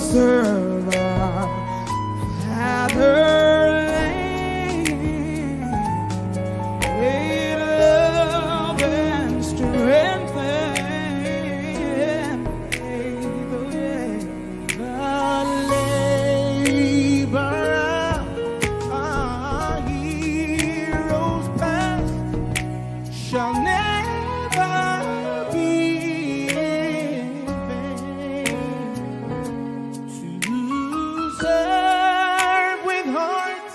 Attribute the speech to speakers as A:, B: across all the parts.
A: serve our fatherland. Great love and strength and faith, oh yeah. The labor of our heroes past shall never be in vain. To serve with heart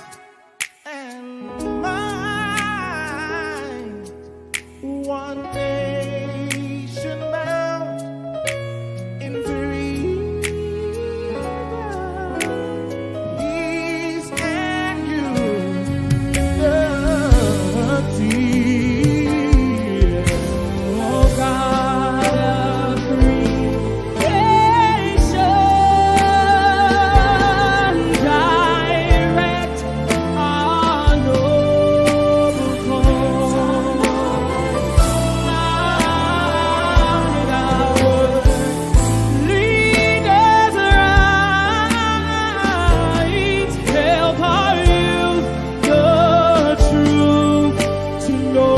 A: and mind, one nation bound in freedom, peace and unity. Oh God of creation, direct our noble cause. Guide our leaders right, help our youth the truth to know.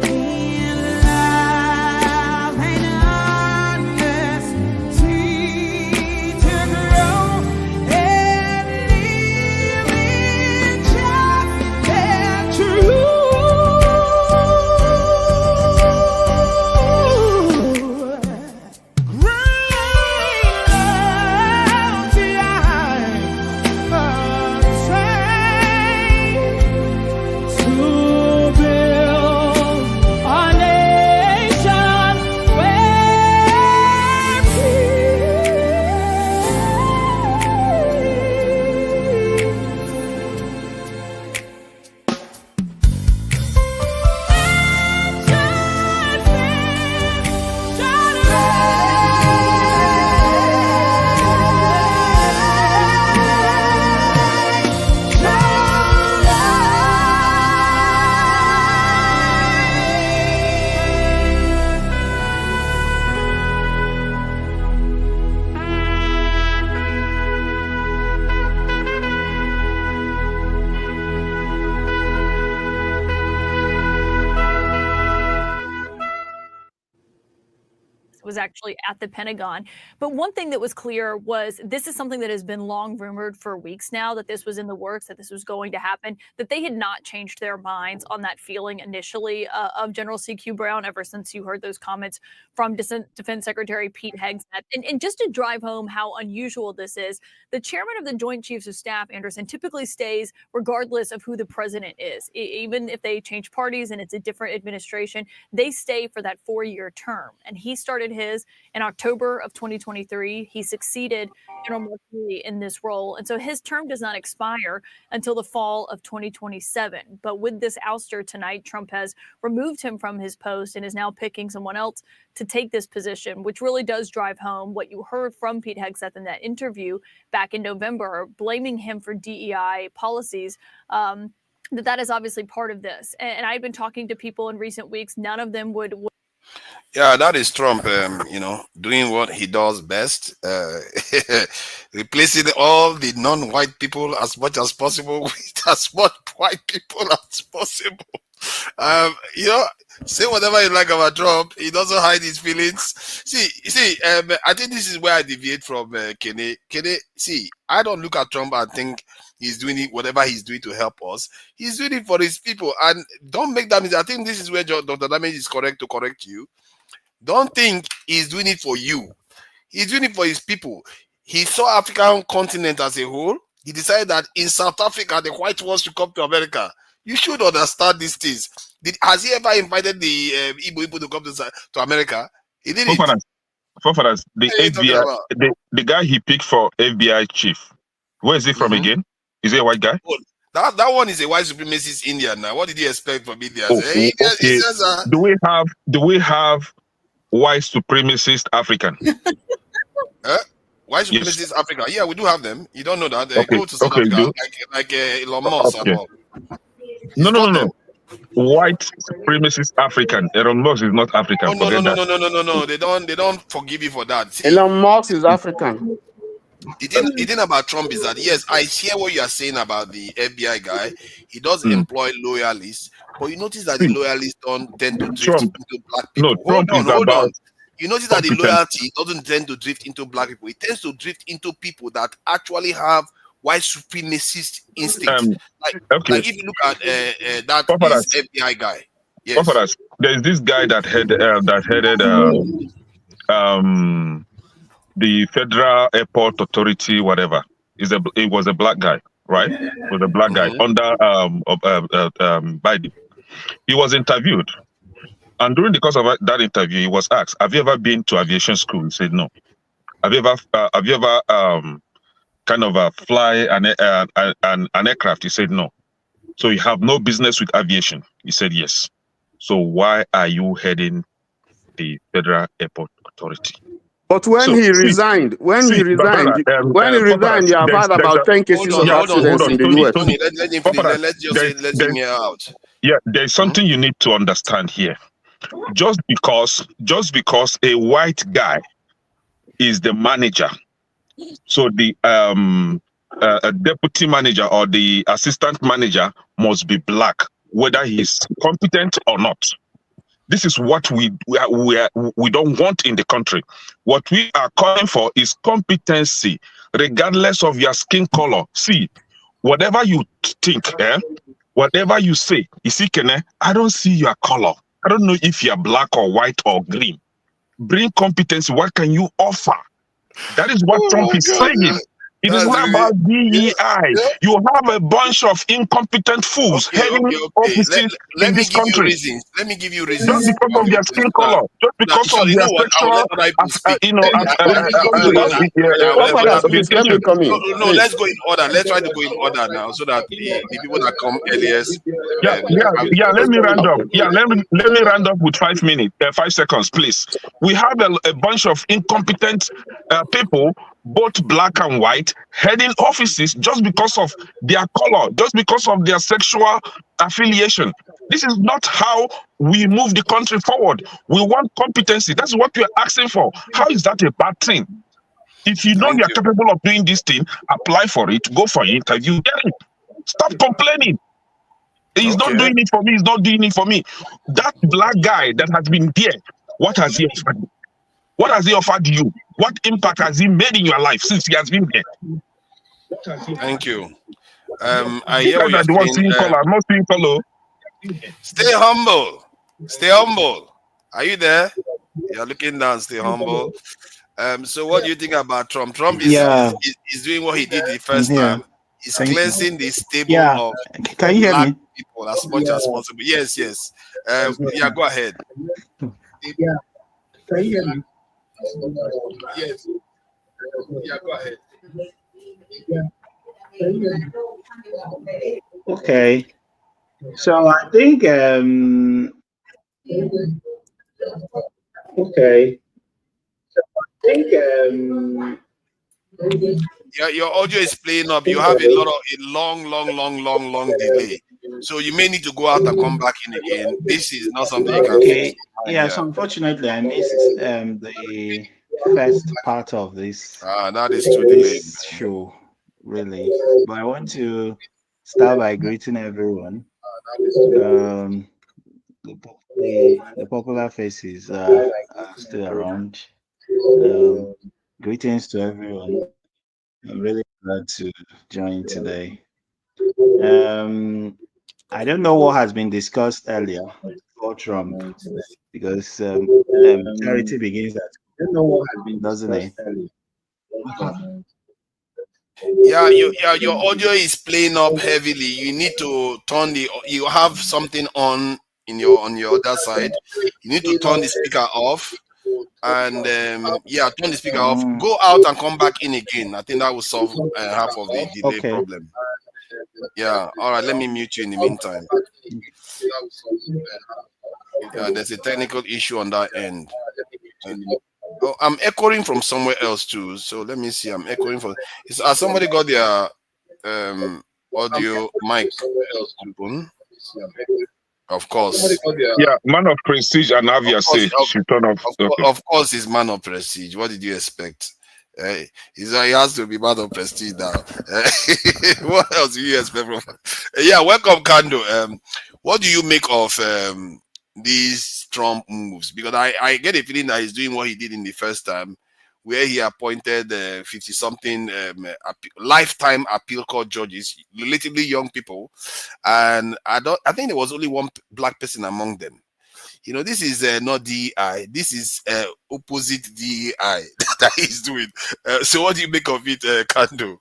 A: In love and honesty to grow and live in just and true. Great love behind to build a nation where
B: was actually at the Pentagon. But one thing that was clear was this is something that has been long rumored for weeks now, that this was in the works, that this was going to happen, that they had not changed their minds on that feeling initially of General C.Q. Brown ever since you heard those comments from Defense Secretary Pete Hegseth. And just to drive home how unusual this is, the chairman of the Joint Chiefs of Staff, Anderson, typically stays regardless of who the president is. Even if they change parties and it's a different administration, they stay for that 4-year term. And he started his in October of 2023. He succeeded General Mark Milley in this role. And so his term does not expire until the fall of 2027. But with this ouster tonight, Trump has removed him from his post and is now picking someone else to take this position, which really does drive home what you heard from Pete Hegseth in that interview back in November, blaming him for DEI policies. That is obviously part of this. And I've been talking to people in recent weeks. None of them would.
C: Yeah, that is Trump, doing what he does best, replacing all the non-white people as much as possible with as much white people as possible. Say whatever you like about Trump, he doesn't hide his feelings. I think this is where I deviate from Kene. See, I don't look at Trump and think he's doing it, whatever he's doing to help us. He's doing it for his people. And don't make that mistake. I think this is where Dr. Damage is correct to correct you. Don't think he's doing it for you. He's doing it for his people. He saw African continent as a whole. He decided that in South Africa, the white wants to come to America. You should understand these things. Has he ever invited the Igbo people to come to America? He didn't.
D: Forefathers, the FBI, the guy he picked for FBI chief. Where is he from again? Is he a white guy?
C: Oh, that one is a white supremacist Indian. Now, what did you expect from India?
D: Okay. He says, do we have white supremacist African?
C: White supremacist Africa? Yeah, we do have them. You don't know that? They go to South Africa like Elon Musk.
D: No. white supremacist African. Elon Musk is not African.
C: Oh no,
D: Forget that.
C: no. They don't forgive you for that. See,
E: Elon Musk is African.
C: the thing about Trump is that, yes, I hear what you are saying about the FBI guy. He does employ loyalists, but you notice that the loyalists don't tend to drift
D: Trump.
C: into black people.
D: No, Trump is
C: Hold
D: about
C: on. You notice that the
D: competence.
C: loyalty doesn't tend to drift into black people. It tends to drift into people that actually have white supremacist instincts. Like if you look at that is FBI guy. Yes.
D: There's this guy that headed the Federal Airport Authority, whatever. It was a black guy, right? It was a black guy under Biden. He was interviewed, and during the course of that interview, he was asked, "Have you ever been to aviation school?" He said, "No." Have you ever kind of fly an aircraft? He said, "No." So you have no business with aviation? He said, "Yes." So why are you heading the Federal Airport Authority?
E: But when he resigned, you have had about 10 cases of accidents in the US.
C: Let's hear me out.
D: Yeah, there's something you need to understand here. Just because a white guy is the manager, so the deputy manager or the assistant manager must be black, whether he's competent or not. This is what we don't want in the country. What we are calling for is competency, regardless of your skin color. See, whatever you think, whatever you say, you see, Kene, I don't see your color. I don't know if you're black or white or green. Bring competency. What can you offer? That is what Trump is saying. It is not about DEI. Yeah. You have a bunch of incompetent fools heading offices in this country.
C: Let me give you reasons.
D: Just because of their skin color, just because of their sexual,
C: No, let's go in order. Let's try to go in order now, so that the people that come earliest.
D: Let me round up. Let me round up with 5 minutes, 5 seconds, please. We have a bunch of incompetent people, both black and white, heading offices just because of their color, just because of their sexual affiliation. This is not how we move the country forward. We want competency. That's what we are asking for. How is that a bad thing? If you know you're capable of doing this thing, apply for it, go for an interview, get it. Stop complaining. He's not doing it for me. He's not doing it for me. That black guy that has been there, what has he offered you? What has he offered you? What impact has he made in your life since he has been there?
C: Thank you. I hear what you're saying. Stay humble. Stay humble. Are you there? You're looking down. Stay humble. So what do you think about Trump? Trump is doing what he did the first time. He's cleansing the stable of
F: Can you hear me?
C: people as much as possible. Yes. Go ahead.
F: Can you hear me?
C: Yes. Go ahead.
F: Okay. So I think
C: your audio is playing up. You have a long delay. So you may need to go out and come back in again. This is not something you can fix.
F: So unfortunately I missed the first part of this.
C: That is too delayed.
F: Show, really. But I want to start by greeting everyone. The popular faces are still around. Greetings to everyone. I'm really glad to join today. I don't know what has been discussed earlier for Trump, because charity begins at I don't know what has been, doesn't it?
C: Your audio is playing up heavily. You need to turn you have something on your other side. You need to turn the speaker off, and turn the speaker off. Go out and come back in again. I think that will solve half of the delay problem. Yeah, all right, let me mute you in the meantime. Yeah, there's a technical issue on that end. I'm echoing from somewhere else too, so let me see. I'm echoing from. Has somebody got their audio mic open? Of course.
D: Yeah, man of prestige and Avia say she turn off.
C: Of course, he's man of prestige. What did you expect? He has to be man of prestige now. What else do you expect from? Yeah, welcome, Kando. What do you make of these Trump moves? Because I get a feeling that he's doing what he did in the first time, where he appointed 50-something lifetime appeal court judges, relatively young people, and I think there was only one black person among them. You know, this is not DEI. This is opposite DEI that he's doing. So what do you make of it, Kando?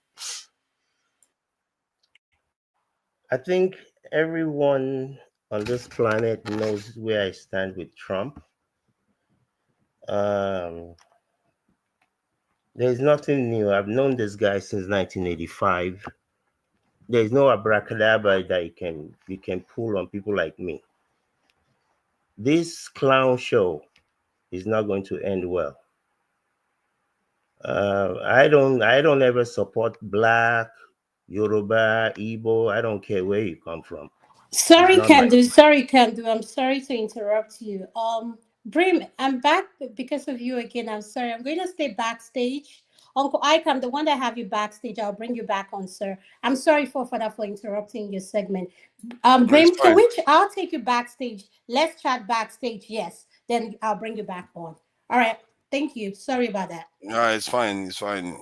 G: I think everyone on this planet knows where I stand with Trump. There's nothing new. I've known this guy since 1985. There's no abracadabra that you can pull on people like me. This clown show is not going to end well. I don't ever support black, Yoruba, Igbo. I don't care where you come from.
H: Sorry, Kandu. I'm sorry to interrupt you. Brim, I'm back because of you again. I'm sorry. I'm going to stay backstage. Uncle Ike, I'm the one that have you backstage. I'll bring you back on, sir. I'm sorry for interrupting your segment. Brim, I'll take you backstage. Let's chat backstage. Yes. Then I'll bring you back on. All right. Thank you. Sorry about that.
C: No, it's fine. It's fine.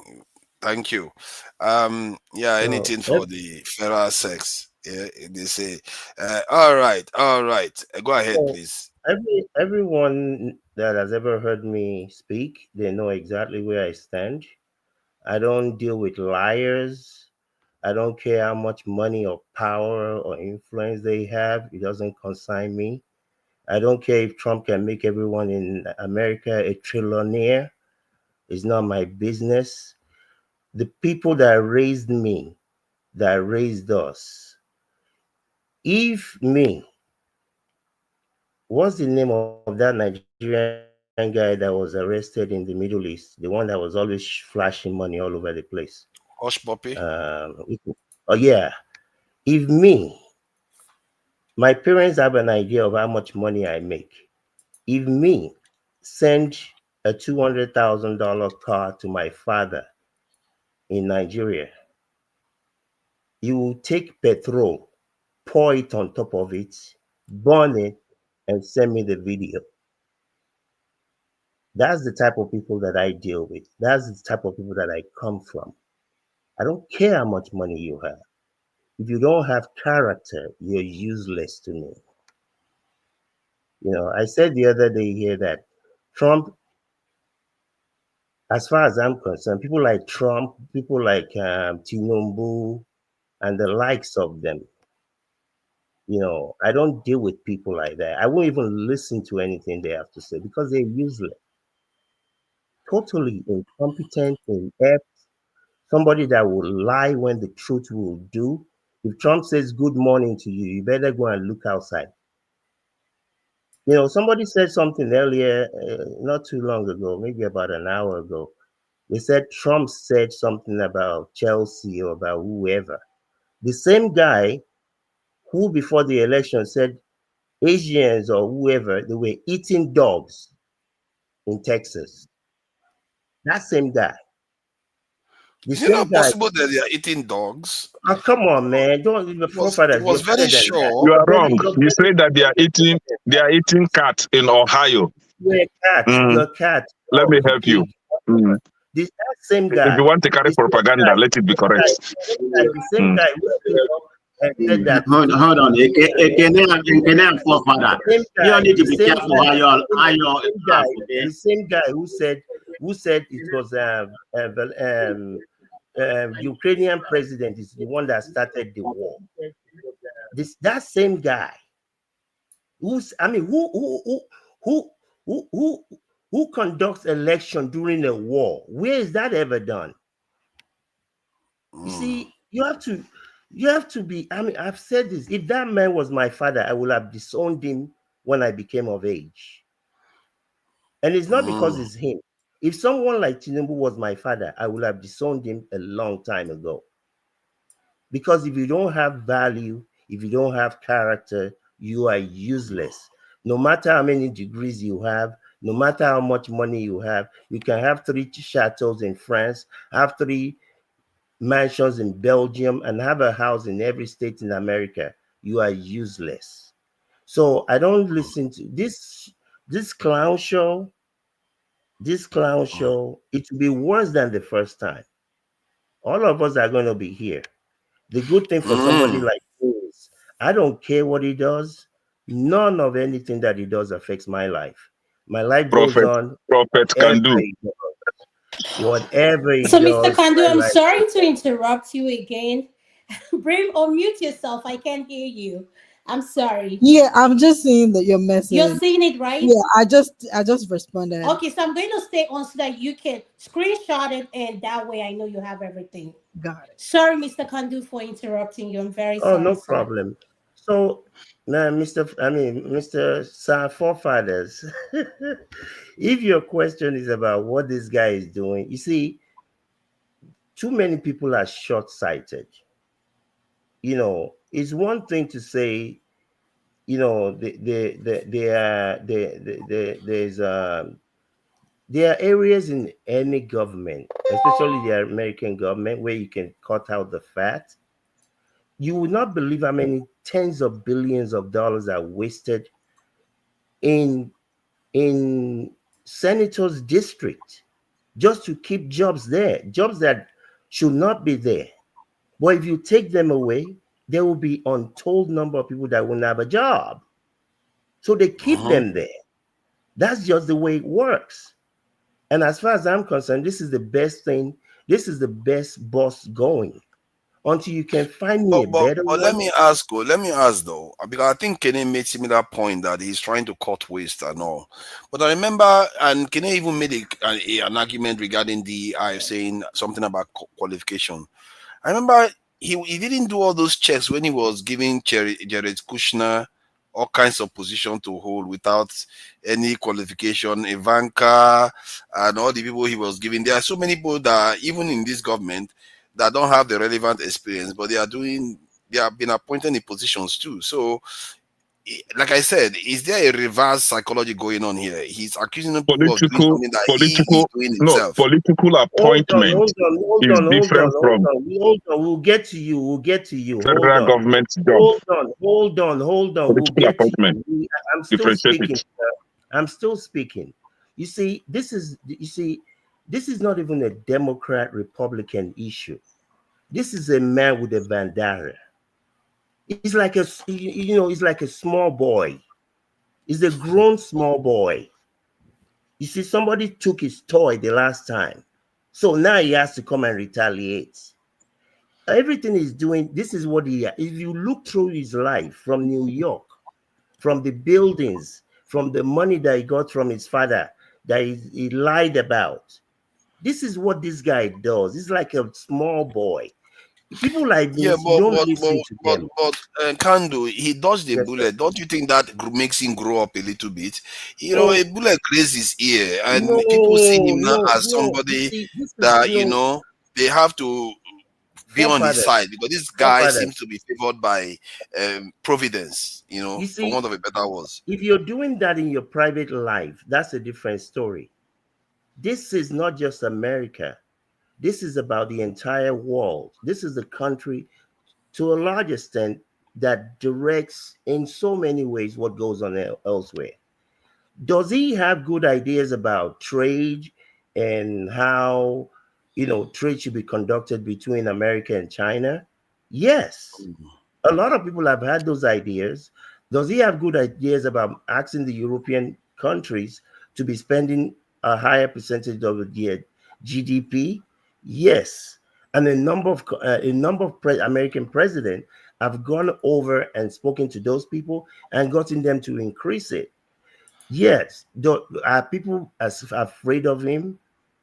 C: Thank you. Yeah, anything for the federal sex. Yeah, they say. All right. Go ahead, please.
G: Everyone that has ever heard me speak, they know exactly where I stand. I don't deal with liars. I don't care how much money or power or influence they have. It doesn't concern me. I don't care if Trump can make everyone in America a trillionaire. It's not my business. The people that raised me, that raised us, what's the name of that Nigerian guy that was arrested in the Middle East? The one that was always flashing money all over the place.
C: Hush puppy.
G: Yeah. If my parents have an idea of how much money I make. If send a $200,000 car to my father in Nigeria, you will take petrol, pour it on top of it, burn it, and send me the video. That's the type of people that I deal with. That's the type of people that I come from. I don't care how much money you have. If you don't have character, you're useless to me. You know, I said the other day here that Trump, as far as I'm concerned, people like Trump, people like Tinubu, and the likes of them, you know, I don't deal with people like that. I won't even listen to anything they have to say because they're useless. Totally incompetent, inept, somebody that will lie when the truth will do. If Trump says good morning to you, you better go and look outside. You know, somebody said something earlier, not too long ago, maybe about an hour ago. They said Trump said something about Chelsea or about whoever. The same guy who before the election said Asians or whoever, they were eating dogs in Texas. That same guy.
C: Is it not possible that they are eating dogs?
G: Oh, come on, man! Don't the forefathers.
C: It was very sure.
D: You are wrong. You say that they are eating cat in Ohio.
G: You're a cat. You're a cat.
D: Let me help you.
G: This same guy.
D: If you want to carry propaganda, let it be correct.
G: The same guy who said that.
I: Hold on. Ekene forefather. You need to be careful how you.
G: The same guy who said it was Ukrainian president is the one that started the war. That same guy who conducts election during a war? Where is that ever done? You see, you have to be. I mean, I've said this. If that man was my father, I would have disowned him when I became of age. And it's not because it's him. If someone like Tinubu was my father, I would have disowned him a long time ago. Because if you don't have value, if you don't have character, you are useless. No matter how many degrees you have, no matter how much money you have, you can have 3 chateaus in France, have 3 mansions in Belgium, and have a house in every state in America. You are useless. So I don't listen to this clown show. This clown show, it will be worse than the first time. All of us are going to be here. The good thing for somebody like me is I don't care what he does. None of anything that he does affects my life. My life goes on.
D: Prophet can do.
G: Whatever he
H: So,
G: does,
H: Mr. Kandu,
G: my
H: I'm
G: life
H: sorry
G: goes
H: to
G: on.
H: interrupt you again. Brim, unmute yourself. I can't hear you. I'm sorry.
A: Yeah, I'm just seeing that your
H: You're
A: message.
H: seeing it, right?
A: Yeah, I just responded.
H: Okay, so I'm going to stay on so that you can screenshot it, and that way I know you have everything.
A: Got it.
H: Sorry, Mr. Kandu, for interrupting you. I'm very
G: Oh,
H: sorry,
G: no
H: sir.
G: problem. So now, Mr. Sir Forefathers, if your question is about what this guy is doing, you see, too many people are short-sighted. You know, it's one thing to say, you know, there are areas in any government, especially the American government, where you can cut out the fat. You would not believe how many tens of billions of dollars are wasted in senators' district just to keep jobs there, jobs that should not be there. But if you take them away, there will be untold number of people that won't have a job. So they keep them there. That's just the way it works. And as far as I'm concerned, this is the best thing. This is the best boss going. Until you can find me a better
C: But
G: one.
C: let me ask though, because I think Kenny made similar point that he's trying to cut waste and all. But I remember, and Kenny even made an argument regarding DEI, saying something about qualification. I remember he didn't do all those checks when he was giving Jared Kushner all kinds of position to hold without any qualification. Ivanka and all the people he was giving. There are so many people that even in this government that don't have the relevant experience, but they have been appointed in positions too. So, like I said, is there a reverse psychology going on here? He's accusing people of doing something that he is doing himself.
D: Political appointment is different from
G: Hold on. We'll get to you.
D: federal government job.
G: Hold on. We'll
D: Political
G: get to
D: appointment.
G: you. I'm still speaking. Sir. I'm still speaking. You see, this is not even a Democrat Republican issue. This is a man with a bandana. He's like he's like a small boy. He's a grown small boy. You see, somebody took his toy the last time. So now he has to come and retaliate. Everything he's doing, this is what if you look through his life from New York, from the buildings, from the money that he got from his father that he lied about. This is what this guy does. He's like a small boy. People like this, you don't listen to them.
C: Kandu, he dodged the bullet.
G: Sir.
C: Don't you think that makes him grow up a little bit? You know, a bullet grazes his ear, and people see him now as somebody that they have to be on his side, because this guy seems to be favored by Providence, for want of a better word.
G: If you're doing that in your private life, that's a different story. This is not just America. This is about the entire world. This is a country, to a large extent, that directs in so many ways what goes on elsewhere. Does he have good ideas about trade and how, trade should be conducted between America and China? Yes. A lot of people have had those ideas. Does he have good ideas about asking the European countries to be spending a higher percentage of their GDP? Yes. And a number of American presidents have gone over and spoken to those people and gotten them to increase it. Yes. Are people afraid of him?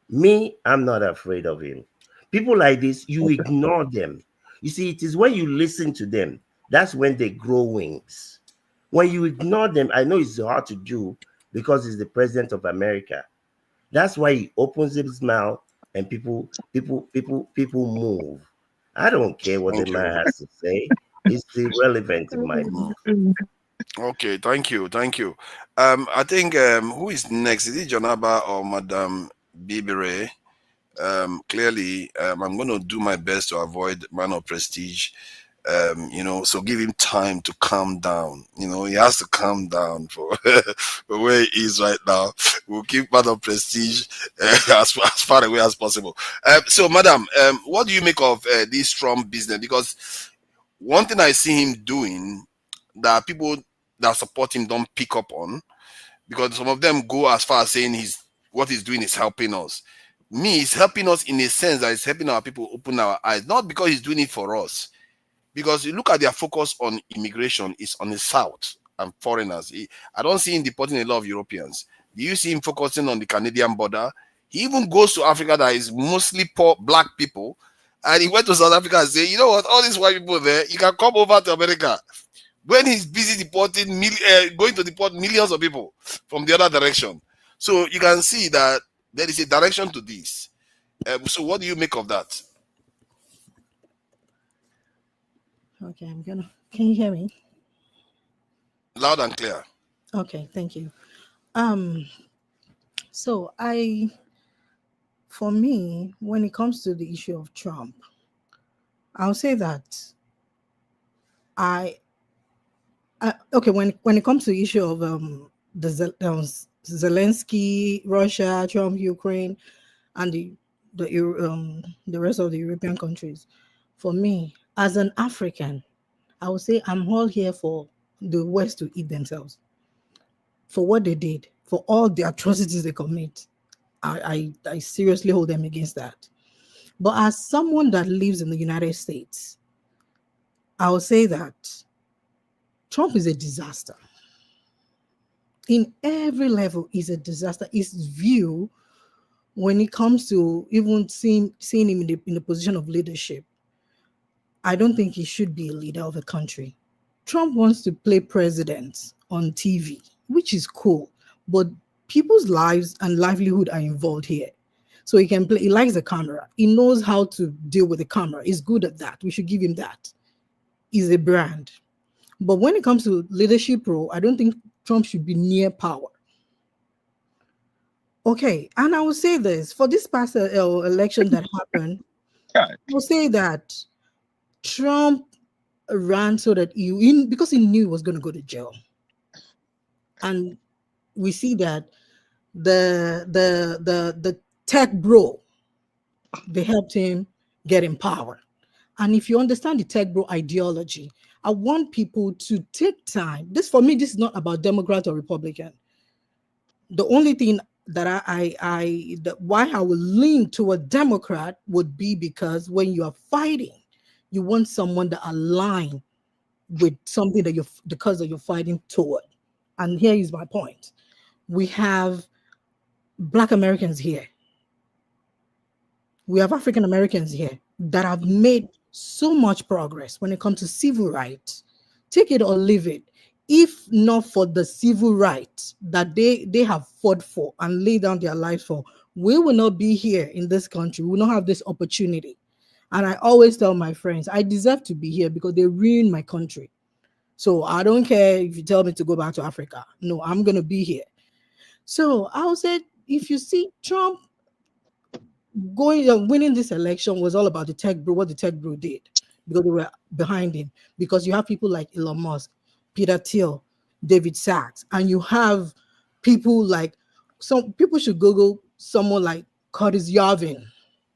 G: Me, I'm not afraid of him. People like this, you ignore them. You see, it is when you listen to them, that's when they grow wings. When you ignore them, I know it's hard to do because he's the president of America. That's why he opens his mouth and people move. I don't care what the man has to say. It's irrelevant in my book.
C: Okay, thank you, thank you. I think who is next? Is it Jonaba or Madam Bibere? Clearly, I'm going to do my best to avoid man of prestige. So give him time to calm down. He has to calm down for, for where he is right now. We'll keep man of prestige as far away as possible. So, Madam, what do you make of this Trump business? Because one thing I see him doing that people that support him don't pick up on, because some of them go as far as saying what he's doing is helping us. Me, he's helping us in a sense that it's helping our people open our eyes, not because he's doing it for us. Because you look at their focus on immigration, it's on the South and foreigners. I don't see him deporting a lot of Europeans. Do you see him focusing on the Canadian border? He even goes to Africa that is mostly poor black people. And he went to South Africa and said, you know what, all these white people there, you can come over to America. When he's busy deporting, going to deport millions of people from the other direction. So you can see that there is a direction to this. So what do you make of that?
A: Okay, can you hear me?
C: Loud and clear.
A: Okay, thank you. So for me, when it comes to the issue of Trump, I'll say that okay, when it comes to the issue of Zelensky, Russia, Trump, Ukraine, and the rest of the European countries, for me as an African, I would say I'm all here for the West to eat themselves for what they did, for all the atrocities they commit. I seriously hold them against that. But as someone that lives in the United States, I would say that Trump is a disaster. In every level, is a disaster. His view, when it comes to even seeing him in the position of leadership, I don't think he should be a leader of a country. Trump wants to play president on TV, which is cool, but people's lives and livelihood are involved here. So he can play, he likes the camera. He knows how to deal with the camera. He's good at that. We should give him that. He's a brand. But when it comes to leadership role, I don't think Trump should be near power. Okay, and I will say this, for this past election that happened, I will say that Trump ran so that because he knew he was going to go to jail. And we see that the tech bro, they helped him get in power. And if you understand the tech bro ideology, I want people to take time. This, for me, this is not about Democrat or Republican. The only thing that why I will lean to a Democrat would be because when you are fighting, you want someone that align with something that the cause that you're fighting toward. And here is my point. We have Black Americans here. We have African Americans here that have made so much progress when it comes to civil rights. Take it or leave it. If not for the civil rights that they have fought for and laid down their lives for, we will not be here in this country. We will not have this opportunity. And I always tell my friends, I deserve to be here because they ruined my country. So I don't care if you tell me to go back to Africa. No, I'm going to be here. So I would say, if you see Trump winning this election was all about the tech bro, what the tech bro did, because they were behind him. Because you have people like Elon Musk, Peter Thiel, David Sachs, and you have people like, some people should Google someone like Curtis Yarvin,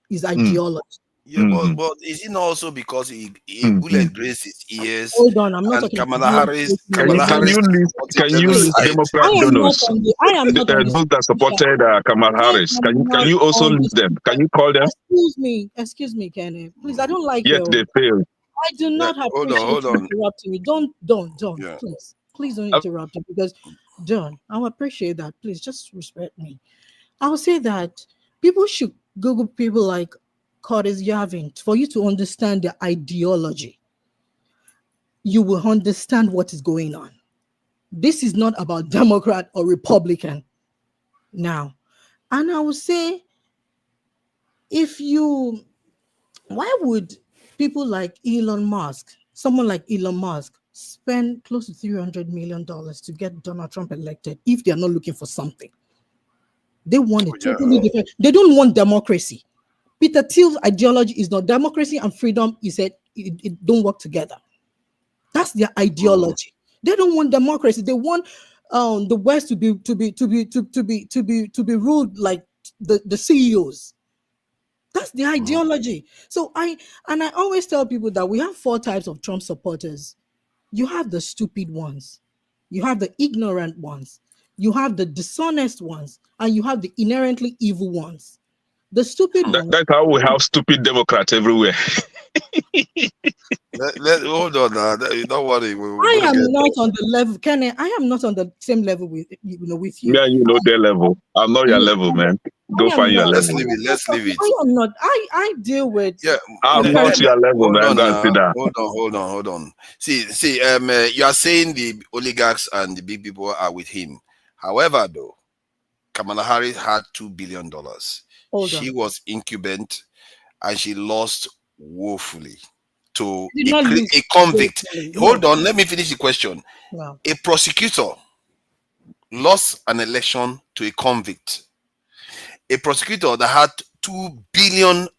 A: his ideology.
C: Yeah, but is it not also because he bullet grazed his ears?
A: Hold on, I'm not
C: and
A: talking
C: Kamala Harris.
D: Can you list Democrat donors? Those that supported Kamala Harris. Can you also list them? Can you call them?
A: Excuse me, Kenny. Please, I don't like
D: Yes, they failed.
A: I do not have
C: hold on.
A: interrupting me. Don't, yeah. Please don't interrupt me, because John, I'll appreciate that. Please just respect me. I'll say that people should Google people like Curtis Yarvin for you to understand their ideology. You will understand what is going on. This is not about Democrat or Republican now. And I would say, why would people like Elon Musk, someone like Elon Musk, spend close to $300 million to get Donald Trump elected if they are not looking for something. They want a totally different. They don't want democracy. Peter Thiel's ideology is not democracy and freedom. He said it don't work together. That's their ideology. They don't want democracy. They want the West to be ruled like the CEOs. That's the ideology. So I always tell people that we have 4 types of Trump supporters. You have the stupid ones, you have the ignorant ones, you have the dishonest ones, and you have the inherently evil ones. The stupid ones.
D: That's how we have stupid Democrats everywhere.
C: Hold on now. Don't worry.
A: I am not on the level, Kenny. I am not on the same level with you.
D: Yeah, you know their level. I'm not your level, man. Go find your level.
C: Let's leave it.
A: I am not. I deal with.
C: Yeah,
D: I'm not your level, man.
C: Hold on. See. You are saying the oligarchs and the big people are with him. However, though, Kamala Harris had $2 billion. She was incumbent, and she lost woefully to a convict. Hold on, let me finish the question.
A: Wow.
C: A prosecutor lost an election to a convict. A prosecutor that had $2 billion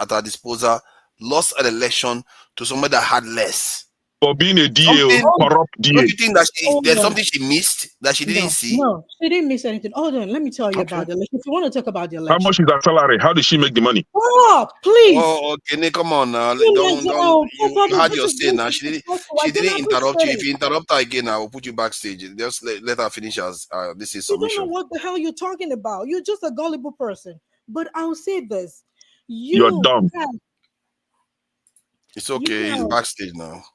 C: at her disposal lost an election to somebody that had less.
D: For being a DA, corrupt DA.
C: Don't you think that there's something she missed that she didn't see?
A: No, she didn't miss anything. Hold on, let me tell you about the election. If you want to talk about the election.
D: How much is her salary? How did she make the money?
A: Oh, please.
C: Oh, okay, come on now. You had your say now. She didn't interrupt you. If you interrupt her again, I will put you backstage. Just let her finish this is submission.
A: You don't know what the hell you're talking about. You're just a gullible person. But I'll say this.
D: You're dumb.
C: It's okay. He's backstage now.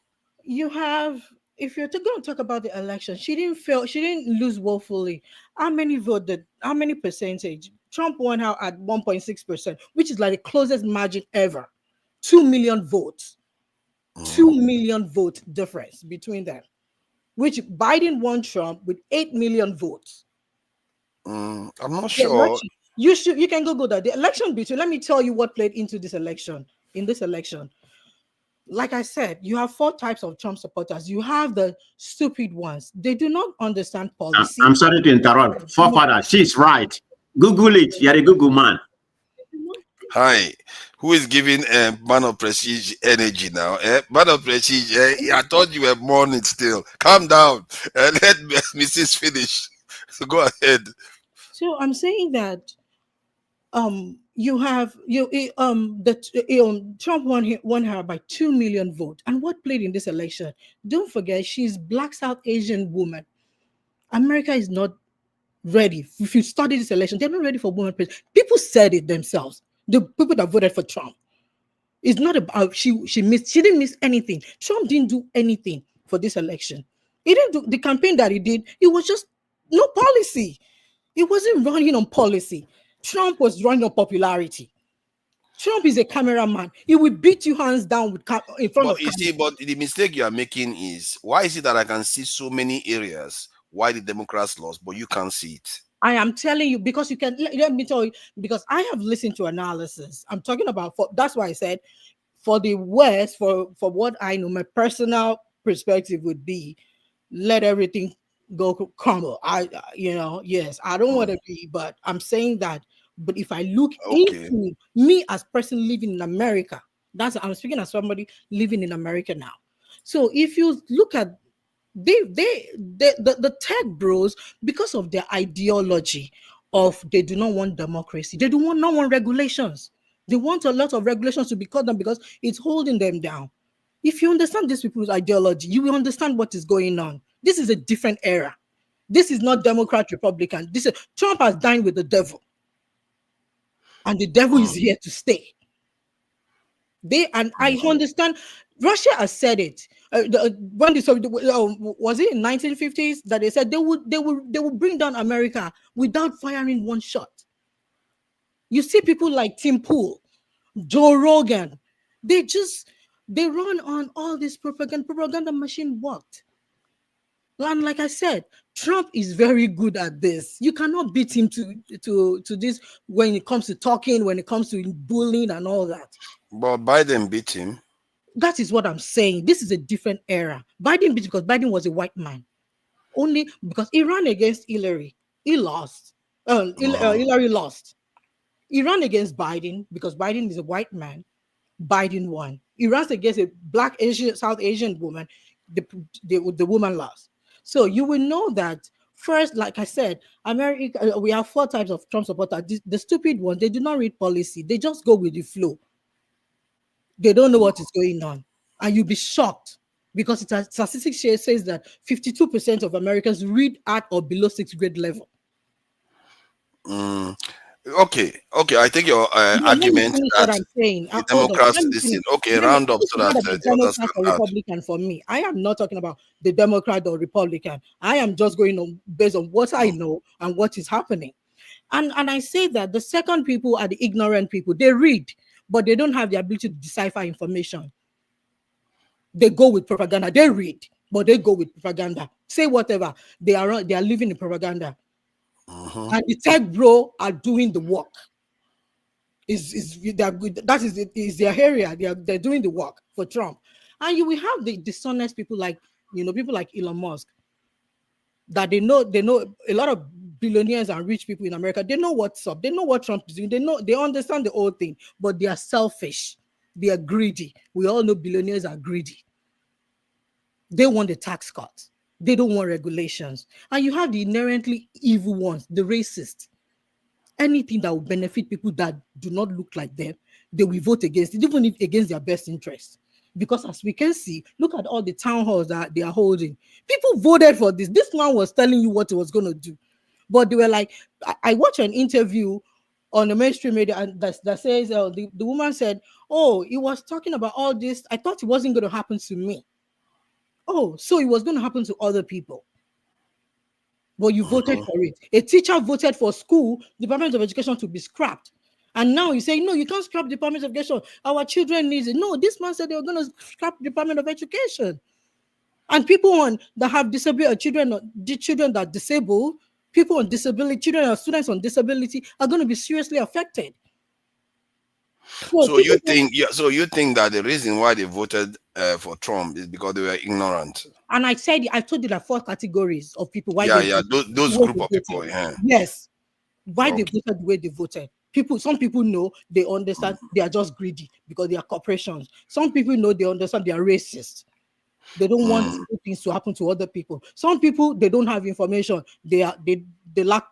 A: You have, if you're going to talk about the election, she didn't lose woefully. How many voted? How many percentage? Trump won out at 1.6%, which is like the closest margin ever. 2 million votes. 2 million vote difference between them. Which Biden won Trump with 8 million votes.
C: I'm not sure.
A: You can Google that. The election between, let me tell you what played into this election. In this election, like I said, you have 4 types of Trump supporters. You have the stupid ones. They do not understand policy.
I: I'm sorry to interrupt. Forefather, she's right. Google it. You're a Google man.
C: Hi. Who is giving Man of Prestige energy now? Man of Prestige, I thought you were mourning still. Calm down. Let Mrs. finish. So go ahead.
A: So I'm saying that Trump won her by 2 million votes. And what played in this election? Don't forget, she's Black South Asian woman. America is not ready. If you study this election, they're not ready for women president. People said it themselves. The people that voted for Trump. It's not about she didn't miss anything. Trump didn't do anything for this election. He didn't do the campaign that he did. It was just no policy. It wasn't running on policy. Trump was running on popularity. Trump is a cameraman. He will beat you hands down in front of you.
C: See, but the mistake you are making is, why is it that I can see so many areas why the Democrats lost, but you can't see it?
A: I am telling you, because you can, let me tell you, because I have listened to analysis. I'm talking about, that's why I said, for the West, for what I know, my personal perspective would be, let everything go crumble. Yes, I don't want to be, but I'm saying that. But if I look into me as person living in America, I'm speaking as somebody living in America now. So if you look at the tech bros, because of their ideology of they do not want democracy, they do not want regulations. They want a lot of regulations to be cut down because it's holding them down. If you understand these people's ideology, you will understand what is going on. This is a different era. This is not Democrat, Republican. Trump has dined with the devil. And the devil is here to stay. I understand. Russia has said it. Was it in 1950s that they said they would bring down America without firing one shot? You see people like Tim Pool, Joe Rogan. They run on all this propaganda. Propaganda machine worked. And like I said, Trump is very good at this. You cannot beat him to this when it comes to talking, when it comes to bullying and all that.
C: But Biden beat him.
A: That is what I'm saying. This is a different era. Biden, because Biden was a white man. Only because he ran against Hillary. He lost. Hillary lost. He ran against Biden because Biden is a white man. Biden won. He runs against a black Asian, South Asian woman. The woman lost. So you will know that first, like I said, America, we have 4 types of Trump supporters. The stupid ones, they do not read policy. They just go with the flow. They don't know what is going on. And you'll be shocked because statistics says that 52% of Americans read at or below 6th grade level.
C: Okay. I think your argument that
A: what I'm saying.
C: the Democrats listen. Okay, round up so that
A: the Democrat or Republican for me. I am not talking about the Democrat or Republican. I am just going on based on what I know and what is happening. And I say that the second people are the ignorant people. They read, but they don't have the ability to decipher information. They go with propaganda. They read, but they go with propaganda. Say whatever. They are living in propaganda. And the tech bro are doing the work. That is their area. They're doing the work for Trump. And you will have the dishonest people like people like Elon Musk, that they know a lot of billionaires and rich people in America. They know what's up. They know what Trump is doing. They understand the whole thing, but they are selfish. They are greedy. We all know billionaires are greedy. They want the tax cuts. They don't want regulations. And you have the inherently evil ones, the racists. Anything that will benefit people that do not look like them, they will vote against it, even if against their best interest. Because as we can see, look at all the town halls that they are holding. People voted for this. This man was telling you what he was going to do. But they were like, I watched an interview on the mainstream media and that says the woman said, oh, he was talking about all this. I thought it wasn't going to happen to me. Oh, so it was going to happen to other people. But you voted for it. A teacher voted for school, Department of Education to be scrapped. And now you say, no, you can't scrap Department of Education. Our children need it. No, this man said they were going to scrap Department of Education. And people that have disability, children that are disabled, people on disability, children or students on disability are going to be seriously affected.
C: So you think that the reason why they voted for Trump is because they were ignorant?
A: And I told you that 4 categories of people. Why
C: those group of people. Yeah.
A: Yes, why they voted the way they voted. Some people know, they understand, they are just greedy because they are corporations. Some people know, they understand, they are racist. They don't want things to happen to other people. Some people, they don't have information. They lack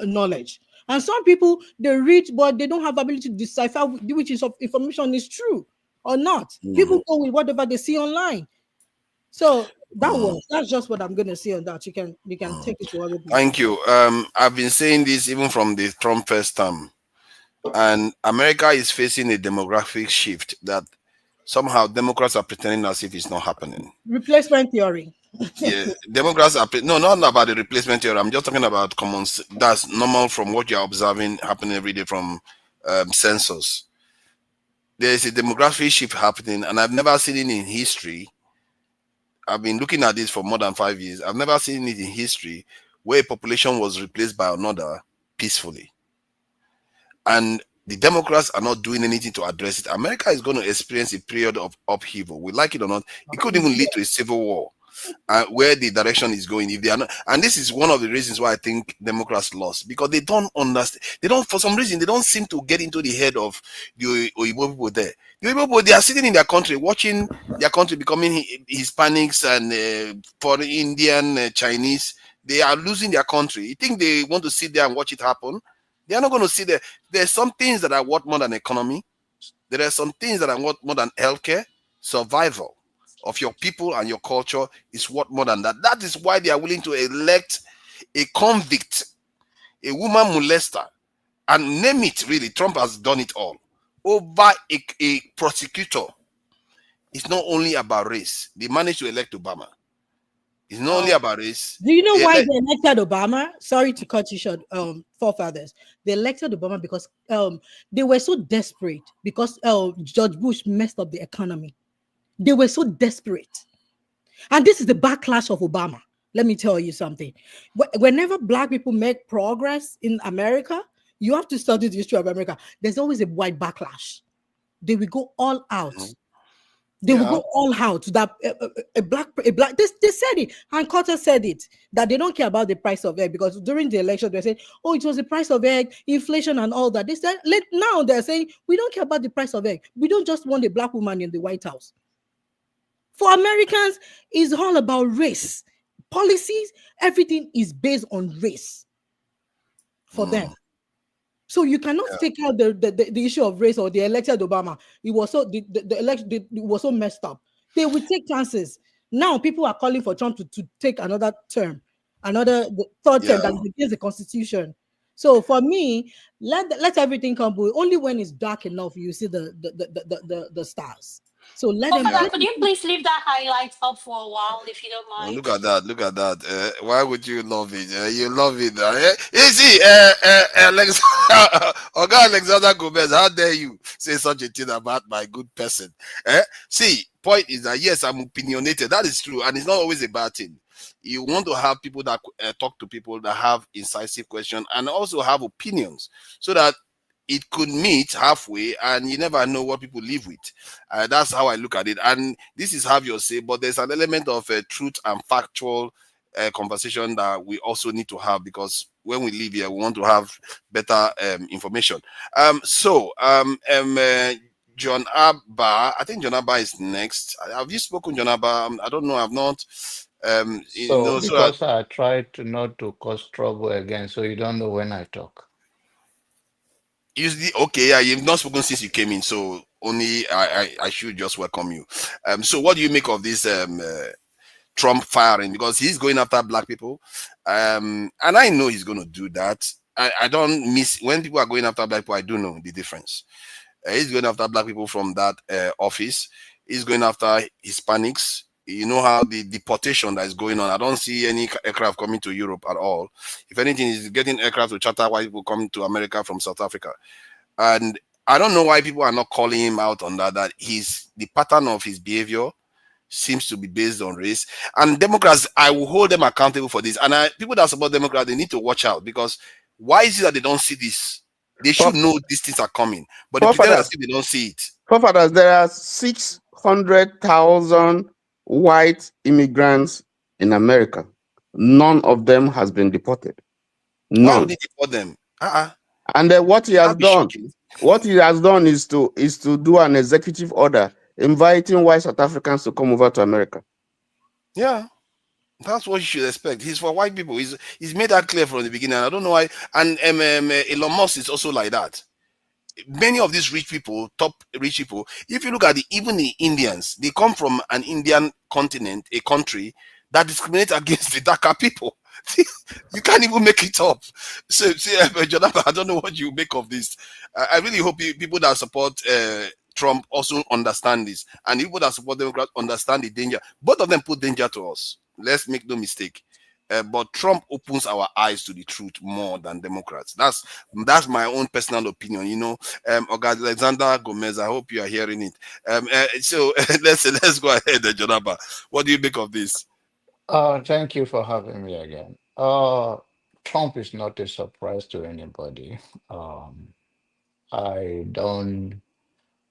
A: knowledge. And some people, they read, but they don't have ability to decipher which information is true or not. People go with whatever they see online. So that's just what I'm going to say on that. You can take it to other people.
C: Thank you. I've been saying this even from the Trump first term, and America is facing a demographic shift that somehow Democrats are pretending as if it's not happening.
A: Replacement theory.
C: Yeah, Democrats are not about the replacement theory. I'm just talking about common. That's normal from what you're observing happening every day from census. There's a demographic shift happening, and I've never seen it in history. I've been looking at this for more than 5 years. I've never seen it in history where a population was replaced by another peacefully. And the Democrats are not doing anything to address it. America is going to experience a period of upheaval. We like it or not, it could even lead to a civil war. Where the direction is going, if they are not, and this is one of the reasons why I think Democrats lost, because they don't understand. For some reason, they don't seem to get into the head of the Oyibo people there. The Oyibo people, they are sitting in their country, watching their country becoming Hispanics and foreign Indian, Chinese. They are losing their country. You think they want to sit there and watch it happen? They are not going to sit there. There are some things that are worth more than economy. There are some things that are worth more than healthcare. Survival of your people and your culture is worth more than that. That is why they are willing to elect a convict, a woman molester, and name it. Really, Trump has done it all over a prosecutor. It's not only about race. They managed to elect Obama. It's not only about race.
A: Do you know why they elected Obama? Sorry to cut you short, forefathers. They elected Obama because they were so desperate because George Bush messed up the economy. They were so desperate. And this is the backlash of Obama. Let me tell you something. Whenever Black people make progress in America, you have to study the history of America. There's always a white backlash. They will go all out. They will go all out to that a black. They said it, and Carter said it, that they don't care about the price of egg, because during the election they said, "Oh, it was the price of egg, inflation, and all that." They said, now they're saying, "We don't care about the price of egg. We don't just want a black woman in the White House." For Americans, it's all about race. Policies, everything is based on race for them. So you cannot take out the issue of race or the elected Obama. It was so the election it was so messed up. They will take chances. Now people are calling for Trump to take another term, the third term that is against the Constitution. So for me, let everything come. But only when it's dark enough you see the stars. So let them.
H: Could you please leave that highlight up for a while, if you don't mind?
C: Look at that! Look at that! Why would you love it? You love it. You see, Oga Alexander Gomez, how dare you say such a thing about my good person? See, point is that yes, I'm opinionated. That is true, and it's not always a bad thing. You want to have people that talk to people that have incisive questions and also have opinions, so that it could meet halfway, and you never know what people live with. That's how I look at it. And this is have your say, but there's an element of truth and factual conversation that we also need to have, because when we live here, we want to have better information. John Abba, I think John Abba is next. Have you spoken, John Abba? I don't know. I've not.
J: Because I try to not to cause trouble again, so you don't know when I talk.
C: Usually, okay, yeah, you've not spoken since you came in, so only I should just welcome you. So what do you make of this Trump firing? Because he's going after black people, and I know he's going to do that. I don't miss when people are going after black people. I do know the difference. He's going after black people from that office. He's going after Hispanics. You know how the deportation that is going on. I don't see any aircraft coming to Europe at all. If anything, he's getting aircraft to charter white people come to America from South Africa. And I don't know why people are not calling him out on that. That the pattern of his behavior seems to be based on race. And Democrats, I will hold them accountable for this. And people that support Democrats, they need to watch out, because why is it that they don't see this? They should know these things are coming, but they pretend as if they don't see it.
E: Forefathers, there are 600,000 white immigrants in America. None of them has been deported. None.
C: Why would they deport them?
E: And what he has done, is to do an executive order inviting white South Africans to come over to America.
C: Yeah, that's what you should expect. He's for white people. He's made that clear from the beginning. I don't know why. And Elon Musk is also like that. Many of these rich people, top rich people, if you look at even the Indians, they come from an Indian continent, a country that discriminates against the darker people. You can't even make it up. So, Jonathan, I don't know what you make of this. I really hope people that support Trump also understand this, and people that support Democrats understand the danger. Both of them put danger to us. Let's make no mistake. But Trump opens our eyes to the truth more than Democrats. That's my own personal opinion. You know, Alexander Gomez, I hope you are hearing it. So let's go ahead, Jonaba. What do you make of this?
J: Thank you for having me again. Trump is not a surprise to anybody. I don't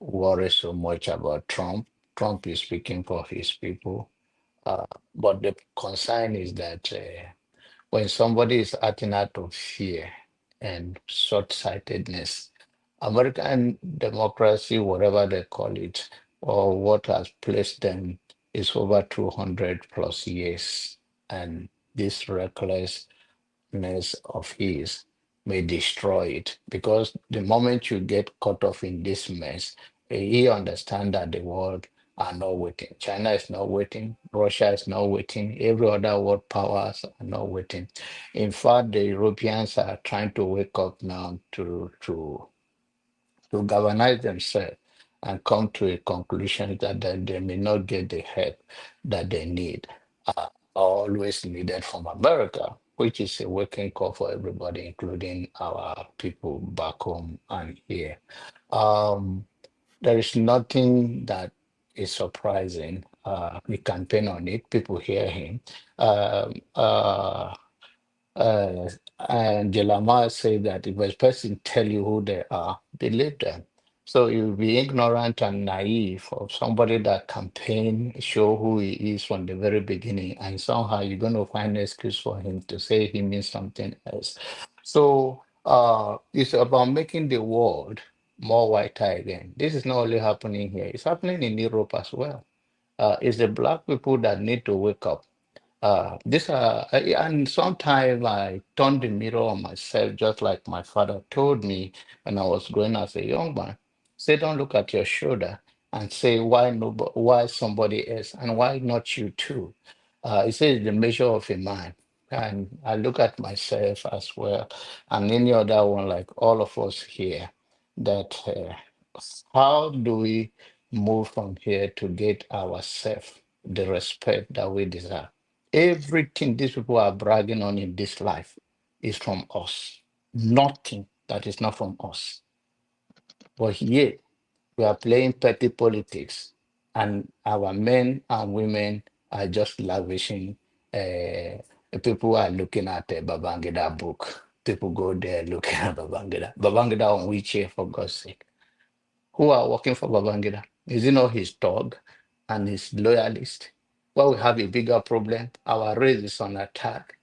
J: worry so much about Trump. Trump is speaking for his people. But the concern is that when somebody is acting out of fear and short-sightedness, American democracy, whatever they call it, or what has placed them, is over 200 plus years. And this recklessness of his may destroy it, because the moment you get caught off in this mess, he understands that the world are not waiting. China is not waiting. Russia is not waiting. Every other world powers are not waiting. In fact, the Europeans are trying to wake up now to galvanize themselves and come to a conclusion that they may not get the help that they need, always needed from America, which is a waking call for everybody, including our people back home and here. There is nothing that is surprising. We campaign on it. People hear him. Um, uh, and Lamar say that if a person tell you who they are, believe them. So you'll be ignorant and naive of somebody that campaign, show who he is from the very beginning, and somehow you're going to find an excuse for him to say he means something else. So it's about making the world more whiter again. This is not only happening here, it's happening in Europe as well. It's the black people that need to wake up. And sometimes I turn the mirror on myself, just like my father told me when I was growing as a young man. Say, don't look at your shoulder and say, why somebody else, and why not you too? He says the measure of a man. And I look at myself as well, and any other one, like all of us here, that how do we move from here to get ourselves the respect that we deserve? Everything these people are bragging on in this life is from us. Nothing that is not from us. But here we are playing petty politics, and our men and women are just lavishing. People are looking at a Babangida book. People go there looking at Babangida. Babangida on which chair, for God's sake? Who are working for Babangida? Is it not his dog and his loyalist? Well, we have a bigger problem. Our race is on attack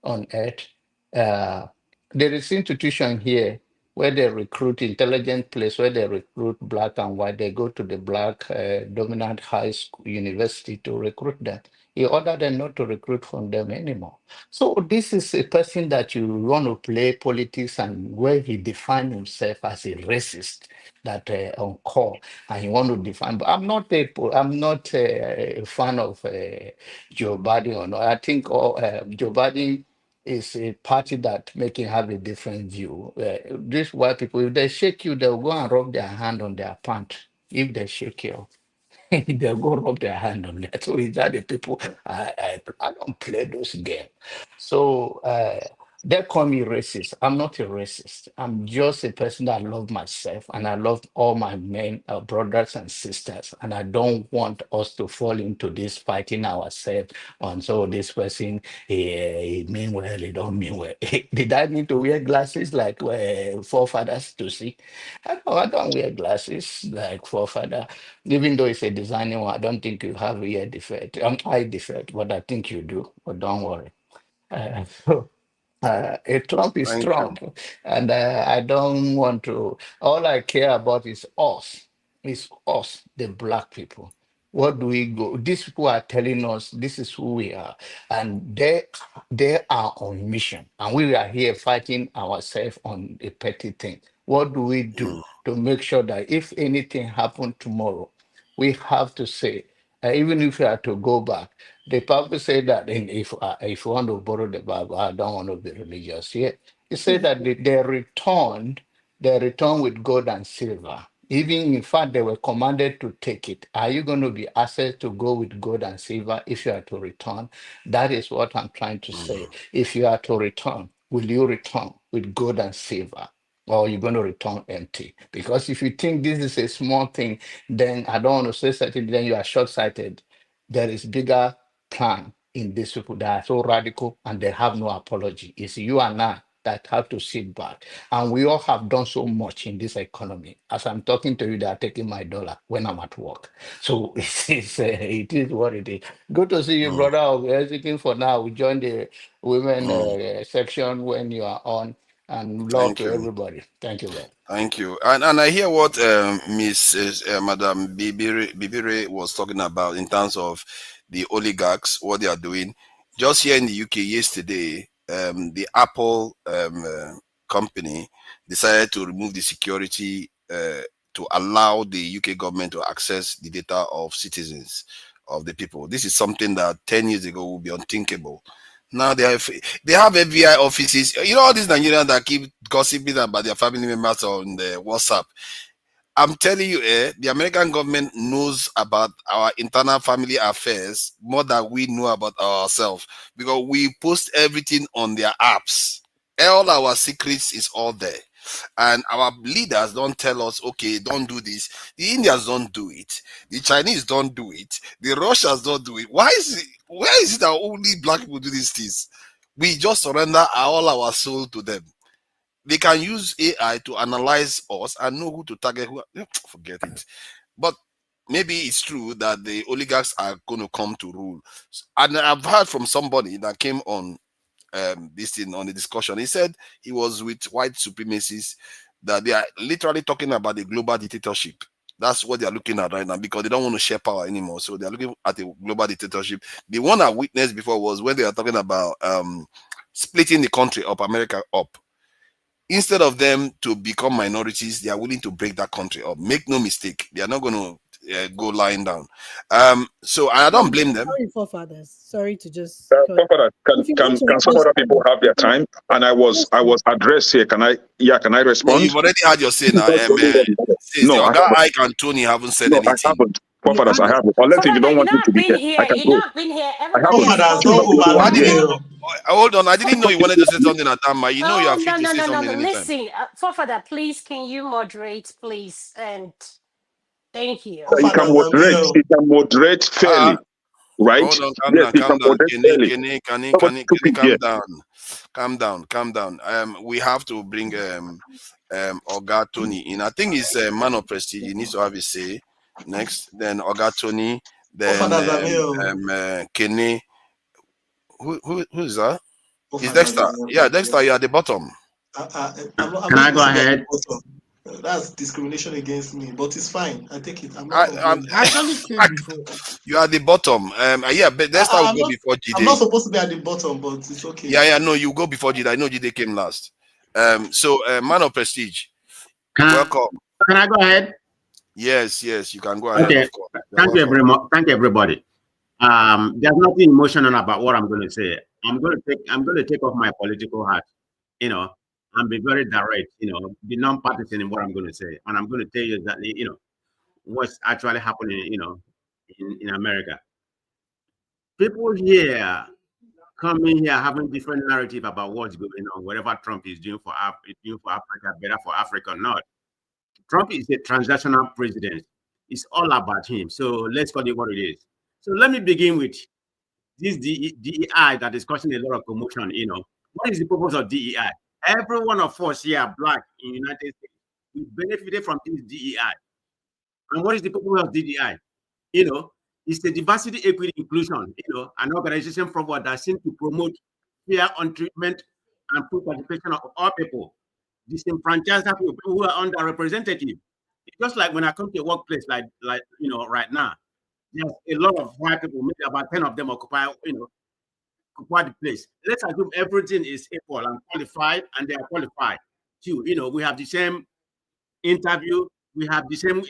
J: on earth. Uh, there is institution here where they recruit intelligent place where they recruit black and white. They go to the black dominant high school university to recruit them. He ordered them not to recruit from them anymore. So this is a person that you want to play politics and where he defined himself as a racist that on call and he want to define. But I'm not a fan of Joe Biden or not. I think Joe Biden is a party that make you have a different view. These white people, if they shake you, they'll go and rub their hand on their pant. If they shake you, they'll go rub their hand on that. So is that the people? I don't play those games. So they call me racist. I'm not a racist. I'm just a person that love myself and I love all my men, brothers and sisters. And I don't want us to fall into this fighting ourselves on so this person he mean well, he don't mean well. Did I need to wear glasses like forefathers to see? I don't wear glasses like forefather. Even though it's a designing one, I don't think you have ear defect, eye defect, but I think you do. But don't worry. So a Trump is
C: Thank you.
J: Trump, and I don't want to. All I care about is us. It's us, the black people. What do we go? These people are telling us this is who we are, and they are on mission, and we are here fighting ourselves on a petty thing. What do we do to make sure that if anything happened tomorrow, we have to say, even if we are to go back, the Bible said that if you want to borrow the Bible, I don't want to be religious here. It said that they returned with gold and silver. Even in fact, they were commanded to take it. Are you going to be asked to go with gold and silver if you are to return? That is what I'm trying to say. If you are to return, will you return with gold and silver? Or you're going to return empty? Because if you think this is a small thing, then I don't want to say something, then you are short-sighted. There is bigger plan in these people that are so radical and they have no apology. It's you and I that have to sit back. And we all have done so much in this economy. As I'm talking to you, they are taking my dollar when I'm at work. So it is what it is. Good to see you, brother. We're hesitating for now. We join the women section when you are on. And love
C: Thank
J: to
C: you.
J: everybody. Thank you, man.
C: Thank you. And I hear what Miss Madam Bibire was talking about in terms of the oligarchs, what they are doing. Just here in the UK yesterday, the Apple company decided to remove the security to allow the UK government to access the data of citizens of the people. This is something that 10 years ago would be unthinkable. Now they have FBI offices. You know all these Nigerians that keep gossiping about their family members on the WhatsApp. I'm telling you, the American government knows about our internal family affairs more than we know about ourselves because we post everything on their apps. All our secrets is all there. And our leaders don't tell us, okay, don't do this. The Indians don't do it. The Chinese don't do it. The Russians don't do it. Where is it that only black people do these things? We just surrender all our soul to them. they can use AI to analyze us and know who to target. Forget it. But maybe it's true that the oligarchs are going to come to rule. And I've heard from somebody that came on this thing on the discussion. He said he was with white supremacists, that they are literally talking about the global dictatorship. That's what they are looking at right now, because they don't want to share power anymore. So they are looking at a global dictatorship. The one I witnessed before was when they are talking about splitting the country up, America up. Instead of them to become minorities, they are willing to break that country up. Make no mistake, they are not going to go lying down. So I don't blame them.
A: Sorry, forefathers. Sorry to just.
D: Can some other people have their time? And I was addressed here. Can I
C: No,
D: respond?
C: you've already had your say now.
D: No, I haven't.
C: Ike and Tony haven't said
D: No, I
C: anything.
D: haven't. Forefathers, I haven't. Unless if you don't want me to be here, I can go.
H: Been here.
C: Hold on, I didn't know you wanted to say something at Tama. You know you are free to say something anytime.
H: Listen, forefather, please, can you moderate, please? And thank you.
D: You can moderate fairly. Right?
C: Hold on, calm down. Calm down. We have to bring Oga Tony in. I think he's a man of prestige. He needs to have his say next. Then Oga Tony. Then Kenny. Who is that? Is Dexter? Yeah, Dexter. You're at the bottom.
I: Can I go ahead?
K: That's discrimination against me, but it's fine. I take it.
C: You are at the bottom. Yeah, but Dexter will go before Jide.
K: I'm not supposed to be at the bottom, but it's okay.
C: Yeah, no, you go before Jide. I know Jide came last. So man of prestige. Welcome.
I: Can I go ahead?
C: Yes, you can go ahead.
I: Okay. Thank you, everybody. There's nothing emotional about what I'm going to say. I'm going to take off my political hat, and be very direct, be non-partisan in what I'm going to say. And I'm going to tell you exactly, what's actually happening, in America. People here coming here having different narrative about what's going on, whatever Trump is doing for Africa, better for Africa or not. Trump is a transactional president. It's all about him. So let's call it what it is. So let me begin with this DEI that is causing a lot of commotion. What is the purpose of DEI? Every one of us here, black in the United States, we benefited from this DEI. And what is the purpose of DEI? It's the diversity, equity, inclusion, an organization forward that seems to promote fair on treatment and full participation of all people, disenfranchised people who are underrepresented. It's just like when I come to a workplace, like right now, there's a lot of white people, maybe about 10 of them occupy the place. Let's assume everything is equal and qualified, and they are qualified too. We have the same interview, we have the same,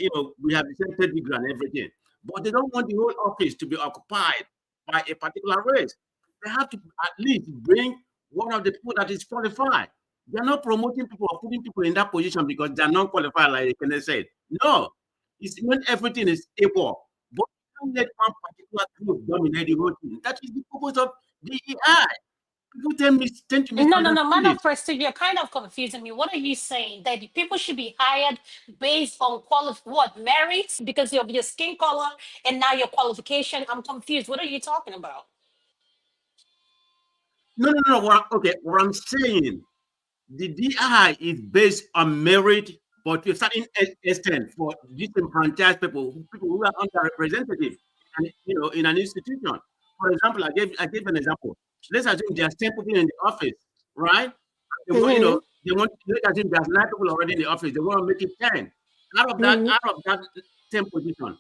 I: we have the same pedigree and everything. But they don't want the whole office to be occupied by a particular race. They have to at least bring one of the people that is qualified. They're not promoting people or putting people in that position because they're not qualified, like Kenneth said. No, it's when everything is equal. But don't let one particular group dominate the whole thing. That is the purpose of DEI. People tend to
H: No, man of prestige, you're kind of confusing me. What are you saying? That the people should be hired based on merits because of your skin color and now your qualification? I'm confused. What are you talking about?
I: No. What I'm saying, the DI is based on merit, but to a certain extent for disenfranchised people who are underrepresented, and in an institution. For example, I gave an example. Let's assume there's 10 people in the office, right? They want, let's assume there's 9 people already in the office. They want to make it 10. Out of that 10 position,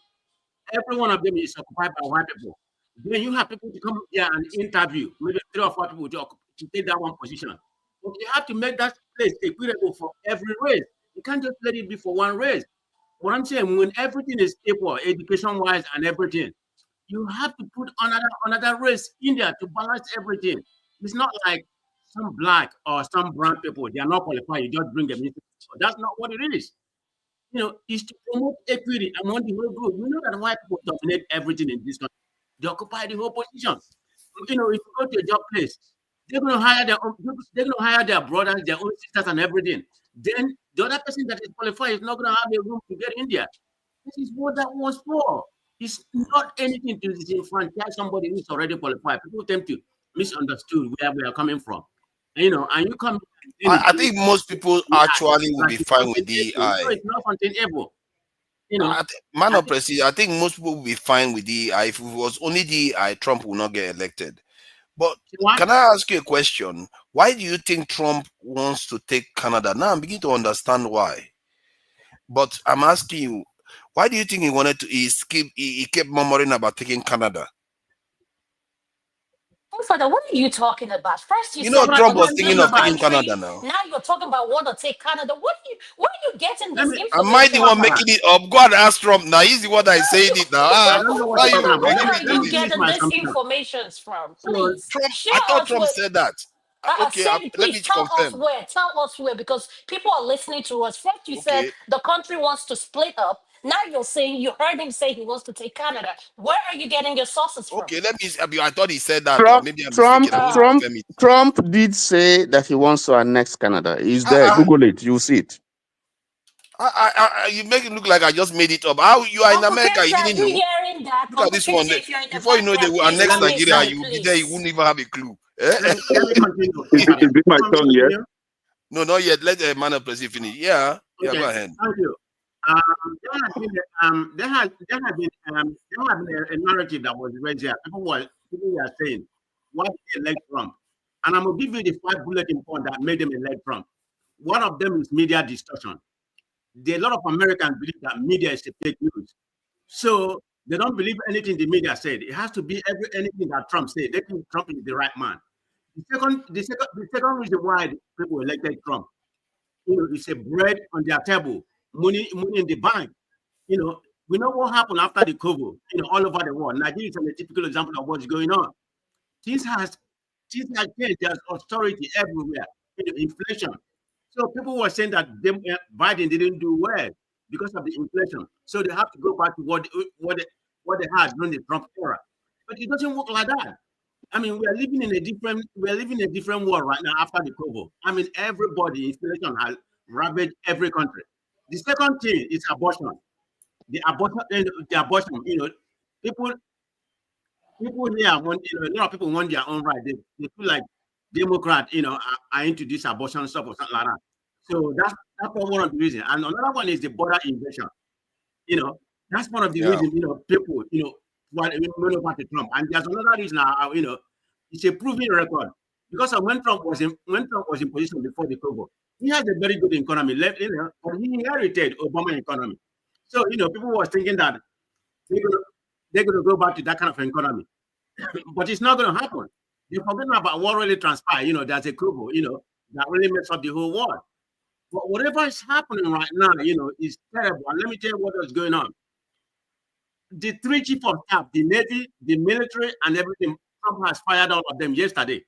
I: every one of them is occupied by white people. Then you have people to come here and interview, maybe 3 or 4 people to take that one position. But you have to make that place equitable for every race. You can't just let it be for one race. What I'm saying, when everything is equal, education-wise and everything, you have to put another race in there to balance everything. It's not like some black or some brown people, they are not qualified, you just bring them in. That's not what it is. It's to promote equity among the whole group. You know that white people dominate everything in this country. They occupy the whole position. If you go to a job place, they're going to hire their brothers, their own sisters, and everything. Then the other person that is qualified is not going to have a room to get in there. This is what that was for. It's not anything to disenfranchise somebody who's already qualified. People tend to misunderstand where we are coming from. And you come.
C: I think most people actually will be
I: It's
C: fine with
I: something evil. No,
C: DEI.
I: it's not something evil. You know,
C: Man
I: I
C: of
I: think
C: President, I think most people will be fine with DEI. If it was only DEI, Trump will not get elected. But
I: what?
C: can I ask you a question? Why do you think Trump wants to take Canada? Now I'm beginning to understand why. But I'm asking you, why do you think he wanted to? He kept murmuring about taking Canada.
L: Father, what are you talking about? First, you
C: You know,
L: said
I: What,
C: Trump was
I: what
L: other
I: I'm
C: thinking
I: talking
L: big
C: of
I: about?
C: taking Canada
L: countries.
C: now.
L: Now you're talking about want to take Canada. Where are you getting
I: Let
L: this
I: me.
C: Am I the
L: information
C: one
L: from?
C: making it up? Go and ask Trump now. He's the one that is saying it now.
I: I
C: Ah,
I: don't know what
C: why
I: you're
C: are
I: talking
C: you
I: about.
L: Where
C: making
L: are
C: me say
L: you
I: Let me
C: this?
I: finish
L: getting
I: my
L: this
I: assumption.
L: information from?
I: So,
L: Please
C: Trump,
L: share
C: I thought
L: us
C: Trump
L: where.
C: said that. Okay,
L: Say,
C: let me
L: please tell us
C: confirm.
L: where. Tell us where, because people are listening to us. First, you said
C: Okay,
L: the country wants to split up. Now you're saying you heard him say he wants to take Canada. Where are you getting your sources from?
C: okay, let me. I thought he said that, or
E: Trump,
C: maybe I'm
E: Trump,
C: mistaken. I want to
L: Uh,
E: Trump,
C: confirm it.
E: Trump did say that he wants to annex Canada. He's
C: Ah,
E: there.
C: ah,
E: Google it. You'll see it.
C: you make it look like I just made it up. How you are in
L: Uncle
C: America? You
L: Kente, are
C: didn't
L: you
C: know.
L: hearing that?
C: Look at
L: Uncle
C: this one.
L: Kente, if you're in the
C: Before you know, they
L: background,
C: will
L: please
C: annex
L: let me
C: Nigeria.
L: say,
C: You will be there. You
L: please.
C: won't even have a clue. Eh?
I: let me continue.
E: Is it my
I: You want me
E: turn
I: to
E: yet?
I: continue?
C: No, not yet. Let the man of president finish. Yeah, yeah.
I: Okay,
C: Go ahead.
I: thank you. There has been a narrative that was raised here. People were saying, why did they elect Trump? And I'm gonna give you the 5 bulletin points that made them elect Trump. One of them is media distortion. A lot of Americans believe that media is a fake news. So they don't believe anything the media said. It has to be anything that Trump said. They think Trump is the right man. The second reason why people elected Trump, it's a bread on their table, money in the bank. We know what happened after the COVID, all over the world. Nigeria is a typical example of what's going on. Things has things has changed. There's austerity everywhere. Inflation. So people were saying that Biden didn't do well because of the inflation. So they have to go back to what they had during the Trump era. But it doesn't work like that. I mean, we are living in a different world right now after the COVID. I mean, inflation has ravaged every country. The second thing is abortion. The abortion. People people here want, a lot of people want their own right. They feel like Democrat, are into this abortion stuff or something like that. So that's one of the reasons. And another one is the border invasion. You know, that's one of the
C: Yeah,
I: reasons, people, went over to Trump. And there's another reason, it's a proven record. Because of when Trump was in position before the COVID, he has a very good economy, but he inherited Obama economy. So, people were thinking that they're gonna they're gonna go back to that kind of economy. But it's not gonna happen. They're forgetting about what really transpired, there's a COVID, that really makes up the whole world. But whatever is happening right now, is terrible. And let me tell you what is going on. The three chief of staff, the Navy, the military, and everything, Trump has fired all of them yesterday.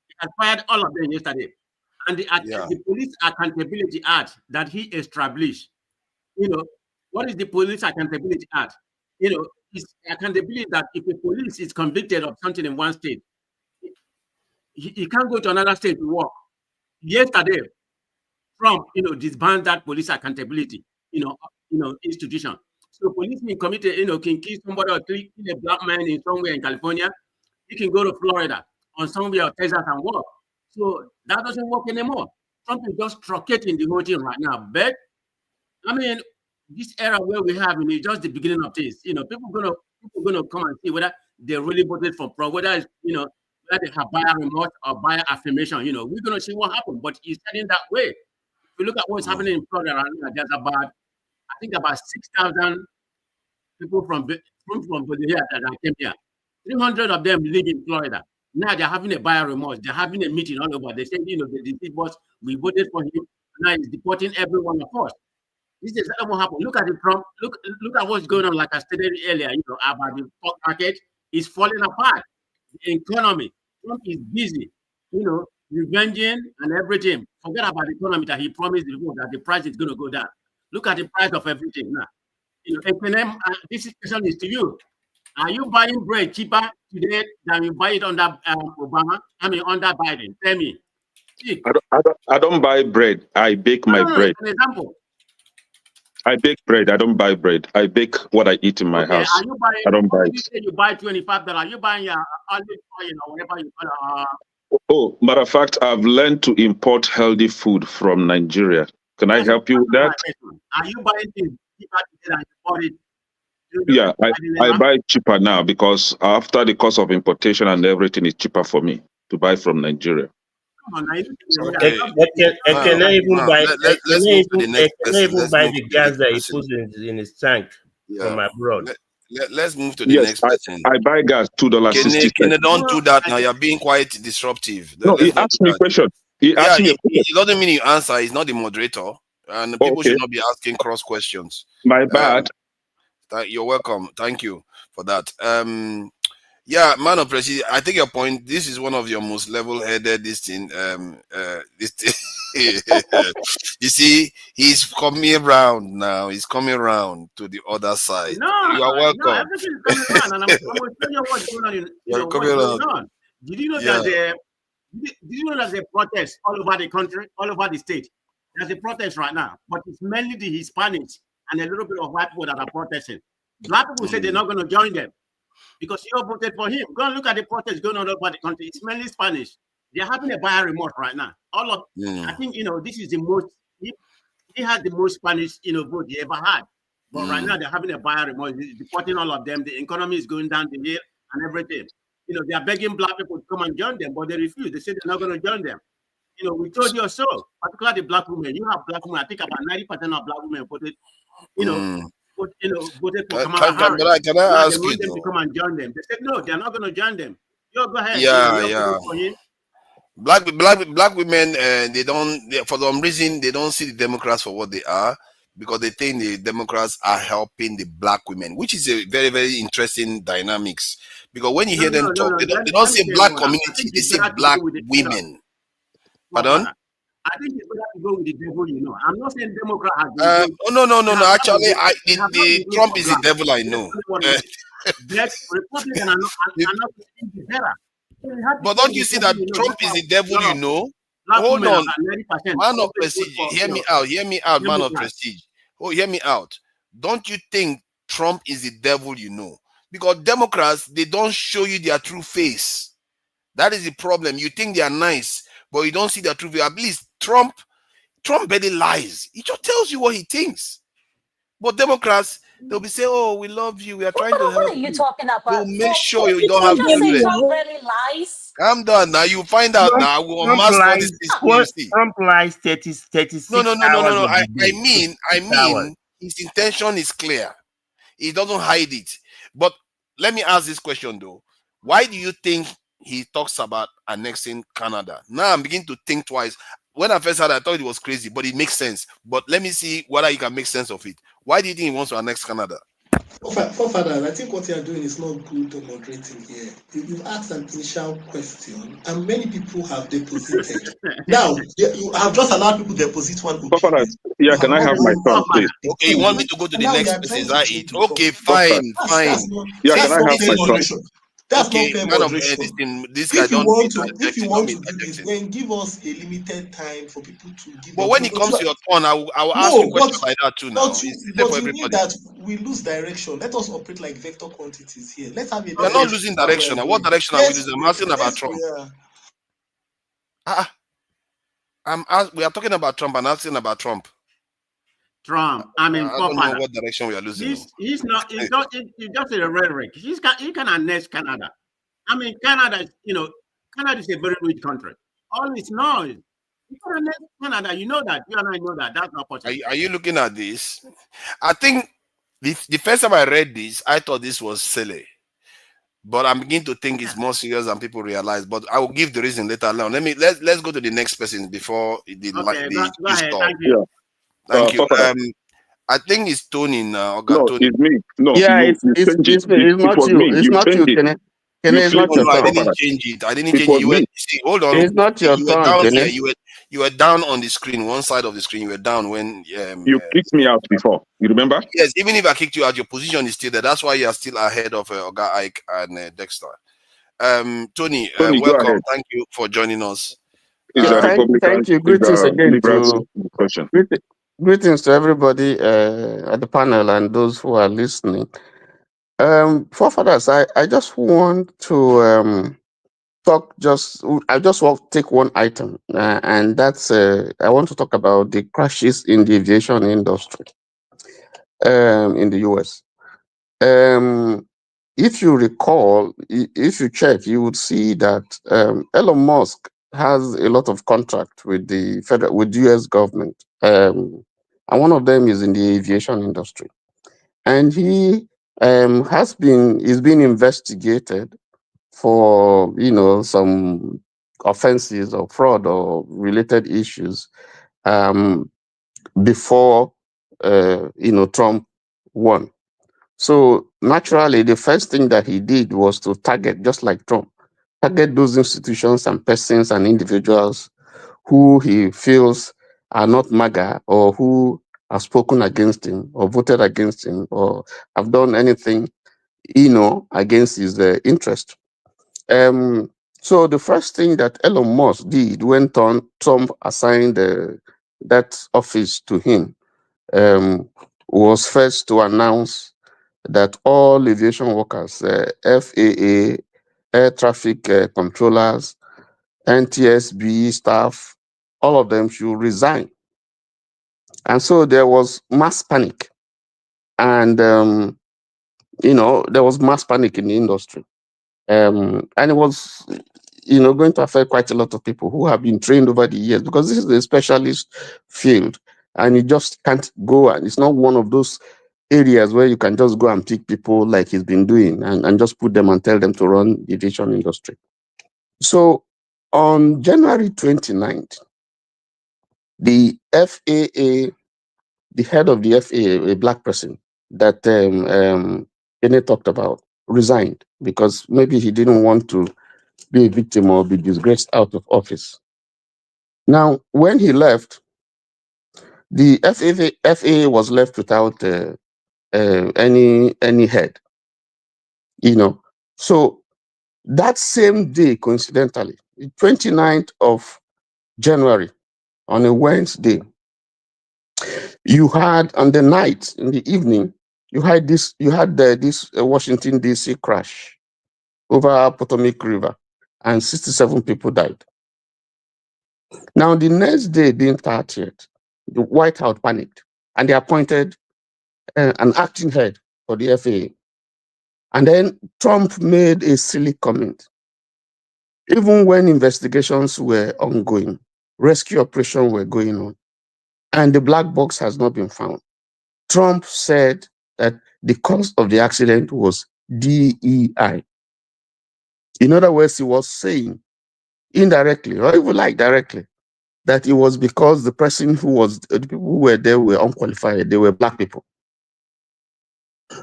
I: He has fired all of them yesterday. And
C: yeah,
I: the Police Accountability Act that he established, you know, what is the Police Accountability Act? It's accountability that if a police is convicted of something in one state, he can't go to another state to work. Yesterday, Trump, disband that police accountability, institution. So police can can kill somebody or kill a black man in somewhere in California. He can go to Florida or somewhere or Texas and work. So that doesn't work anymore. Trump is just truncating the whole thing right now. But I mean, this era where we have, is just the beginning of this. People gonna come and see whether they really voted for Trump, whether it's, whether they have buyer remorse or buyer affirmation. We're gonna see what happens. But it's heading that way. If you look at what's
C: mm,
I: happening in Florida right now, there's about 6,000 people from Virginia that came here. 300 of them live in Florida. Now they're having a buyer remorse. They're having a meeting all over. They say, the deceased boss, we voted for him. Now he's deporting every one of us. This is exactly what happened. Look at the Trump. Look at what's going on. Like I stated earlier, about the stock market is falling apart. The economy. Trump is busy, revenging and everything. Forget about the economy that he promised the people that the price is going to go down. Look at the price of everything now. H&M, this question is to you. Are you buying bread cheaper today than you buy it under Obama? I mean, under Biden? Tell me. See,
D: I don't buy bread. I bake my
I: no,
D: bread.
I: it's an example.
D: I bake bread. I don't buy bread. I bake what I eat in my
I: Okay, are
D: house.
I: you buying?
D: I don't
I: What
D: buy
I: did you
D: it.
I: say you buy $25? Are you buying your olive oil or whatever you call it?
D: Oh, matter of fact, I've learned to import healthy food from Nigeria. Can I
I: Yes,
D: help you with
I: that's my
D: that?
I: question. Are you buying things cheaper today than you bought it
D: Yeah,
I: by the
D: I
I: labor?
D: buy cheaper now because after the cost of importation and everything is cheaper for me to buy from Nigeria.
I: Come on, now you need to be real.
C: Okay, now,
I: Stop being
C: now let's move to the next person.
G: even
C: Let's
G: buy
C: move
G: the
C: to the
G: gas
C: next
G: that he
C: person.
G: puts in his tank
C: Yeah,
G: from abroad.
C: let's move to the
D: Yes,
C: next person.
D: I buy gas $2.60.
C: Kene, don't
I: no,
C: do that now. You're being quite disruptive.
D: No, he
C: Let's not do
D: asked me a
C: that.
D: question. He
C: Yeah,
D: asked me a question.
C: it doesn't mean you answer. He's not the moderator, and
D: Oh,
C: people
D: okay,
C: should not be asking cross questions.
D: my
C: Um,
D: bad.
C: you're welcome. Thank you for that. Yeah, man of president, I take your point. This is one of your most level-headed. This thing, this thing. You see, he's coming around now. He's coming around to the other side.
I: no,
C: You are
I: no,
C: welcome.
I: everything is coming around, and I'm going to tell you what's going on.
C: You're coming
I: What's going
C: around.
I: on. Did you know
C: Yeah.
I: did you know there's a protest all over the country, all over the state? There's a protest right now, but it's mainly the Hispanics and a little bit of white people that are protesting. Black people say they're not going to join them because you all voted for him. Go and look at the protest going on all over the country. It's mainly Spanish. They're having a buyer remorse right now. I think this is the most. He had the most Spanish vote he ever had. But right now they're having a buyer remorse. He's deporting all of them. The economy is going down the hill and everything. They are begging black people to come and join them, but they refuse. They say they're not going to join them. We told you so, particularly the black women. You have black women. I think about 90% of black women voted, voted for Kamala Harris.
C: Can I
I: Now they
C: ask you
I: want them to
C: though?
I: come and join them. They said no, they're not going to join them. Go ahead.
C: Yeah,
I: You
C: yeah.
I: vote for him.
C: Black women, for some reason they don't see the Democrats for what they are because they think the Democrats are helping the black women, which is a very very interesting dynamics. Because when you hear them talk, they don't
I: Let me
C: say
I: tell you
C: black
I: what. I
C: community,
I: think
C: they
I: it's
C: say
I: better to
C: black
I: go with the
C: women. Pardon?
I: Father. I think it's better to go with the devil. I'm not saying Democrat has been good.
C: Oh no.
I: They have not
C: Actually,
I: been good. They have not
C: the
I: been good
C: Trump
I: for
C: is the
I: black.
C: devil. I
I: Let's
C: know.
I: tell you what it is. Black Republican are not going to better. So we have to
C: But
I: go
C: don't
I: with
C: you
I: the
C: see
I: devil.
C: that Trump is the devil? You know.
I: Black
C: Hold
I: women
C: on.
I: about 90%.
C: Man of
I: always vote
C: prestige,
I: for
C: hear me out. Hear me out, man of
I: Democrats.
C: prestige. Oh, hear me out. Don't you think Trump is the devil? You know, because Democrats they don't show you their true face. That is the problem. You think they are nice, but you don't see their true face. At least Trump barely lies. He just tells you what he thinks. But Democrats, they'll be saying, "Oh, we love you. We are trying to
L: What
C: help
L: are you
C: you."
L: talking
C: They'll
L: about?
C: make sure you
L: Did
C: don't
L: you
C: have
L: just say
C: privilege.
L: Trump really lies?
C: Calm down now. You find out now. I will
G: Trump
C: unmask all
G: lies.
C: these things for you. See.
G: Trump lies 36 hours
C: No.
G: of the
C: I
G: day.
C: mean,
G: 6 hours.
C: his intention is clear. He doesn't hide it. But let me ask this question though: why do you think he talks about annexing Canada? Now I'm beginning to think twice. When I first heard, I thought it was crazy, but it makes sense. But let me see whether you can make sense of it. Why do you think he wants to annex Canada?
K: Forefathers, I think what you are doing is not good to moderating here. You've asked an initial question, and many people have deposited. Now, you have just allowed people to deposit one opinion.
D: Yeah,
K: You have
D: can I
K: not
D: have my
K: gone
D: turn,
K: through
D: please?
K: the
C: Okay, you want me
K: opinion,
C: to go to
K: and
C: the
K: now you
C: next
K: are
C: person?
K: trying
C: Is
K: to
C: that
K: change
C: it?
K: the
C: Okay,
K: topic.
C: fine.
D: Yeah,
C: See,
D: can
K: That's
D: I
K: not
D: have
K: fair
D: my turn?
K: moderation. That's not
C: okay,
K: fair
C: man of
K: moderation.
C: this guy
K: If you
C: don't
K: want
C: need
K: to, if you
C: interjecting. Don't
K: want
C: be
K: to do this,
C: interjecting.
K: then give us a limited time for people to give
C: But
K: their
C: when
K: opinion.
C: it comes to your turn, I will ask you
K: No,
C: questions like that too. Now it's the same
K: but
C: for
K: you mean
C: everybody.
K: that we lose direction. Let us operate like vector quantities here.
C: We are not
K: Let's
C: losing
K: how we are
C: direction. What
K: going.
C: direction are we losing? I'm asking about Trump. Ah, we are talking about Trump and asking about Trump.
I: Trump.
C: I don't know
I: forefather.
C: what direction we are losing.
I: He's not. It's just a rhetoric. He can annex Canada. Canada is Canada is a very rich country. All it's noise. You can annex Canada. You know that. You and I know that. That's not possible.
C: Are you looking at this? I think the first time I read this, I thought this was silly. But I'm beginning to think it's more serious than people realize. But I will give the reason later on. Let's go to the next person before
I: Go ahead.
C: stop.
I: Thank you.
C: Thank you.
D: Papa,
C: I think it's Tony now.
D: no,
C: Tony.
D: it's me. No,
E: Yeah,
D: you change it.
E: it's
D: It
E: not
D: was
E: you.
D: me.
E: It's
D: You
E: not you,
D: changed it.
E: Kene.
D: You
E: Kene, it's not
D: flipped
C: No,
E: your
D: it,
C: I
E: turn.
C: didn't
D: Papa.
C: change it. I didn't
D: It
C: change it.
D: was
C: You were
D: me.
C: see, hold on.
E: It's not your
C: You were
E: turn,
C: down
E: Kene.
C: here. You were down on the screen, one side of the screen. You were down when
D: You kicked me out before. You remember?
C: yes, even if I kicked you out, your position is still there. That's why you are still ahead of Oga Ike and Dexter. Tony,
D: Tony, go
C: welcome.
D: ahead.
C: Thank you for joining us.
D: Is a
E: Thank
D: Republicans,
E: you.
D: is
E: Greetings
D: a
E: again
D: liberals
E: to
D: question.
E: greetings to everybody at the panel and those who are listening. Forefathers, I just want to talk I just want to take one item, and that's I want to talk about the crashes in the aviation industry in the US. If you recall, if you check, you would see that Elon Musk has a lot of contract with the US government, and one of them is in the aviation industry, and he is being investigated for some offenses or fraud or related issues before Trump won. So naturally, the first thing that he did was to target, just like Trump, target those institutions and persons and individuals who he feels are not MAGA or who have spoken against him or voted against him or have done anything, against his interest. So the first thing that Elon Musk did when Trump assigned that office to him was first to announce that all aviation workers, FAA, air traffic controllers, NTSB staff, all of them should resign. And so there was mass panic. And, there was mass panic in the industry. And it was, going to affect quite a lot of people who have been trained over the years, because this is a specialist field and you just can't go. And it's not one of those areas where you can just go and pick people like he's been doing and just put them and tell them to run the aviation industry. So on January 29th, the FAA, the head of the FAA, a black person that Kenneth talked about, resigned because maybe he didn't want to be a victim or be disgraced out of office. Now, when he left, the FAA was left without any head. So that same day, coincidentally, the 29th of January, on a Wednesday, you had on the night, in the evening, you had this Washington DC crash over Potomac River, and 67 people died. Now, the next day, being 30th, the White House panicked, and they appointed an acting head for the FAA. And then Trump made a silly comment. Even when investigations were ongoing, rescue operations were going on, and the black box has not been found, Trump said that the cause of the accident was DEI. In other words, he was saying indirectly, or even like directly, that it was because the people who were there were unqualified, they were black people.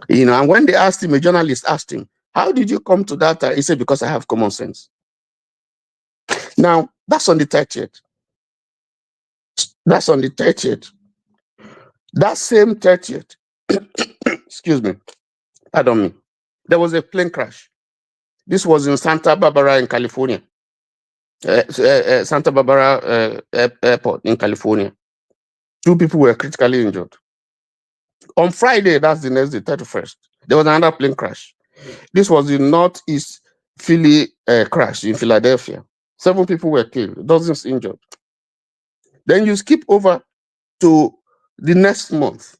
E: And when they asked him, a journalist asked him, how did you come to that? He said, because I have common sense. Now, that's on the 30th. That's on the 30th. That same 30th, excuse me, pardon me, there was a plane crash. This was in Santa Barbara in California. Santa Barbara Airport in California. 2 people were critically injured. On Friday, that's the next day, 31st, there was another plane crash. This was the Northeast Philly crash in Philadelphia. 7 people were killed, dozens injured. Then you skip over to the next month,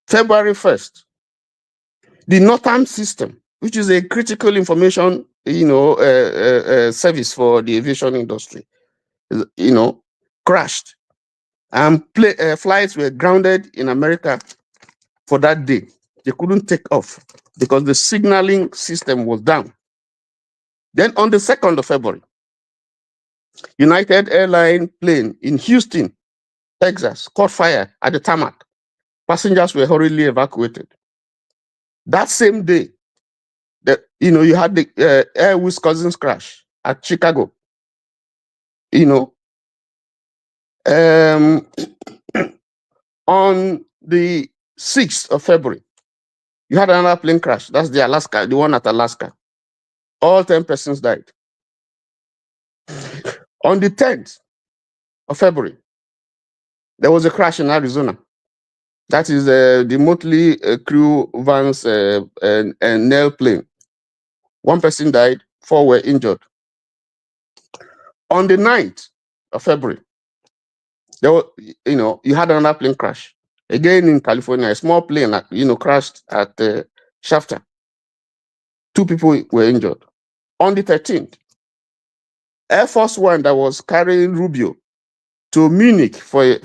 E: February 1st, the Northam system, which is a critical information, service for the aviation industry, crashed, and flights were grounded in America for that day. They couldn't take off because the signaling system was down. Then on the 2nd of February, United Airlines plane in Houston, Texas, caught fire at the tarmac. Passengers were hurriedly evacuated. That same day, you had the Air Wisconsin crash at Chicago. On the 6th of February, you had another plane crash. That's the one at Alaska. All 10 persons died. On the 10th of February, there was a crash in Arizona. That is the Motley Crew Vance and Nail plane. 1 person died, 4 were injured. On the 9th of February, there was, you had another plane crash. Again in California, a small plane, crashed at Shafter. 2 people were injured. On the 13th, Air Force One that was carrying Rubio to Munich for a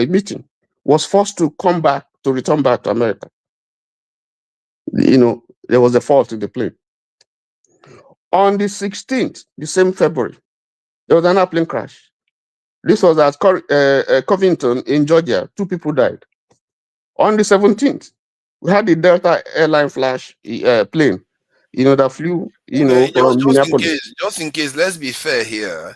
E: meeting was forced to return back to America. There was a fault in the plane. On the 16th, the same February, there was another plane crash. This was at Covington in Georgia. 2 people died. On the 17th, we had the Delta airline flash plane, that flew,
C: Okay,
E: from Minneapolis.
C: just in case, let's be fair here.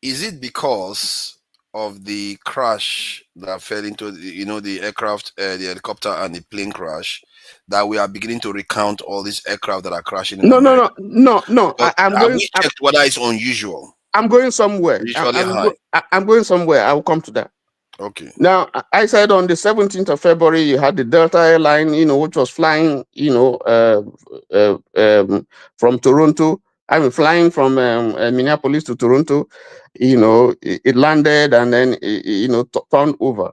C: Is it because of the crash that fell into the aircraft, the helicopter and the plane crash, that we are beginning to recount all these aircraft that are crashing in America?
E: No.
C: We checked whether it's unusual.
E: I'm going somewhere.
C: Usually high.
E: I'm going somewhere. I will come to that.
C: Okay.
E: Now, I said on the 17th of February, you had the Delta airline, which was flying, from Toronto. Flying from Minneapolis to Toronto. It landed and then, turned over,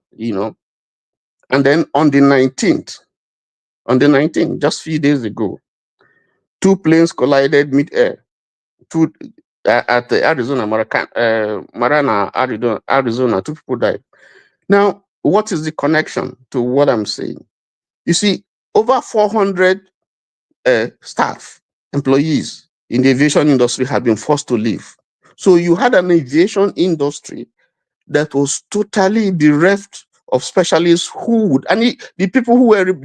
E: And then on the 19th, just a few days ago, 2 planes collided mid-air. At the Marana, Arizona, 2 people died. Now, what is the connection to what I'm saying? You see, over 400 staff, employees in the aviation industry have been forced to leave. So you had an aviation industry that was totally bereft of specialists the people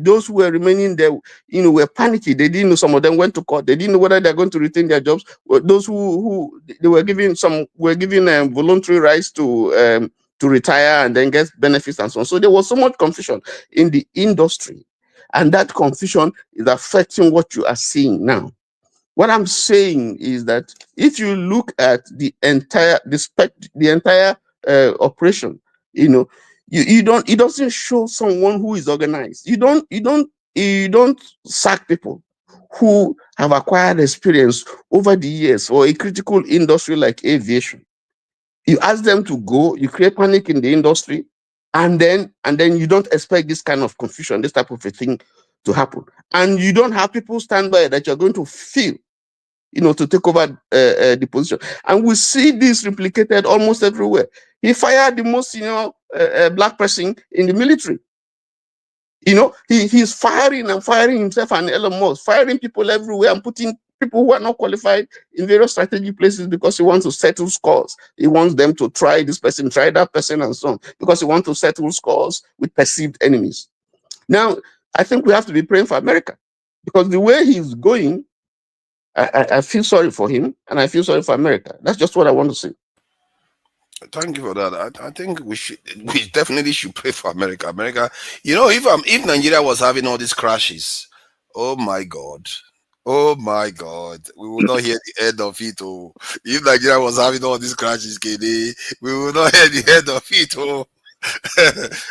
E: those who were remaining there, were panicky. They didn't know. Some of them went to court. They didn't know whether they're going to retain their jobs. Those who they were given, some were given voluntary rights to retire and then get benefits and so on. So there was so much confusion in the industry, and that confusion is affecting what you are seeing now. What I'm saying is that if you look at the entire operation, it doesn't show someone who is organized. You don't sack people who have acquired experience over the years for a critical industry like aviation. You ask them to go, you create panic in the industry, and then you don't expect this kind of confusion, this type of a thing to happen. And you don't have people stand by that you're going to feel, to take over the position. And we see this replicated almost everywhere. He fired the most black person in the military. He's firing himself and Elon Musk, firing people everywhere and putting people who are not qualified in various strategic places because he wants to settle scores. He wants them to try this person, try that person, and so on, because he wants to settle scores with perceived enemies. Now, I think we have to be praying for America, because the way he's going, I feel sorry for him, and I feel sorry for America. That's just what I want to say.
C: Thank you for that. I think we definitely should pray for America. America, if Nigeria was having all these crashes, oh my God, we will not hear the end of it. Oh, if Nigeria was having all these crashes, KD, we will not hear the end of it. Oh.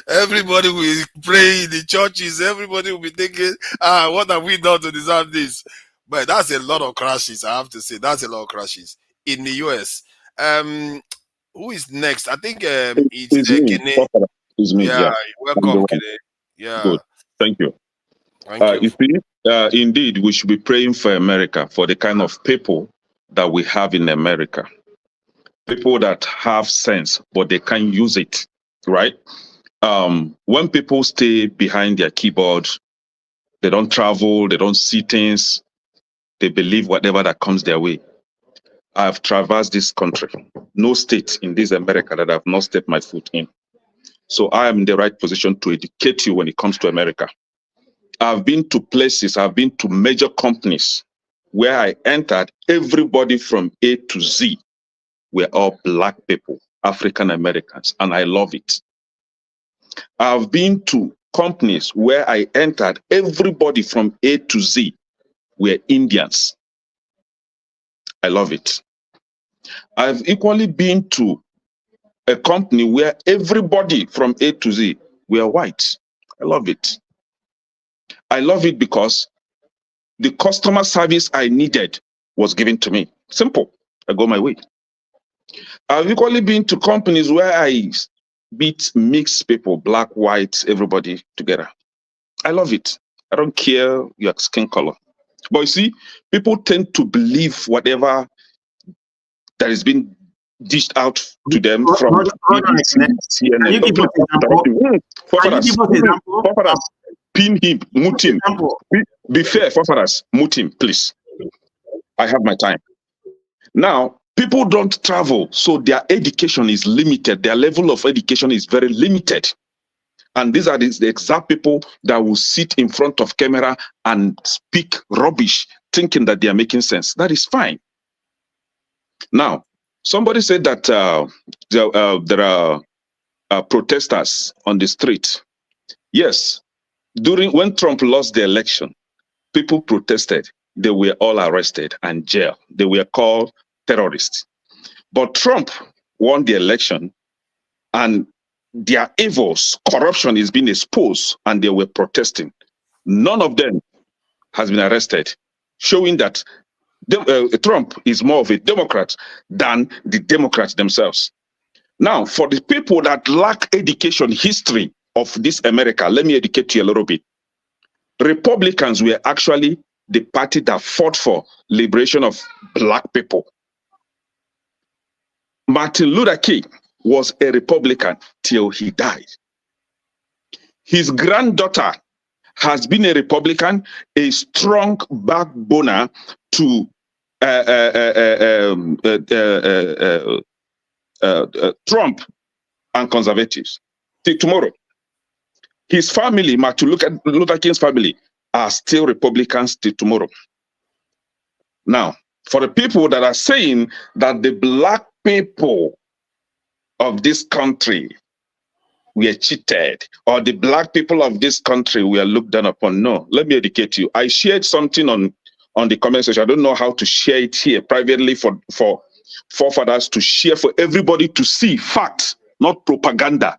C: Everybody will pray in the churches. Everybody will be thinking, what have we done to deserve this? But that's a lot of crashes. I have to say, that's a lot of crashes in the US. Who is next? I think it's
D: me.
C: Kene.
D: It's me.
C: Yeah, welcome, Kene. Yeah.
D: Good. Thank you.
C: Thank you.
D: You see, indeed, we should be praying for America, for the kind of people that we have in America. People that have sense, but they can't use it, right? When people stay behind their keyboard, they don't travel, they don't see things, they believe whatever that comes their way. I've traversed this country. No state in this America that I've not stepped my foot in. So I am in the right position to educate you when it comes to America. I've been to places, I've been to major companies where I entered, everybody from A to Z were all black people, African Americans, and I love it. I've been to companies where I entered, everybody from A to Z were Indians. I love it. I've equally been to a company where everybody from A to Z were white. I love it. I love it because the customer service I needed was given to me. Simple. I go my way. I've equally been to companies where I meet mixed people, black, white, everybody together. I love it. I don't care your skin color. But you see, people tend to believe whatever that is being dished out to them from
I: Hold on,
D: CNN.
I: Can you give us example? Can you give us example?
D: Pin him, mute him. Be fair, Fofaras, mute him, please. I have my time. Now, people don't travel, so their education is limited. Their level of education is very limited. And these are the exact people that will sit in front of camera and speak rubbish, thinking that they are making sense. That is fine. Now, somebody said that there are protesters on the street. Yes, when Trump lost the election, people protested. They were all arrested and jailed. They were called terrorists. But Trump won the election, and their evils, corruption is being exposed, and they were protesting. None of them has been arrested, showing that Trump is more of a Democrat than the Democrats themselves. Now, for the people that lack education history of this America, let me educate you a little bit. Republicans were actually the party that fought for liberation of black people. Martin Luther King was a Republican till he died. His granddaughter has been a Republican, a strong backboner to Trump and conservatives. Till tomorrow, his family, Martin Luther King's family, are still Republicans till tomorrow. Now, for the people that are saying that the black people of this country were cheated, or the black people of this country were looked down upon, no, let me educate you. I shared something on the comment section. I don't know how to share it here privately for forefathers to share, for everybody to see facts, not propaganda.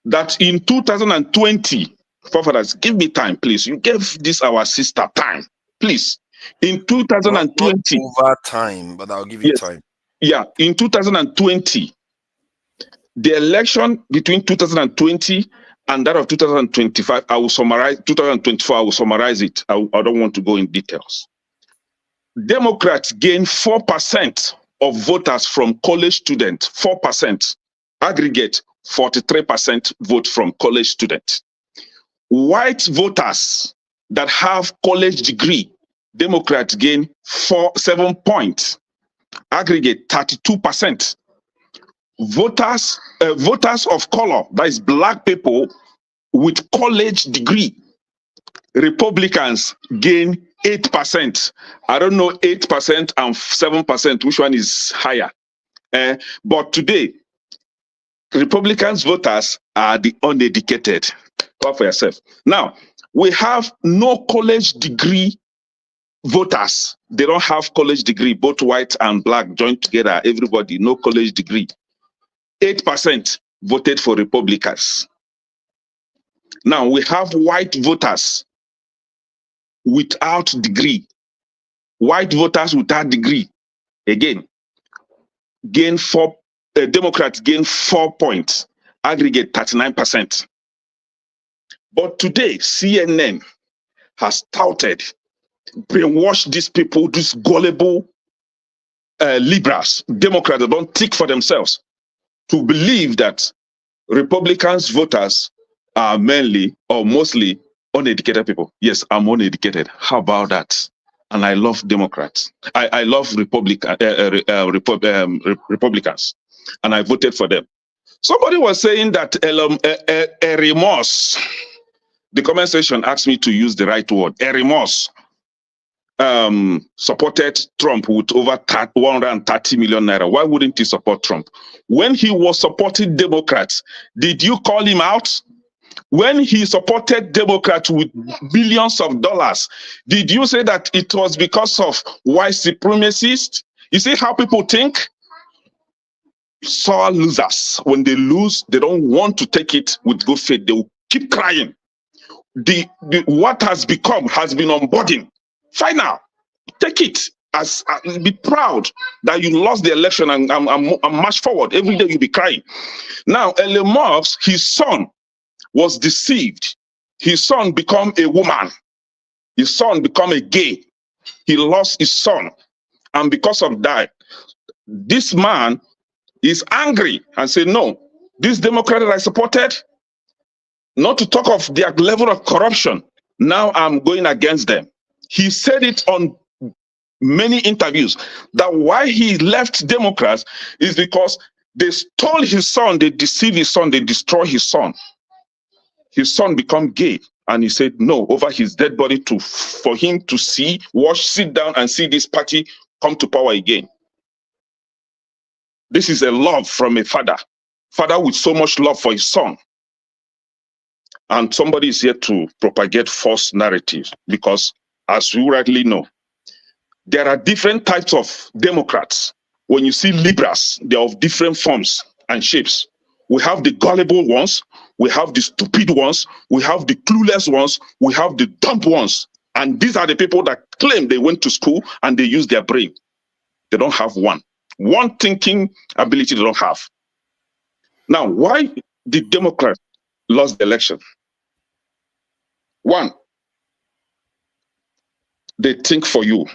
D: That in 2020, forefathers, give me time, please. You gave this our sister time, please. In 2020,
C: not over time, but I'll give you time.
D: Yeah, in 2020, the election between 2020 and that of 2025, I will summarize. 2024, I will summarize it. I don't want to go in details. Democrats gained 4% of voters from college students. 4%. Aggregate 43% vote from college students. White voters that have college degree, Democrats gain 7 points. Aggregate 32%. Voters of color, that is black people with college degree, Republicans gain 8%. I don't know 8% and 7%, which one is higher? But today, Republicans voters are the uneducated. Talk for yourself. Now, we have no college degree voters. They don't have college degree, both white and black joined together, everybody, no college degree. 8% voted for Republicans. Now we have white voters without degree. White voters without degree, again, gain Democrats gain 4 points, aggregate 39%. But today, CNN has touted, brainwashed these people, these gullible liberals, Democrats that don't think for themselves, to believe that Republicans voters are mainly or mostly uneducated people. Yes, I'm uneducated. How about that? And I love Democrats. I love Republicans, and I voted for them. Somebody was saying that a remorse. The comment section asked me to use the right word. A remorse supported Trump with over 130 million naira. Why wouldn't he support Trump? When he was supporting Democrats, did you call him out? When he supported Democrats with billions of dollars, did you say that it was because of white supremacists? You see how people think? Sore losers. When they lose, they don't want to take it with good faith. They will keep crying. What has been unburdened. Fine now. Take it be proud that you lost the election and march forward. Every day you'll be crying. Now, Elon Musk, his son was deceived. His son become a woman. His son become a gay. He lost his son. And because of that, this man is angry and say, no, this Democrat that I supported, not to talk of their level of corruption, now I'm going against them. He said it on many interviews that why he left Democrats is because they stole his son, they deceived his son, they destroyed his son. His son become gay, and he said no over his dead body for him to see, watch, sit down and see this party come to power again. This is a love from a father with so much love for his son. And somebody is here to propagate false narratives because, as you rightly know, there are different types of Democrats. When you see liberals, they're of different forms and shapes. We have the gullible ones, we have the stupid ones, we have the clueless ones, we have the dumb ones. And these are the people that claim they went to school and they use their brain. They don't have one thinking ability they don't have. Now, why did Democrats lose the election? One, they think for you.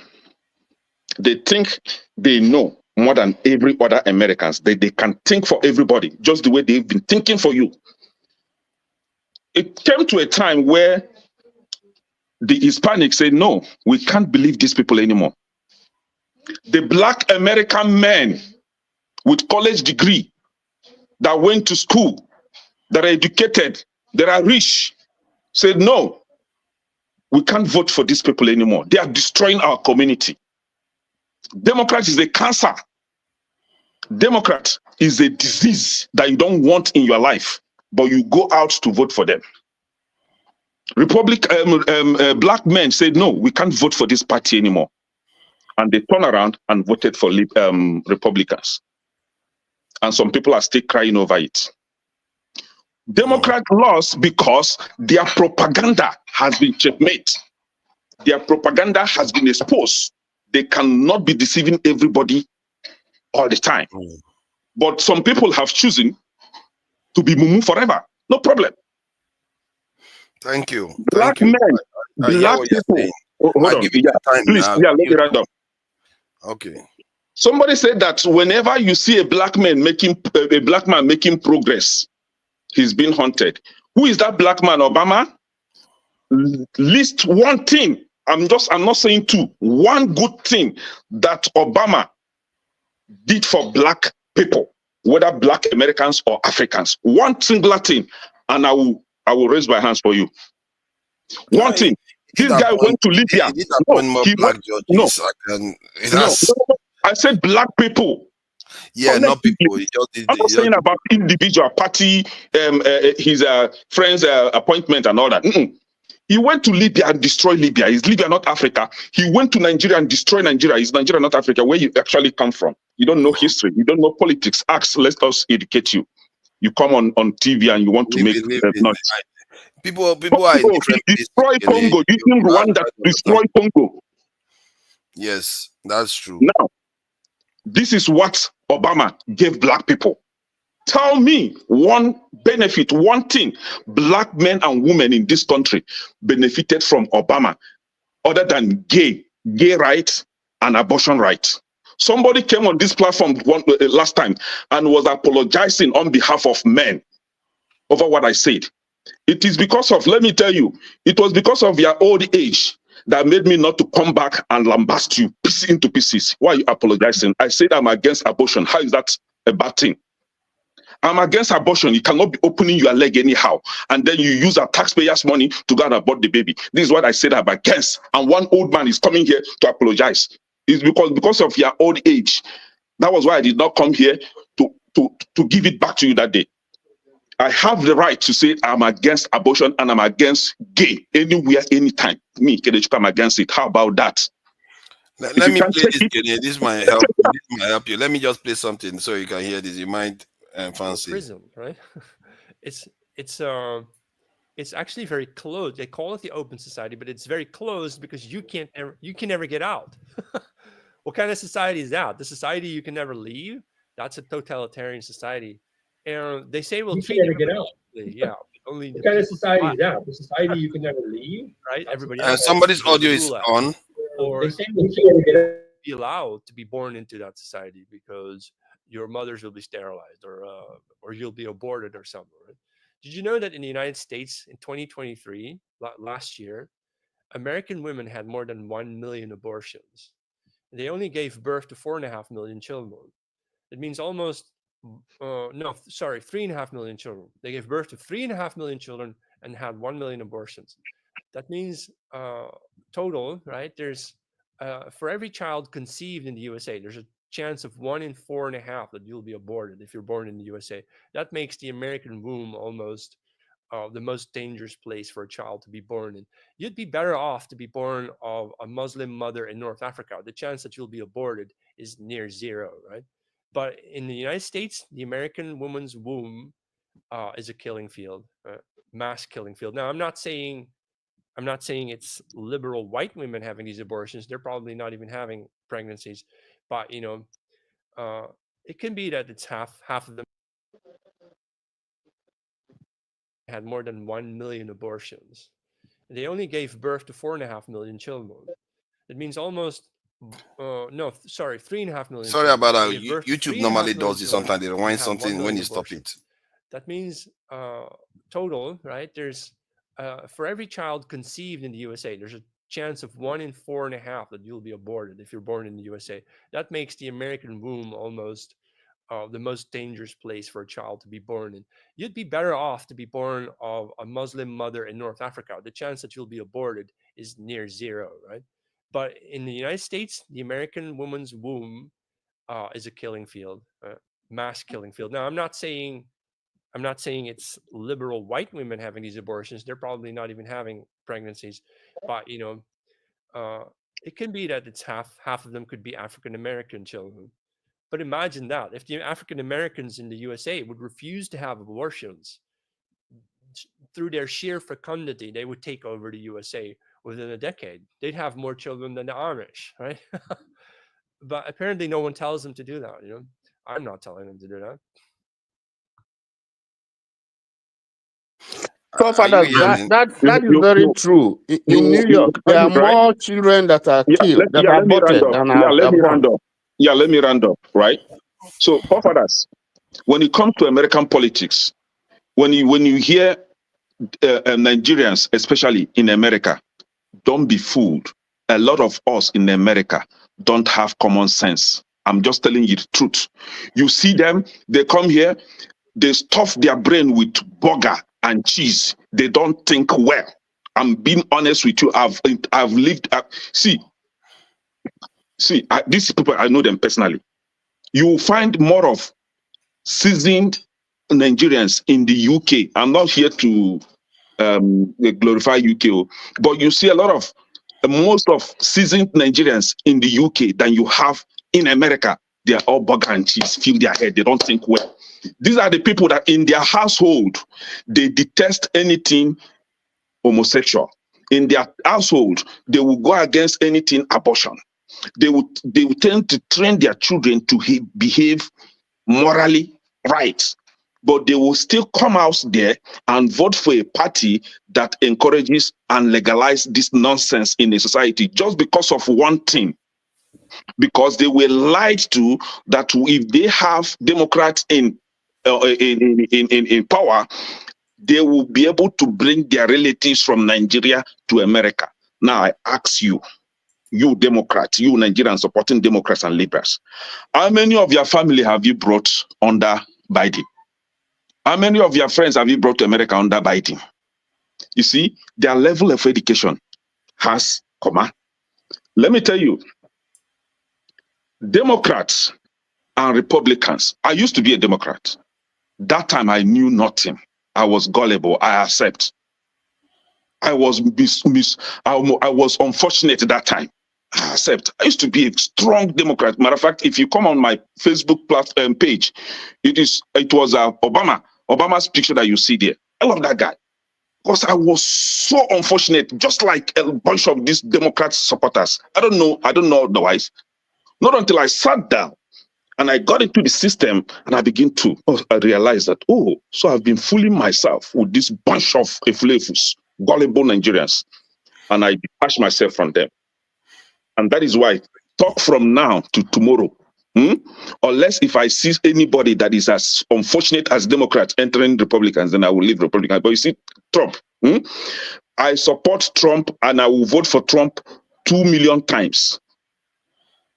D: They think they know more than every other Americans. They can think for everybody, just the way they've been thinking for you. It came to a time where the Hispanics said, no, we can't believe these people anymore. The Black American men with college degree that went to school, that are educated, that are rich, said, no, we can't vote for these people anymore. They are destroying our community. Democrat is a cancer. Democrat is a disease that you don't want in your life, but you go out to vote for them. Black men said, no, we can't vote for this party anymore. And they turned around and voted for Republicans. And some people are still crying over it. Democrat lost because their propaganda has been checkmate. Their propaganda has been exposed. They cannot be deceiving everybody all the time. But some people have chosen to be mumu forever. No problem.
C: Thank you.
D: Black
C: Thank you.
D: men,
C: I hear
D: black
C: what you're
D: people.
C: saying.
D: Hold
C: I'll
D: on.
C: give you the time
D: Please,
C: now.
D: let me round up.
C: Okay.
D: Somebody said that whenever you see a black man making progress, he's being hunted. Who is that black man? Obama? List one thing. I'm not saying two. One good thing that Obama did for black people, whether black Americans or Africans. One singular thing, and I will raise my hands for you. One thing. This guy went to Libya.
C: He did appoint more black judges.
D: I said black people.
C: Yeah, not people.
D: I'm not saying about individual party, his friends' appointment and all that. He went to Libya and destroyed Libya. Is Libya not Africa? He went to Nigeria and destroyed Nigeria. Is Nigeria not Africa? Where you actually come from? You don't know history. You don't know politics. Let us educate you. You come on TV and you want to make noise.
C: People are in different
D: places. Destroy Congo. You think Rwanda destroy Congo?
C: Yes, that's true.
D: Now, this is what Obama gave black people. Tell me one benefit, one thing black men and women in this country benefited from Obama other than gay rights and abortion rights. Somebody came on this platform last time and was apologizing on behalf of men over what I said. It is because of, let me tell you, it was because of your old age that made me not to come back and lambast you into pieces. Why are you apologizing? I said I'm against abortion. How is that a bad thing? I'm against abortion. You cannot be opening your leg anyhow. And then you use our taxpayers' money to go and abort the baby. This is what I said I'm against. And one old man is coming here to apologize. It's because of your old age. That was why I did not come here to give it back to you that day. I have the right to say I'm against abortion and I'm against gay anywhere, anytime. Me, Kedechuk, I'm against it. How about that?
C: Let me play this, Kenny. This might help. This might help you. Let me just play something so you can hear this. You might fancy.
M: Prism, right? It's actually very closed. They call it the open society, but it's very closed because you can never get out. What kind of society is that? The society you can never leave? That's a totalitarian society. And they say we'll treat everybody equally. Yeah, only the people survive,
N: The society you can never leave.
M: right? Everybody
C: And
M: else
C: somebody's
M: will
C: audio is
M: rule out.
C: on.
M: Or be allowed to be born into that society because your mothers will be sterilized or you'll be aborted or something. Right? Did you know that in the United States in 2023, last year, American women had more than 1 million abortions? They only gave birth to 4.5 million children. It means almost, 3.5 million children. They gave birth to 3.5 million children and had 1 million abortions. That means total, right? There's for every child conceived in the USA, there's a chance of 1 in 4.5 that you'll be aborted if you're born in the USA. That makes the American womb almost the most dangerous place for a child to be born in. You'd be better off to be born of a Muslim mother in North Africa. The chance that you'll be aborted is near zero, right? But in the United States, the American woman's womb is a killing field, mass killing field. Now, I'm not saying it's liberal white women having these abortions. They're probably not even having pregnancies, but it can be that it's half of them had more than 1 million abortions. They only gave birth to 4.5 million children. It means almost 3.5 million.
C: Sorry about that.
M: They gave birth to
C: YouTube
M: 3.5
C: normally
M: million
C: does this
M: children
C: sometimes. They
M: and
C: rewind
M: had 1
C: something when
M: million
C: you stop
M: abortions.
C: it.
M: That means total, right? There's for every child conceived in the USA, there's a chance of 1 in 4.5 that you'll be aborted if you're born in the USA. That makes the American womb almost the most dangerous place for a child to be born in. You'd be better off to be born of a Muslim mother in North Africa. The chance that you'll be aborted is near zero, right? But in the United States, the American woman's womb is a killing field, mass killing field. Now, I'm not saying it's liberal white women having these abortions. They're probably not even having pregnancies, but it can be that it's half of them could be African American children. But imagine that if the African Americans in the USA would refuse to have abortions, through their sheer fecundity, they would take over the USA within a decade. They'd have more children than the Amish, right? But apparently no one tells them to do that. I'm not telling them to do that.
E: Forefathers, that is very true. In New York, there are more children that are killed, that are aborted than are born.
D: Let me round up, right? So, forefathers, when it comes to American politics, when you hear Nigerians, especially in America, don't be fooled. A lot of us in America don't have common sense. I'm just telling you the truth. You see them, they come here, they stuff their brain with burger and cheese. They don't think well. I'm being honest with you. I've lived. These people, I know them personally. You will find more of seasoned Nigerians in the UK. I'm not here to glorify UK, but you see a lot of most of seasoned Nigerians in the UK than you have in America. They are all burger and cheese, fill their head. They don't think well. These are the people that in their household, they detest anything homosexual. In their household, they will go against anything abortion. They will tend to train their children to behave morally right. But they will still come out there and vote for a party that encourages and legalizes this nonsense in the society just because of one thing. Because they were lied to that if they have Democrats in power, they will be able to bring their relatives from Nigeria to America. Now I ask you, you Democrats, you Nigerians supporting Democrats and liberals, how many of your family have you brought under Biden? How many of your friends have you brought to America under Biden? You see, their level of education has come on. Let me tell you, Democrats and Republicans, I used to be a Democrat. That time I knew nothing. I was gullible. I accept. I was I was unfortunate at that time. I accept. I used to be a strong Democrat. Matter of fact, if you come on my Facebook page, it was Obama's picture that you see there. I love that guy because I was so unfortunate, just like a bunch of these Democrat supporters. I don't know otherwise. Not until I sat down and I got into the system and I begin to I realized that, so I've been fooling myself with this bunch of efulefus, gullible Nigerians. And I detach myself from them. And that is why talk from now to tomorrow. Unless if I see anybody that is as unfortunate as Democrats entering Republicans, then I will leave Republicans. But you see, Trump, I support Trump and I will vote for Trump 2 million times.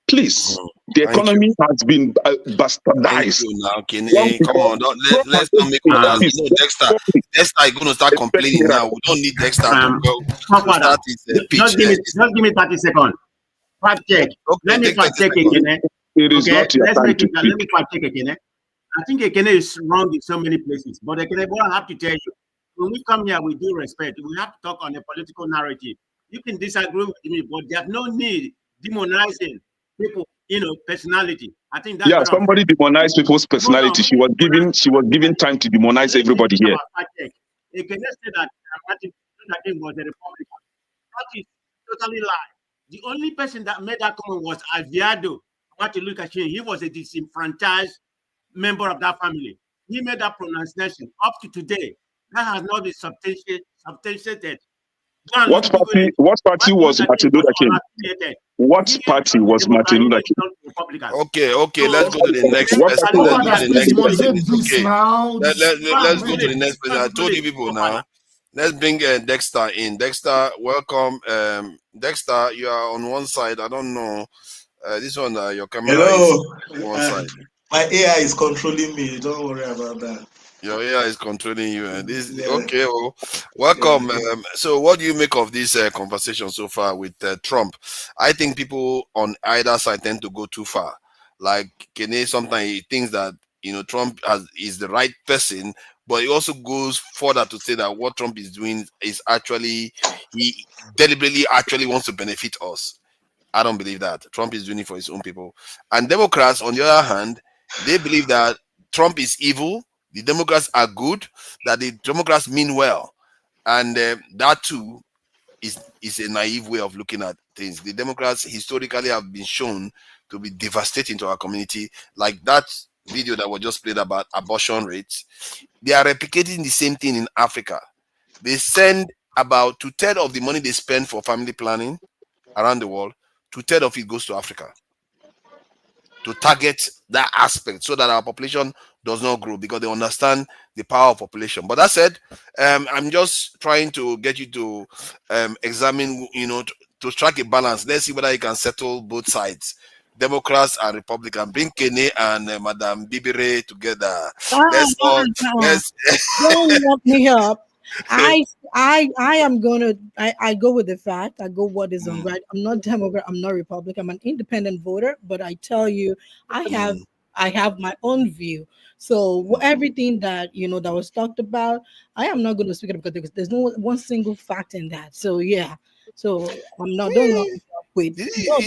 D: Please, the economy has been bastardized.
C: Thank you now, Kenny. Come on, let's not make matters. Dexter is going to start complaining now. We don't need Dexter to start his pitch.
I: Just give me 30 seconds. Fact check.
C: Okay,
I: Let me fact check Ekene.
D: It is not your time to
I: let me fact check Ekene. I think Ekene is wrong in so many places. But Ekene, what I have to tell you, when we come here with due respect, we have to talk on a political narrative. You can disagree with me, but there's no need demonizing people, personality. I think that's
D: somebody demonized people's personality. She was given time to demonize everybody here.
I: Ekene said that Martin Luther King was a Republican. That is totally lie. The only person that made that comment was Aviado Martin Luther King. He was a disenfranchised member of that family. He made that pronunciation. Up to today, that has not been substantiated.
D: What party was Martin Luther King? What party was Martin Luther King?
C: Okay, let's go to the next person. Let's go to the next person. I told you people now. Let's bring Dexter in. Dexter, welcome. Dexter, you are on one side. I don't know. This one, your camera is on one side.
K: My AI is controlling me. Don't worry about that.
C: Your AI is controlling you. Okay. Well, welcome. So, what do you make of this conversation so far with Trump? I think people on either side tend to go too far. Like Kene, sometimes he thinks that Trump is the right person, but he also goes further to say that what Trump is doing is actually he deliberately actually wants to benefit us. I don't believe that. Trump is doing it for his own people. And Democrats, on the other hand, they believe that Trump is evil. The Democrats are good, that the Democrats mean well. And that too is a naive way of looking at things. The Democrats historically have been shown to be devastating to our community. Like that video that was just played about abortion rates. They are replicating the same thing in Africa. They send about 2/3 of the money they spend for family planning around the world, 2/3 of it goes to Africa to target that aspect so that our population does not grow, because they understand the power of population. But that said, I'm just trying to get you to examine, to strike a balance. Let's see whether you can settle both sides, Democrats and Republicans. Bring Kene and Madame Bibire together. Let's
A: don't lock me up. I am gonna I go with the fact. I go what is on right. I'm not Democrat. I'm not Republican. I'm an independent voter. But I tell you, I have my own view. So everything that that was talked about, I am not going to speak it because there's no one single fact in that. So yeah. So I'm not. Don't lock me up with.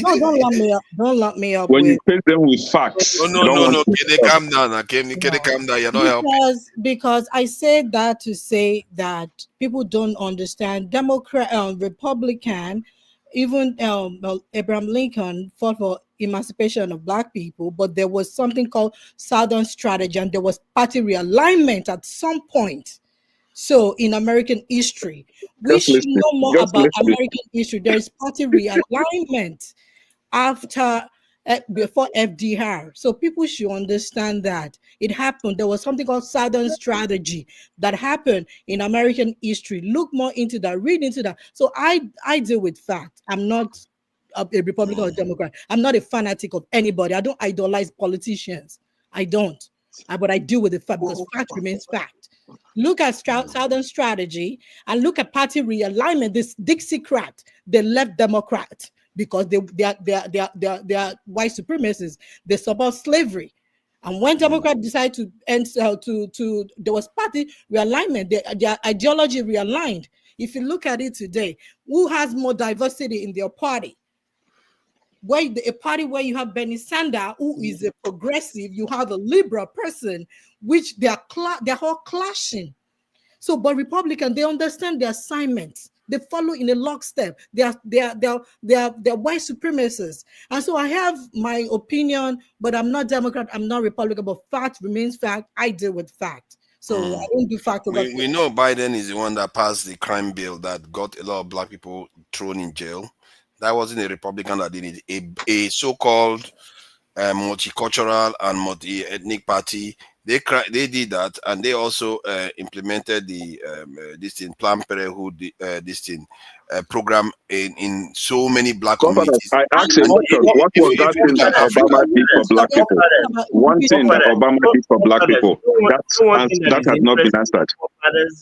A: Don't lock me up. Don't lock me up
D: when
A: with.
D: you face them with facts.
C: No. Can they calm down? Can they calm down? You're not helping.
A: Because I said that to say that people don't understand Democrat, Republican, even Abraham Lincoln fought for emancipation of Black people, but there was something called Southern strategy, and there was party realignment at some point. So in American history, we should know more about American history. There is party realignment before FDR. So people should understand that it happened. There was something called Southern strategy that happened in American history. Look more into that, read into that. So I deal with fact. I'm not a Republican or Democrat. I'm not a fanatic of anybody. I don't idolize politicians. I don't. But I deal with the fact, because fact remains fact. Look at Southern strategy and look at party realignment. This Dixiecrat, the left Democrat, because they are white supremacists. They support slavery. And when Democrats decide to end there was party realignment, their ideology realigned. If you look at it today, who has more diversity in their party? A party where you have Bernie Sanders, who is a progressive, you have a liberal person, which they're all clashing. So, but Republican, they understand the assignments. They follow in a lockstep. They're white supremacists. And so I have my opinion, but I'm not Democrat, I'm not Republican, but fact remains fact. I deal with fact. So I don't do fact over
C: We know Biden is the one that passed the crime bill that got a lot of black people thrown in jail. That wasn't a Republican that did it. A so-called multicultural and multi-ethnic party. They did that, and they also implemented the this thing, Planned Parenthood, this thing program in so many black communities.
D: I asked a question. What was that thing that Obama did for black people? One thing that Obama did for black people. That has not been answered.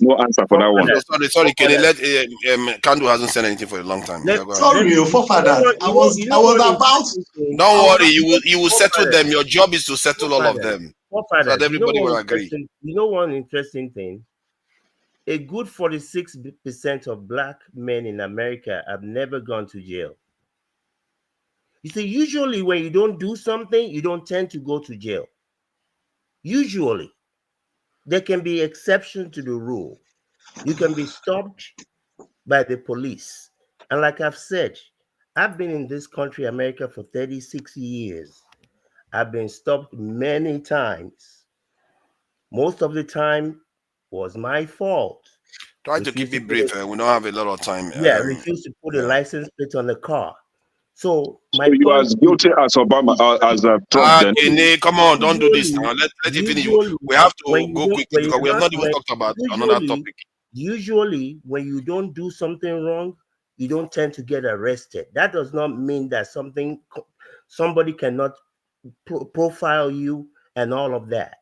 D: No answer for that one.
C: Sorry, can you let Kandu hasn't said anything for a long time. Yeah,
K: Sorry, forefathers. I was about.
C: Don't worry, you will settle them. Your job is to settle all of them, so that everybody will agree.
G: You know one interesting thing? A good 46% of black men in America have never gone to jail. You see, usually when you don't do something, you don't tend to go to jail. Usually. There can be exception to the rule. You can be stopped by the police. And like I've said, I've been in this country, America, for 36 years. I've been stopped many times. Most of the time was my fault.
C: Try to keep it brief. We don't have a lot of time.
G: Yeah, refuse to put a license plate on the car. So
D: you are as guilty as Obama, as Trump.
C: Come on, don't do this now. Let it finish. We have to go quickly because we have not even talked about another topic.
G: Usually, when you don't do something wrong, you don't tend to get arrested. That does not mean that somebody cannot profile you and all of that.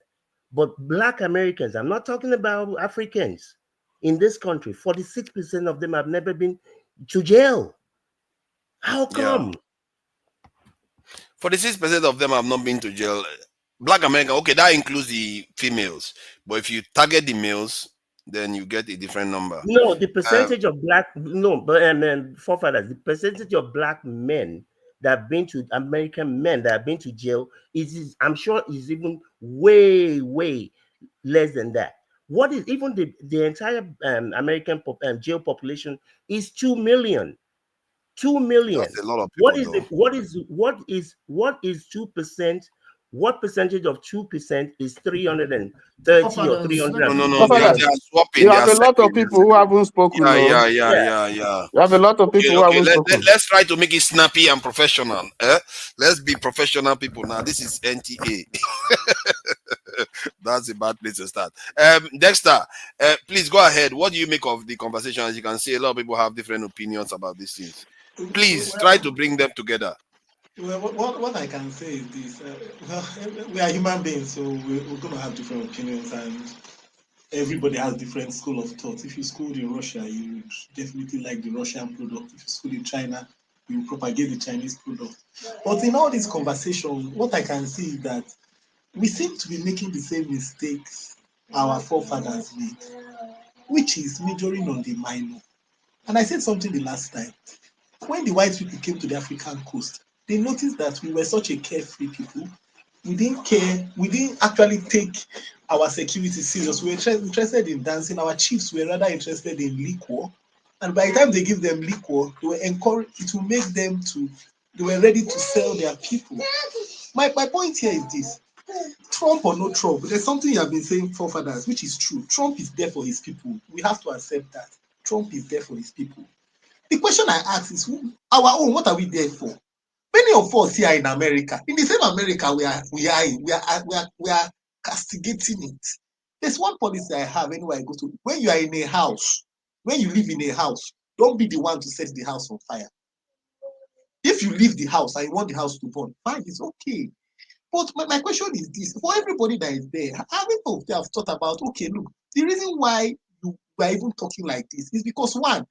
G: But black Americans, I'm not talking about Africans, in this country, 46% of them have never been to jail. How come?
C: 46% of them have not been to jail. Black American, okay, that includes the females. But if you target the males, then you get a different number.
G: No, the percentage of forefathers, the percentage of black men that have been to American men that have been to jail is I'm sure is even way less than that. What is even the entire American jail population is 2 million. 2 million.
C: That's a lot of people.
G: What is 2%? What percentage of 2% is 330 or 300?
C: No. They are swapping.
E: You have a lot of people who haven't spoken.
C: Yeah.
E: You have a lot of people who haven't spoken.
C: Let's try to make it snappy and professional. Let's be professional people now. This is NTA. That's a bad place to start. Dexter, please go ahead. What do you make of the conversation? As you can see, a lot of people have different opinions about these things. Please try to bring them together.
K: Well, what I can say is this: we are human beings, so we're going to have different opinions, and everybody has different school of thought. If you schooled in Russia, you would definitely like the Russian product. If you schooled in China, you propagate the Chinese product. But in all these conversations, what I can see is that we seem to be making the same mistakes our forefathers made, which is majoring on the minor. And I said something the last time. When the white people came to the African coast, they noticed that we were such a carefree people. We didn't care. We didn't actually take our security serious. We were interested in dancing. Our chiefs were rather interested in liquor. And by the time they give them liquor, they were encouraged. It will make them they were ready to sell their people. My point here is this. Trump or no Trump, there's something you have been saying, forefathers, which is true. Trump is there for his people. We have to accept that. Trump is there for his people. The question I ask is, our own, what are we there for? Many of us here in America, in the same America we are castigating it. There's one policy I have anywhere I go to. When you are in a house, when you live in a house, don't be the one to set the house on fire. If you leave the house and you want the house to burn, fine, it's okay. But my question is this: for everybody that is there, how many of them have thought about, okay, look, the reason why we are even talking like this is because, one,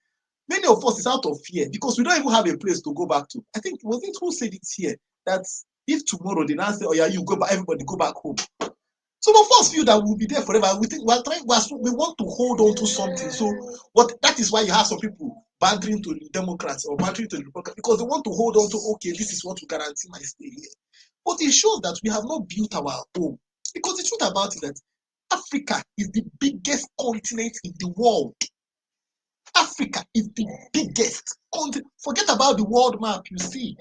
K: many of us is out of fear because we don't even have a place to go back to. I think, was it who said it here, that if tomorrow they now say, oh yeah, you go back, everybody go back home. Some of us feel that we'll be there forever. We think we want to hold on to something. So that is why you have some people bantering to the Democrats or bantering to the Republicans, because they want to hold on to, okay, this is what will guarantee my stay here. But it shows that we have not built our home. Because the truth about it is that Africa is the biggest continent in the world. Africa is the biggest continent. Forget about the world map, you see.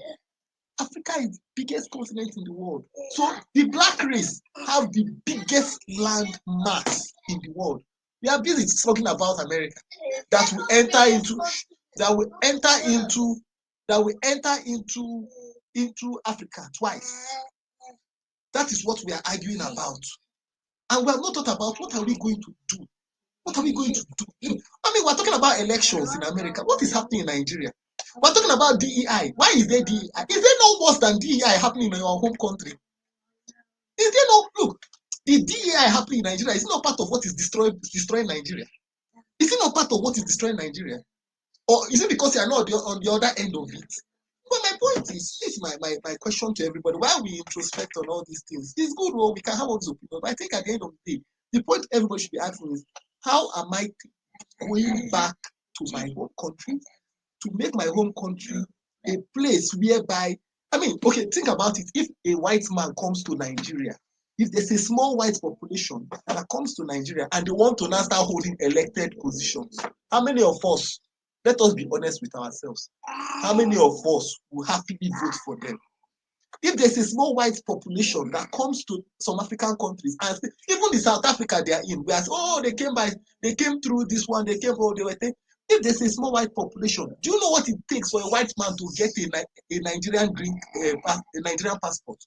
K: Africa is the biggest continent in the world. So the black race have the biggest land mass in the world. We are busy talking about America that will enter into Africa twice. That is what we are arguing about. And we have not thought about what are we going to do. What are we going to do? I mean, we're talking about elections in America. What is happening in Nigeria? We're talking about DEI. Why is there DEI? Is there no worse than DEI happening in your home country? Is there no look? The DEI happening in Nigeria is not part of what is destroying Nigeria. Is it not part of what is destroying Nigeria? Or is it because you are not on the other end of it? But my point is, this is my question to everybody. Why we introspect on all these things? It's good, well, we can have all these opinions, but I think at the end of the day, the point everybody should be asking is, how am I going back to my home country to make my home country a place whereby, I mean, okay, think about it. If a white man comes to Nigeria, if there's a small white population that comes to Nigeria and they want to now start holding elected positions, how many of us, let us be honest with ourselves, how many of us will happily vote for them? If there's a small white population that comes to some African countries, and even in South Africa they are in, we are oh, they came through this one, they were taking. If there's a small white population, do you know what it takes for a white man to get a Nigerian Nigerian passport?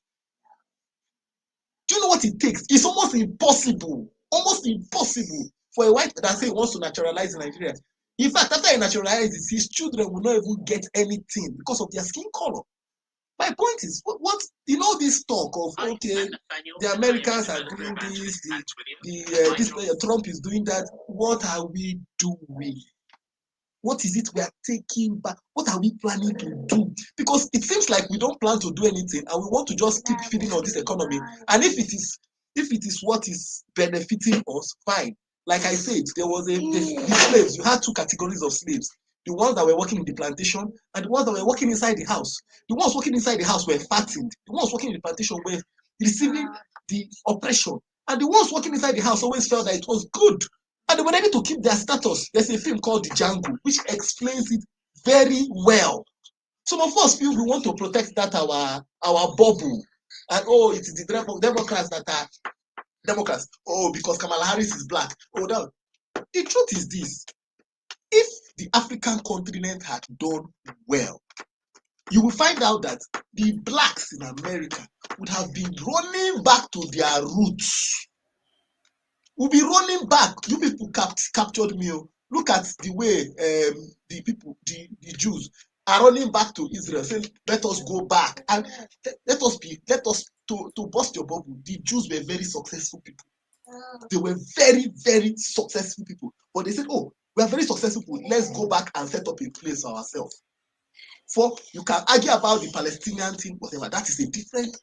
K: Do you know what it takes? It's almost impossible for a white that say he wants to naturalize in Nigeria. In fact, after he naturalizes, his children will not even get anything because of their skin color. My point is, what you know, this talk of okay, the Americans are doing this, Trump is doing that. What are we doing? What is it we are taking back? What are we planning to do? Because it seems like we don't plan to do anything, and we want to just keep feeding on this economy. And if it is what is benefiting us, fine. Like I said, there was the slaves. You had two categories of slaves: the ones that were working in the plantation and the ones that were working inside the house. The ones working inside the house were fattened. The ones working in the plantation were receiving the oppression, and the ones working inside the house always felt that it was good. And they were ready to keep their status. There's a film called The Jungle, which explains it very well. Some of us feel we want to protect that our bubble. And oh, it is the Democrats that are Democrats. Oh, because Kamala Harris is black. Oh, no. The truth is this. If the African continent had done well, you will find out that the blacks in America would have been running back to their roots. We'll be running back. You people captured me. Look at the way the people, the Jews, are running back to Israel, saying, "Let us go back and let us to bust your bubble." The Jews were very successful people. They were very, very successful people. But they said, "Oh, we are very successful people. Let's go back and set up a place for ourselves." For you can argue about the Palestinian thing, whatever. That is a different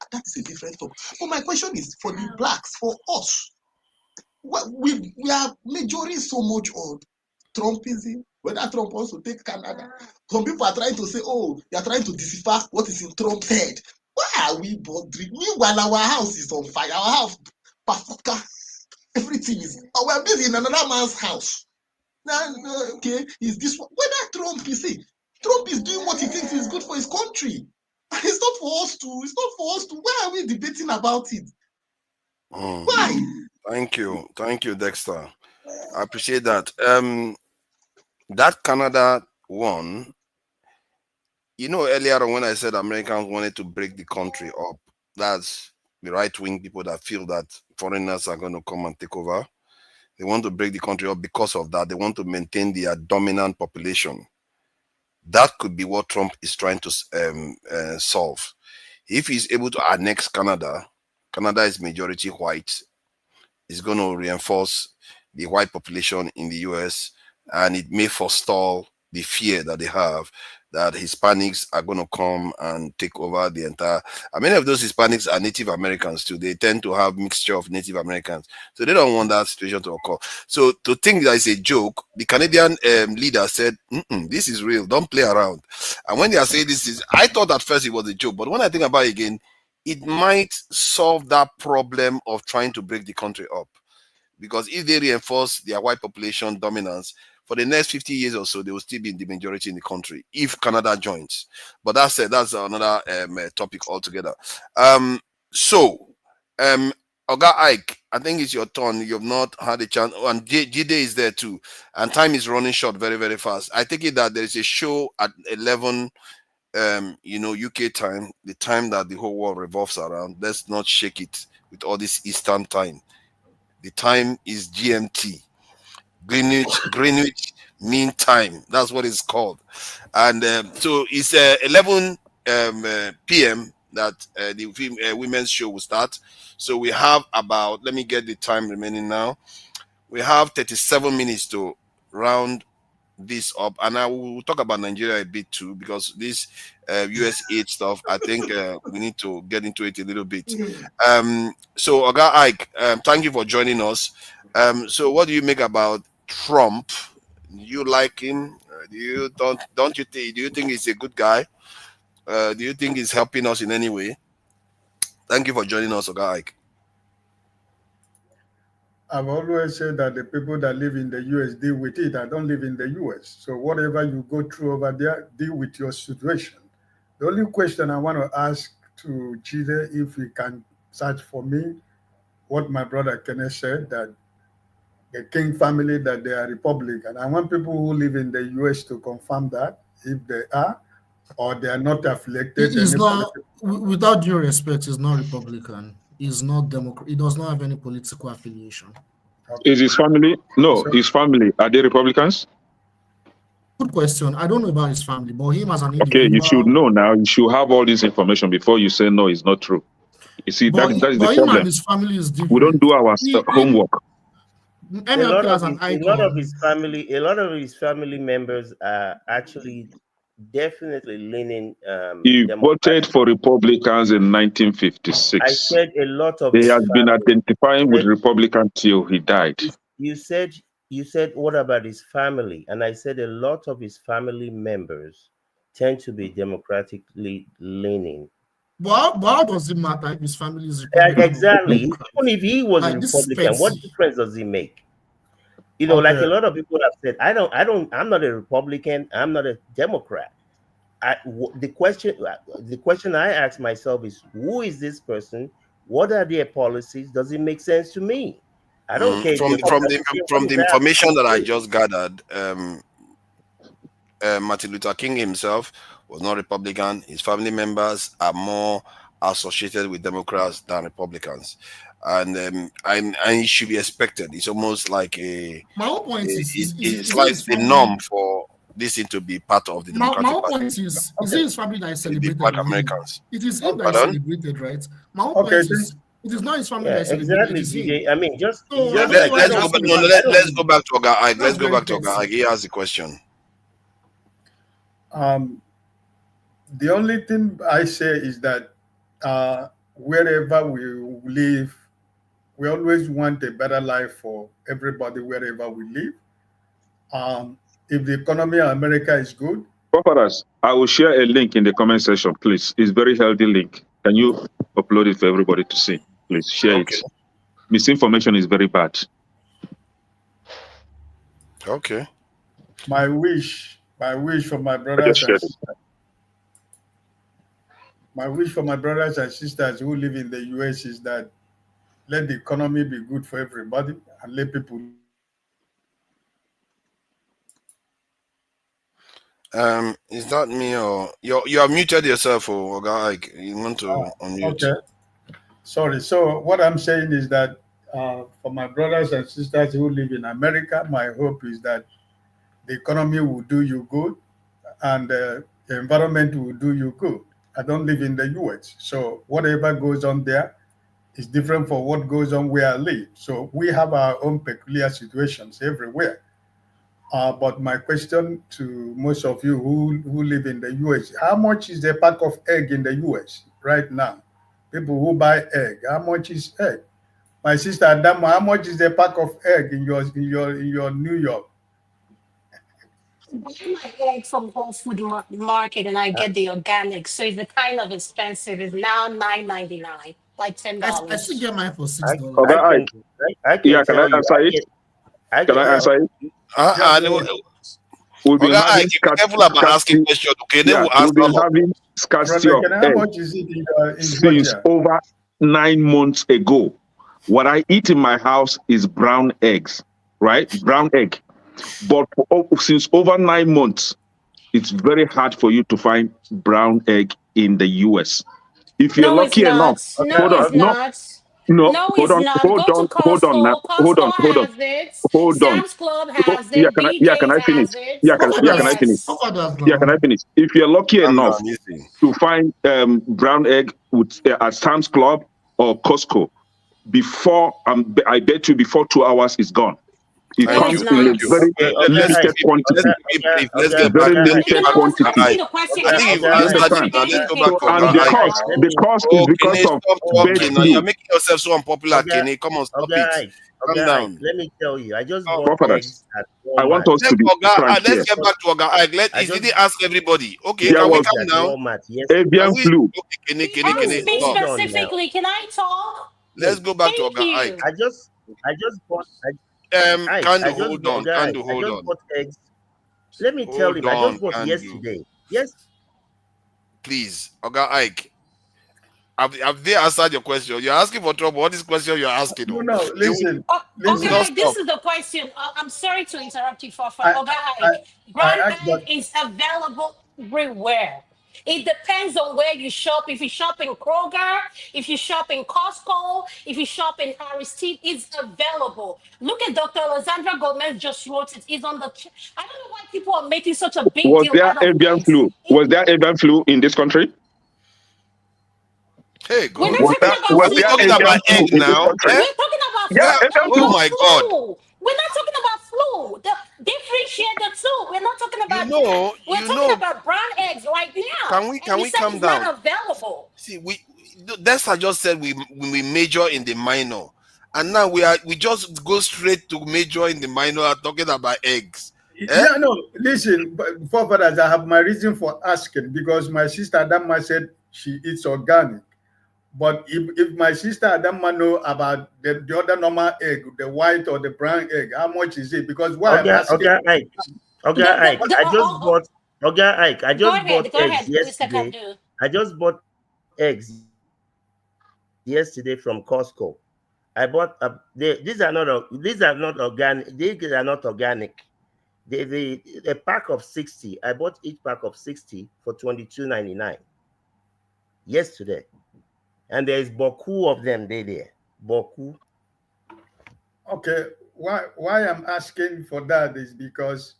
K: talk. But my question is for the blacks, for us. We are majoring so much on Trumpism, whether Trump wants to take Canada. Some people are trying to say, oh, they are trying to decipher what is in Trump's head. Why are we bothering? Meanwhile, our house is on fire. Our house, Pafuka, everything is. We are busy in another man's house. Now, okay, is this one? Whether Trump, you see, Trump is doing what he thinks is good for his country. And it's not for us to. Why are we debating about it? Why?
C: Thank you, Dexter. I appreciate that. That Canada one, you know, earlier on when I said Americans wanted to break the country up, that's the right-wing people that feel that foreigners are going to come and take over. They want to break the country up because of that. They want to maintain their dominant population. That could be what Trump is trying to solve. If he's able to annex Canada, Canada is majority white, is going to reinforce the white population in the US, and it may forestall the fear that they have that Hispanics are going to come and take over the entire. Many of those Hispanics are Native Americans too. They tend to have mixture of Native Americans, so they don't want that situation to occur. So to think that it's a joke, the Canadian leader said, "This is real. Don't play around." And when they are saying this is, I thought at first it was a joke, but when I think about it again, it might solve that problem of trying to break the country up. because if they reinforce their white population dominance for the next 50 years or so, they will still be in the majority in the country if Canada joins. But that's another topic altogether. So, um, Oga Ike, I think it's your turn. You've not had a chance, oh, and Jide is there too, and time is running short very, very fast. I take it that there is a show at 11, UK time, the time that the whole world revolves around. Let's not shake it with all this Eastern time. The time is GMT, Greenwich Mean Time. That's what it's called. And so it's 11 p.m. that the women's show will start. So we have about, let me get the time remaining now. We have 37 minutes to round this up, and I will talk about Nigeria a bit too, because this US aid stuff, I think we need to get into it a little bit. So Oga Ike, thank you for joining us. So what do you make about Trump? You like him? Do you don't you think? Do you think he's a good guy? Do you think he's helping us in any way? Thank you for joining us, Oga Ike.
O: I've always said that the people that live in the US deal with it. I don't live in the US. So whatever you go through over there, deal with your situation. The only question I want to ask to Chide, if he can search for me, what my brother Kenneth said, that the King family, that they are Republican. I want people who live in the US to confirm that, if they are, or they are not affiliated.
P: He's not, without due respect, he's not Republican. He's not Democrat. He does not have any political affiliation.
D: Is his family? No, his family. Are they Republicans?
P: Good question. I don't know about his family, but him as an individual.
D: Okay, you should know now. You should have all this information before you say no, it's not true. You see, that is the
P: him
D: problem.
P: and his family is different.
D: We don't do our homework.
G: A lot of his family members are actually definitely leaning.
D: He voted for Republicans in 1956.
G: I said a lot of.
D: He has been identifying with Republicans till he died.
G: You said what about his family? And I said a lot of his family members tend to be democratically leaning.
P: But how does it matter if his family is Republican?
G: Exactly. Even if he was a Republican, what difference does it make? You know, like a lot of people have said, I'm not a Republican. I'm not a Democrat. The question I ask myself is, who is this person? What are their policies? Does it make sense to me? I don't care.
C: From the information that I just gathered, Martin Luther King himself was not Republican. His family members are more associated with Democrats than Republicans, and it should be expected. It's almost like
P: my whole point
C: it's like the norm for this thing to be part of the Democratic
P: Party. My
C: point
P: is it his family that is celebrated?
C: Black Americans.
P: It is him that is celebrated, right? My whole point is, it is not his family that is celebrated.
G: Exactly. I mean, let's
C: go back to Oga Ike. Let's go back to Oga Ike. He has the question.
O: The only thing I say is that wherever we live, we always want a better life for everybody wherever we live. If the economy of America is good.
D: Paparas, I will share a link in the comment section, please. It's a very healthy link. Can you upload it for everybody to see? Please share it. Misinformation is very bad.
C: Okay.
O: My wish for my brothers and sisters. My wish for my brothers and sisters who live in the US is that let the economy be good for everybody and let people.
C: Is that me or you are muted yourself, or Oga Ike? You want to unmute?
O: Okay. Sorry. So what I'm saying is that for my brothers and sisters who live in America, my hope is that the economy will do you good and the environment will do you good. I don't live in the US, so whatever goes on there is different from what goes on where I live. So we have our own peculiar situations everywhere. But my question to most of you who live in the US, how much is the pack of egg in the US right now? People who buy egg, how much is egg? My sister Adama, how much is the pack of egg in your New York?
L: I buy my egg from Whole Food Market and I get the organic, so it's the kind of expensive. It's now $9.99. like $10.
P: I still get mine for $6.
G: I can
D: can
G: tell
D: I
G: you,
D: answer it? Can I answer it? We've been
C: Oga,
D: having
C: Ike, be careful about asking questions. Okay, they will ask
D: we've been
C: all of
D: having scarcity
O: Brother,
D: of
O: can I, how
D: eggs
O: much is it in
D: since
O: Georgia?
D: over 9 months ago. What I eat in my house is brown eggs, right? Brown egg. But since over 9 months, it's very hard for you to find brown egg in the US. If you're
L: No, it's
D: lucky enough,
L: not. No,
D: hold on,
L: it's not. No,
D: hold
L: it's
D: on,
L: not.
D: hold
L: Go to
D: on, hold on now,
L: Costco. Costco has it.
D: hold on.
L: Sam's Club has
D: Yeah,
L: it.
D: can
L: BJ's
D: I finish?
L: has it.
D: Yeah, can I finish?
L: Yes.
D: Yeah, can I finish? If you're lucky
C: Calm
D: enough
C: down, easy.
D: to find brown egg at Sam's Club or Costco, I bet you before 2 hours it's gone. It
L: No,
C: Thank
L: it's
C: you,
D: comes in a
C: thank
L: not.
C: you.
D: very
C: Let's
D: limited
C: keep it, let's
D: quantity.
C: keep it brief. Let's get back.
D: Very
C: Let's
L: You
C: get
D: limited
L: know,
C: back
L: I was
C: to Oga
D: quantity.
L: asking
C: Ike.
L: the question.
C: I
L: Can
C: think
L: I
C: you've
D: You
L: finish?
C: answered
L: Because
C: it.
L: you're
D: understand?
C: Now let's
L: getting
C: go back
L: kicked
C: to
D: So,
L: from
C: Oga
D: and
L: the
C: Ike.
D: the
L: room.
D: cost is
C: Oh,
D: because
C: Kenny,
D: of
C: stop
D: bird
C: talking. Now you're
D: flu.
C: making yourself so unpopular, Kenny. Come on, stop it. Calm
G: Ike,
C: down.
G: let me tell you, I just
C: Oh,
G: bought
D: Prophets.
G: eggs at
D: I want
G: Walmart.
D: us to be frank
C: Let's
D: here.
C: get back to Oga Ike.
G: I
C: He
G: just
C: didn't ask everybody. Okay,
D: There
C: can we
D: was
C: calm
G: at
C: down?
G: Walmart
C: Can
D: avian
C: we?
D: flu.
C: Okay, Kenny,
L: Ask me
C: stop.
G: Hold on now.
L: specifically. Can I talk?
C: Let's
G: No,
C: go back to
L: Thank
C: Oga Ike.
L: you.
G: I just bought
C: Kandu,
G: I just
C: hold
G: bought
C: on. Kandu,
G: I
C: hold
G: just
C: on.
G: bought eggs. Let me tell
C: Hold
G: him, I
C: on,
G: just bought
C: Kandu.
G: yesterday. Yes,
C: Please, Oga Ike. Have they answered your question? You're asking for trouble. What is question you're asking?
O: No,
C: They will,
O: listen,
C: they will
O: listen.
C: not
L: Okay, this
C: stop.
L: is the question. I'm sorry to interrupt you, Fafa.
O: I,
L: Okay,
O: I, I
L: brown
O: asked
L: egg
O: that.
L: is available everywhere. It depends on where you shop. If you shop in Kroger, if you shop in Costco, if you shop in Aristide, it's available. Look at Dr. Alexandra Gomez just wrote it. It's on the. I don't know why people are making such a big
D: Was
L: deal
D: there
L: out of
D: avian
L: this.
D: flu? Was there avian flu in this country?
C: Hey
L: We're
C: God.
L: not talking about
C: Are we
D: there
C: talking
L: flu.
C: about
D: avian flu
C: egg
D: in this
C: now?
D: country?
C: Eh?
L: We're talking about
D: Yeah,
C: Where?
L: flu.
D: avian
C: Oh
D: flu.
C: my God.
L: We're not talking about flu. Differentiate the two. We're not talking
C: You
L: about that.
C: know,
L: We're
C: you
L: talking
C: know.
L: about brown eggs right now. And
C: Can
L: you
C: we
L: said
C: calm
L: it's
C: down?
L: not available.
C: See, Desta just said we major in the minor, and now we just go straight to major in the minor and talking about eggs. Eh?
O: Yeah, no, listen, forefathers, I have my reason for asking because my sister Adama said she eats organic. But if my sister Adama know about the other normal egg, the white or the brown egg, how much is it? Because why I'm asking,
G: Ike, I just bought Ike, I
L: Go
G: just bought
L: ahead. Go
G: eggs
L: ahead, Mr.
G: yesterday.
L: Kabdu.
G: I just bought eggs yesterday from Costco. I bought these are not organic. These are not organic. A pack of 60. I bought each pack of 60 for $22.99 yesterday, and there is boku of them there. Boku.
O: okay, why I'm asking for that is because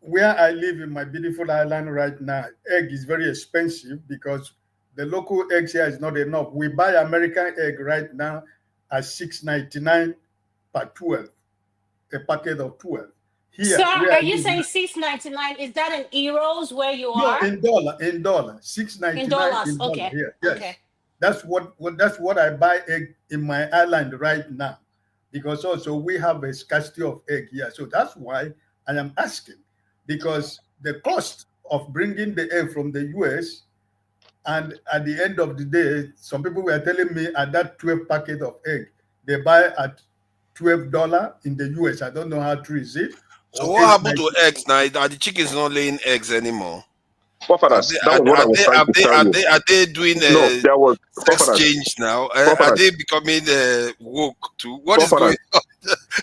O: where I live in my beautiful island right now, egg is very expensive because the local eggs here is not enough. We buy American egg right now at $6.99 per 12, a packet of 12.
L: Sir,
O: Here, where I
L: are you
O: live
L: saying
O: now,
L: $6.99? Is that in euros where you
O: no,
L: are?
O: in dollar,
L: In
O: $6.99
L: dollars.
O: in dollar
L: Okay.
O: here.
L: Okay.
O: Yes, that's what I buy egg in my island right now, because also we have a scarcity of egg here. So that's why I am asking, because the cost of bringing the egg from the US, and at the end of the day, some people were telling me at that 12 packet of egg, they buy at $12 in the US. I don't know how true is it,
C: So
O: or
C: what happened to
O: 8.90.
C: eggs now? Are the chickens not laying eggs anymore?
D: Forefathers. That was what I was trying to tell you.
C: Are they doing
D: No, there was
C: sex
D: forefathers.
C: change now? Are
D: Forefathers.
C: they becoming woke too? What is
D: Forefathers.
C: going on?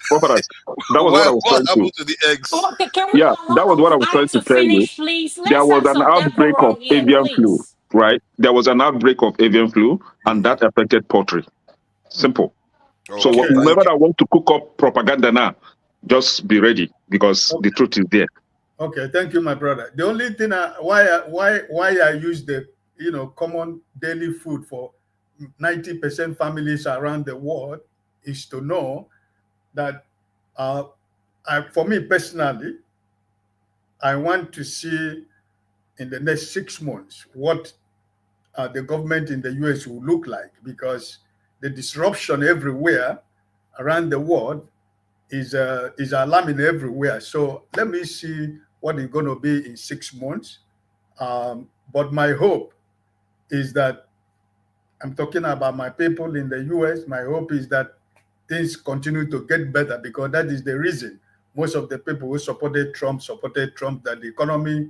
D: Forefathers. That was what I was
C: What
D: trying to.
C: happened to the eggs?
L: Okay, can we
D: Yeah, that was
L: allow
D: what I was trying
L: Ike
D: to
L: to
D: tell you.
L: finish, please?
D: There
L: Let's
D: was
L: have
D: an
L: some
D: outbreak of
L: decorum here,
D: avian flu,
L: please.
D: right? There was an outbreak of avian flu, and that affected poultry. Simple. So
C: Okay, thank
D: whoever
C: you.
D: that want to cook up propaganda now, just be ready because the truth is there.
O: Okay, thank you, my brother. The only thing why I use the common daily food for 90% families around the world is to know that for me personally, I want to see in the next 6 months what the government in the US will look like, because the disruption everywhere around the world is alarming everywhere. So let me see what it's going to be in 6 months. But my hope is that I'm talking about my people in the US. My hope is that things continue to get better, because that is the reason most of the people who supported Trump, that the economy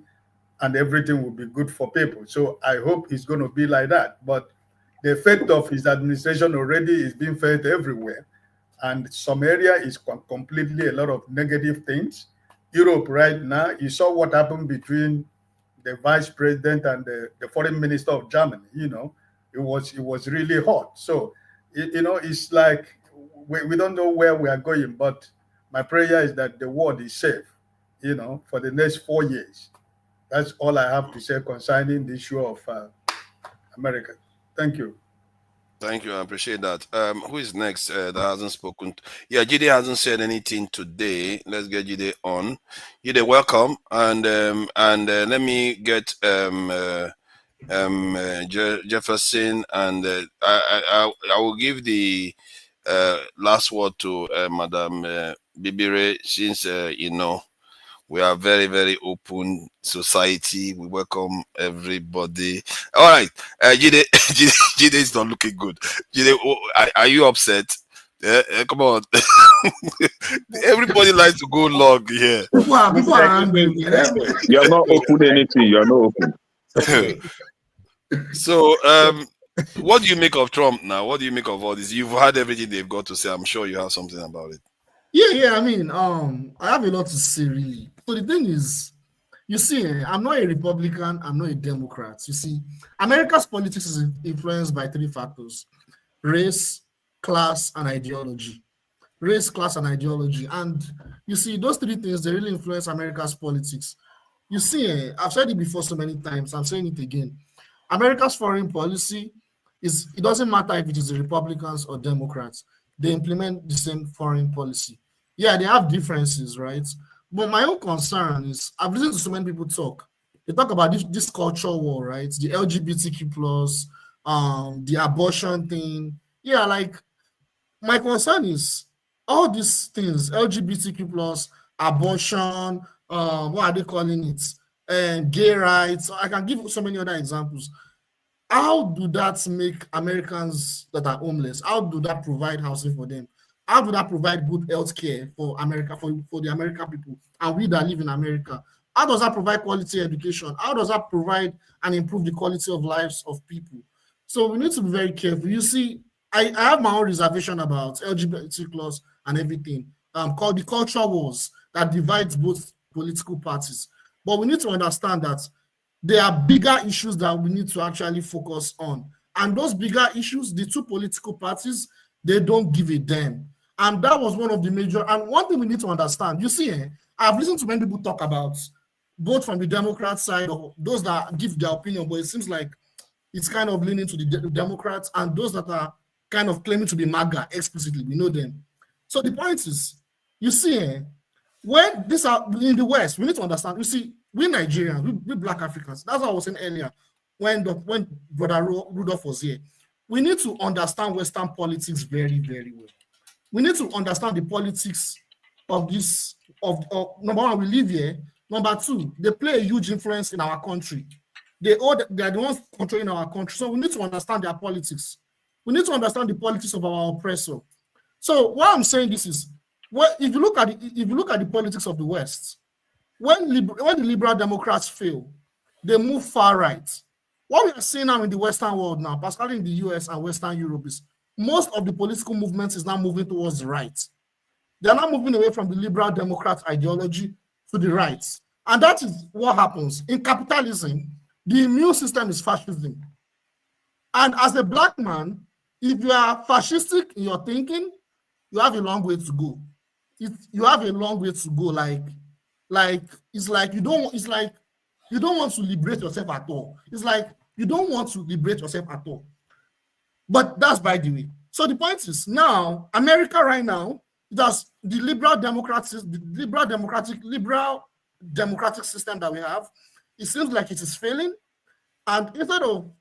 O: and everything will be good for people. So I hope it's going to be like that. But the effect of his administration already is being felt everywhere. And some area is completely a lot of negative things. Europe right now, you saw what happened between the vice president and the foreign minister of Germany. It was really hot. So it's like we don't know where we are going, but my prayer is that the world is safe, for the next 4 years. That's all I have to say concerning the issue of America. Thank you.
C: Thank you. I appreciate that. Who is next that hasn't spoken? Yeah, Jide hasn't said anything today. Let's get Jide on. Jide, welcome. And let me get Jefferson, and I will give the last word to Madam Bibire, since we are very, very open society. We welcome everybody. All right, Jide, Jide is not looking good. Jide, are you upset? Come on. Everybody likes to go long here.
P: People are angry.
D: You're not open anything. You're not open.
C: So, what do you make of Trump now? What do you make of all this? You've heard everything they've got to say. I'm sure you have something about it.
P: Yeah. I mean, I have a lot to say, really. So the thing is, you see, I'm not a Republican, I'm not a Democrat. You see, America's politics is influenced by 3 factors: race, class, and ideology. Race, class, and ideology. And you see, those 3 things, they really influence America's politics. You see, I've said it before so many times, I'm saying it again. America's foreign policy it doesn't matter if it is the Republicans or Democrats, they implement the same foreign policy. Yeah, they have differences, right? But my own concern is, I've listened to so many people talk. They talk about this culture war, right? The LGBTQ plus, the abortion thing. Yeah, like, my concern is all these things, LGBTQ plus, abortion, what are they calling it? And gay rights. I can give so many other examples. How do that make Americans that are homeless? How do that provide housing for them? How do that provide good health care for America, for the American people and we that live in America? How does that provide quality education? How does that provide and improve the quality of lives of people? So we need to be very careful. You see, I have my own reservation about LGBT plus and everything, called the culture wars that divides both political parties. But we need to understand that there are bigger issues that we need to actually focus on. And those bigger issues, the 2 political parties, they don't give a damn. And that was one of the major, and one thing we need to understand, you see, I've listened to many people talk about, both from the Democrat side or those that give their opinion, but it seems like it's kind of leaning to the Democrats, and those that are kind of claiming to be MAGA explicitly, we know them. So the point is, you see, when these are in the West, we need to understand, you see, we Nigerians, we Black Africans, that's what I was saying earlier, when Brother Rudolph was here. We need to understand Western politics very, very well. We need to understand the politics of this, of number one, we live here. Number 2, they play a huge influence in our country. They are the ones controlling our country. So we need to understand their politics. We need to understand the politics of our oppressor. So why I'm saying this is, well, if you look at the politics of the West, when the liberal Democrats fail, they move far right. What we are seeing now in the Western world now, particularly in the US and Western Europe, is most of the political movements is now moving towards the right. They're now moving away from the liberal Democrat ideology to the right. And that is what happens. In capitalism, the immune system is fascism. And as a Black man, if you are fascistic in your thinking, you have a long way to go. You have a long way to go. Like it's like you don't want to liberate yourself at all. It's like you don't want to liberate yourself at all. But that's by the way. So the point is, now America right now, that's the liberal democratic system that we have. It seems like it is failing. And instead of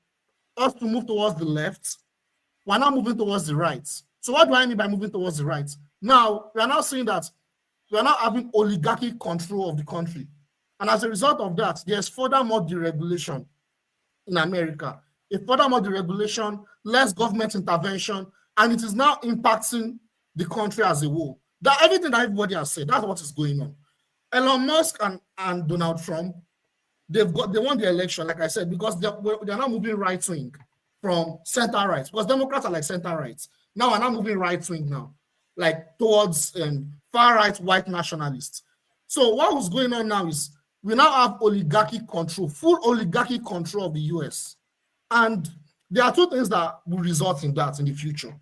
P: us to move towards the left, we're now moving towards the right. So what do I mean by moving towards the right? Now, we are now seeing that we are now having oligarchic control of the country. And as a result of that, there's furthermore deregulation in America. a furthermore deregulation, less government intervention, and it is now impacting the country as a whole. That everything that everybody has said, that's what is going on. Elon Musk and Donald Trump, they won the election, like I said, because they're now moving right wing from center right. Because Democrats are like center right. Now we're now moving right wing now, like towards far right white nationalists. So what was going on now is we now have oligarchic control, full oligarchic control of the US. And there are two things that will result in that in the future.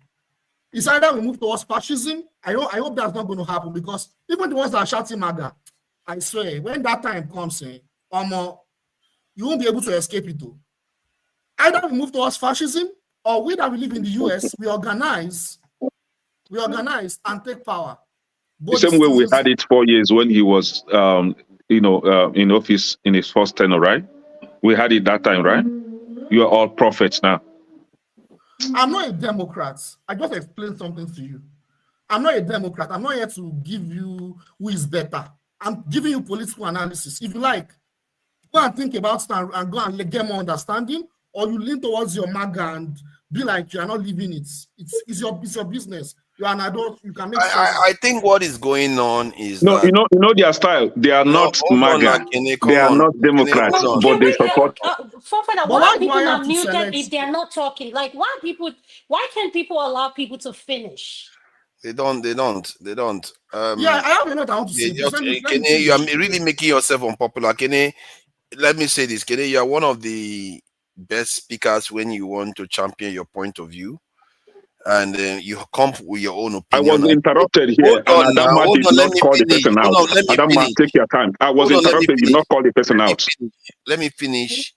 P: It's either we move towards fascism. I hope that's not going to happen, because even the ones that are shouting MAGA, I swear, when that time comes, you won't be able to escape it though. Either we move towards fascism, or we that we live in the US, we organize and take power.
D: The same way we had it 4 years when he was, in office in his first tenure, right? We had it that time, right? You are all prophets now.
P: I'm not a Democrat. I just explained something to you. I'm not a Democrat. I'm not here to give you who is better. I'm giving you political analysis. If you like, go and think about it and go and get more understanding, or you lean towards your MAGA and be like you are not living it. It's your business. You are an adult. You can make sense.
C: I think what is going on is
D: no,
C: that
D: you know their style. They are not MAGA. They are not Democrats, but they support.
L: Why are people not muted if they're not talking? Like, why can't people allow people to finish?
C: They don't.
P: Yeah, I have a lot I want to say.
C: Kene, you are really making yourself unpopular. Kene, let me say this. Kene, you are one of the best speakers when you want to champion your point of view, and you come with your own opinion.
D: I was interrupted here, and Adama did not call the person out. Adama, take your time. I was interrupted. You did not call the person out.
C: Let me finish.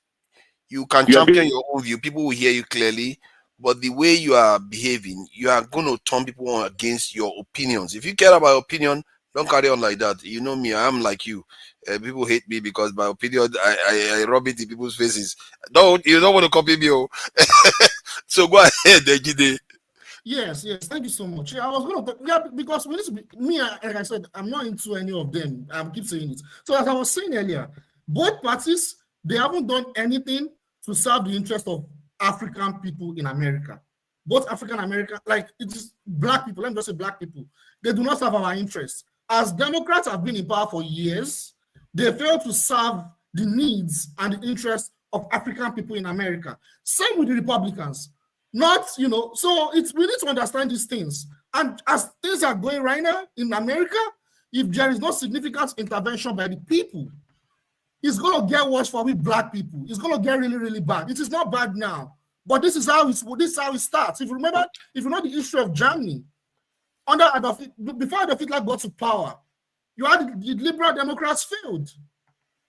C: You can champion your own view. People will hear you clearly. But the way you are behaving, you are going to turn people on against your opinions. If you care about opinion, don't carry on like that. You know me, I'm like you. People hate me because my opinion, I rub it in people's faces. You don't want to copy me. So go ahead, Ejide.
P: Yes, thank you so much. I was going to, because we need to be, like I said, I'm not into any of them. I keep saying it. So as I was saying earlier, both parties, they haven't done anything to serve the interest of African people in America. Both African American, like it is black people, let me just say black people, they do not serve our interests. As Democrats have been in power for years, they fail to serve the needs and the interests of African people in America. Same with the Republicans. So we need to understand these things. And as things are going right now in America, if there is no significant intervention by the people, it's going to get worse for we black people. It's going to get really, really bad. It is not bad now, but this is how it starts. If you remember, if you know the history of Germany, before Adolf Hitler got to power, you had the liberal Democrats failed.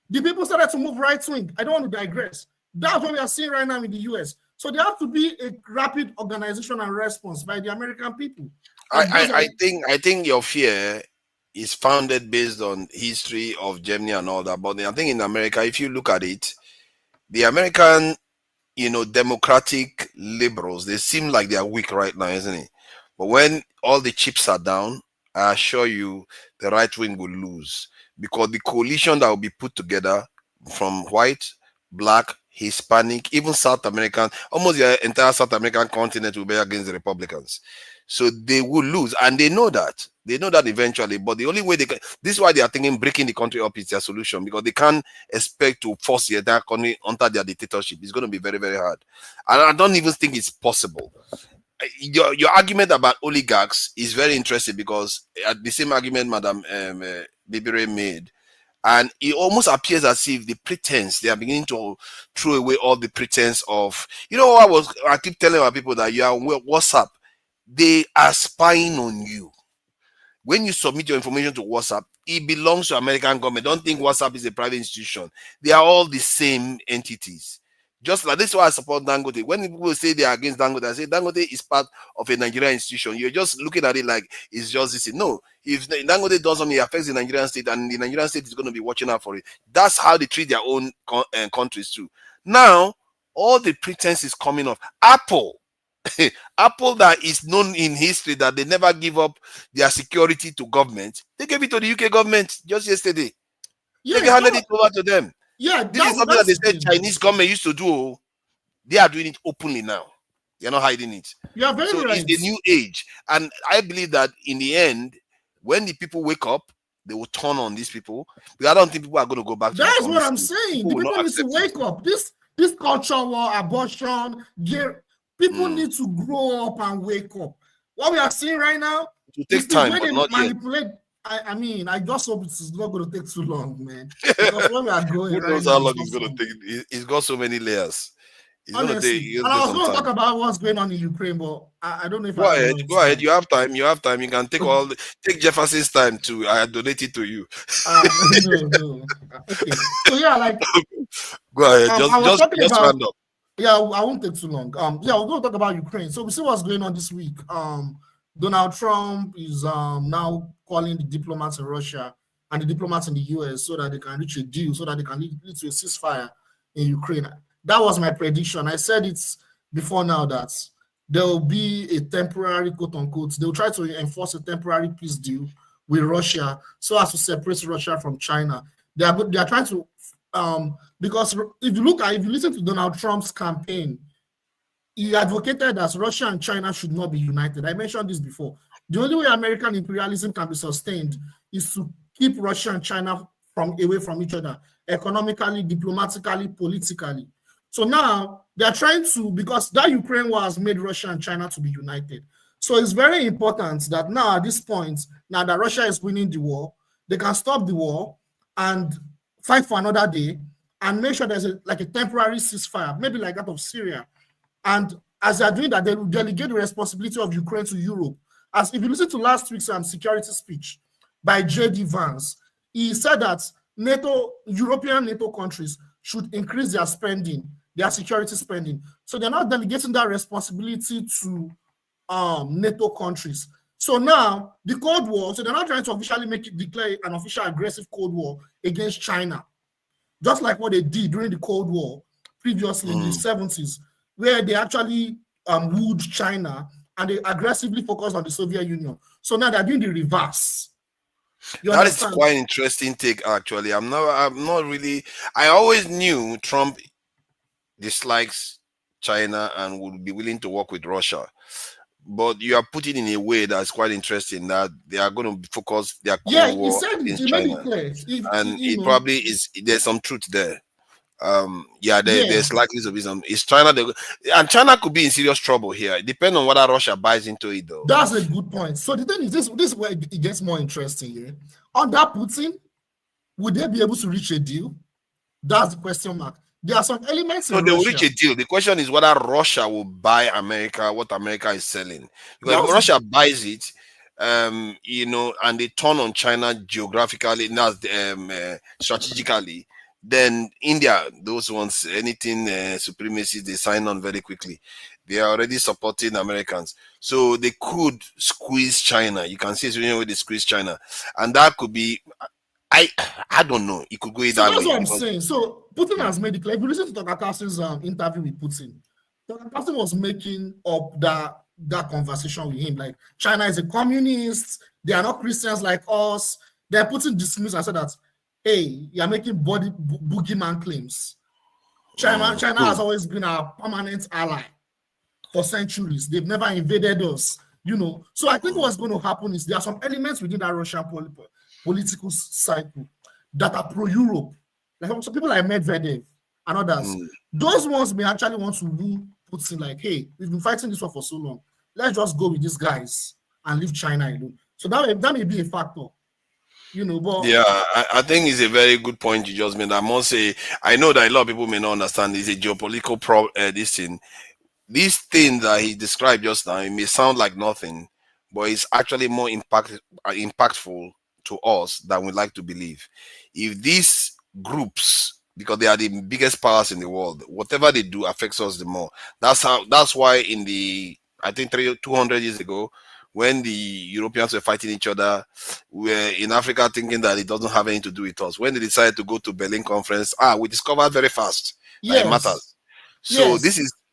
P: The people started to move right wing. I don't want to digress. That's what we are seeing right now in the US. So there has to be a rapid organization and response by the American people.
C: I think your fear is founded based on history of Germany and all that. But I think in America, if you look at it, the American, democratic liberals, they seem like they are weak right now, isn't it? But when all the chips are down, I assure you the right wing will lose, because the coalition that will be put together from white, black, Hispanic, even South American, almost the entire South American continent will be against the Republicans. So they will lose, and they know that. They know that eventually, but the only way they can, this is why they are thinking breaking the country up is their solution, because they can't expect to force the entire country under their dictatorship. It's going to be very, very hard. And I don't even think it's possible. Your argument about oligarchs is very interesting, because the same argument Madam Bibire made, and it almost appears as if the pretense, they are beginning to throw away all the pretense of, I keep telling our people that you are on WhatsApp. They are spying on you. When you submit your information to WhatsApp, it belongs to American government. Don't think WhatsApp is a private institution. They are all the same entities. Just like this is why I support Dangote. When people say they are against Dangote, I say Dangote is part of a Nigerian institution. You're just looking at it like it's just this. No, if Dangote does something, it affects the Nigerian state, and the Nigerian state is going to be watching out for it. That's how they treat their own countries too. Now, all the pretense is coming off. Apple that is known in history that they never give up their security to government. They gave it to the UK government just yesterday. They handed it over to them.
P: Yeah,
C: this is something that they said Chinese government used to do. They are doing it openly now. They're not hiding it.
P: You are very
C: So it's
P: right.
C: the new age. And I believe that in the end, when the people wake up, they will turn on these people. But I don't think people are going to go back to the
P: That is what
C: promised
P: I'm
C: land.
P: saying.
C: People
P: The
C: will not
P: people need to
C: accept it.
P: wake up. This culture war, abortion, people need to grow up and wake up. What we are seeing right now
C: It will
P: is
C: take
P: the
C: time,
P: way
C: but
P: they
C: not yet.
P: manipulate. I mean, I just hope it's not going to take too long, man. Because where we are going
C: Who
P: right
C: knows
P: now
C: how
P: is
C: long
P: not
C: it's going to
P: fun.
C: take? It's got so many layers. It's going to take,
P: Honestly.
C: it's
P: And
C: going
P: I
C: to take
P: was
C: some
P: going to
C: time.
P: talk about what's going on in Ukraine, but I don't know if I
C: Go
P: have
C: ahead.
P: enough
C: Go ahead.
P: time.
C: You have time. You have time. You can take take Jefferson's time to donate it to you.
P: No. Okay. So yeah, like
C: Go ahead.
P: I was talking
C: Just
P: about,
C: round up.
P: yeah, I won't take too long. Yeah, we're going to talk about Ukraine. So we see what's going on this week. Donald Trump is now calling the diplomats in Russia and the diplomats in the US so that they can reach a deal, so that they can lead to a ceasefire in Ukraine. That was my prediction. I said it before now that there will be a temporary, quote unquote, they will try to enforce a temporary peace deal with Russia so as to separate Russia from China. They are trying to because if you listen to Donald Trump's campaign, he advocated that Russia and China should not be united. I mentioned this before. The only way American imperialism can be sustained is to keep Russia and China away from each other, economically, diplomatically, politically. So now they're trying to, because that Ukraine war has made Russia and China to be united. So it's very important that now at this point, now that Russia is winning the war, they can stop the war and fight for another day and make sure there's like a temporary ceasefire, maybe like that of Syria. And as they're doing that, they will delegate the responsibility of Ukraine to Europe. As if you listen to last week's security speech by J.D. Vance, he said that European NATO countries should increase their spending, their security spending. So they're not delegating that responsibility to NATO countries. So now the Cold War, so they're not trying to officially declare an official aggressive Cold War against China, just like what they did during the Cold War previously in the 70s, where they actually wooed China and they aggressively focused on the Soviet Union. So now they're doing the reverse.
C: That is quite interesting take, actually. I'm not really. I always knew Trump dislikes China and would be willing to work with Russia. But you are putting in a way that's quite interesting that they are going to focus their Cold War against China. And it probably is, there's some truth there. There's likely to be some. It's China, and China could be in serious trouble here. Depending on whether Russia buys into it, though.
P: That's a good point. So the thing is, this is where it gets more interesting here. Under Putin, would they be able to reach a deal? That's the question mark. There are some elements in
C: Russia. They will reach a deal. The question is whether Russia will buy what America is selling. Because if Russia buys it, and they turn on China geographically, not strategically, then India, those ones, anything supremacy, they sign on very quickly. They are already supporting Americans. So they could squeeze China. You can see it's where they squeeze China. And that could be, I don't know. It could go either way.
P: That's what I'm saying. So Putin has made it clear. If you listen to Dr. Carlson's interview with Putin, Dr. Carlson was making up that conversation with him. Like, China is a communist. They are not Christians like us. Then Putin dismissed and said that, hey, you're making boogeyman claims. China has always been our permanent ally for centuries. They've never invaded us, So I think what's going to happen is there are some elements within that Russian political cycle that are pro-Europe. Like some people like Medvedev and others. Those ones may actually want to woo Putin like, hey, we've been fighting this one for so long. Let's just go with these guys and leave China alone. So that may be a factor. But
C: yeah, I think it's a very good point you just made. I must say, I know that a lot of people may not understand. It's a geopolitical this thing that he described just now. It may sound like nothing, but it's actually more impactful to us than we like to believe. If these groups, because they are the biggest powers in the world, whatever they do affects us the more. That's why in the, I think 200 years ago, when the Europeans were fighting each other, we were in Africa thinking that it doesn't have anything to do with us. When they decided to go to Berlin Conference, we discovered very fast that it matters. So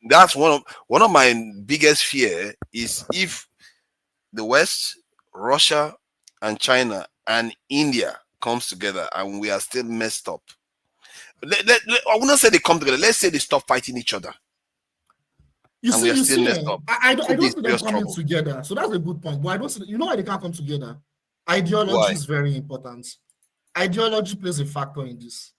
C: that's one of my biggest fear is if the West, Russia, and China and India comes together and we are still messed up. I wouldn't say they come together. Let's say they stop fighting each other.
H: You
C: and we
H: see,
C: are
H: you
C: still
H: see,
C: messed up.
H: I
C: Could be
H: don't see them
C: serious
H: coming
C: trouble.
H: together. So that's a good point. But I don't see, you know why they can't come together?
C: Why?
H: Ideology is very important. Ideology plays a factor in this.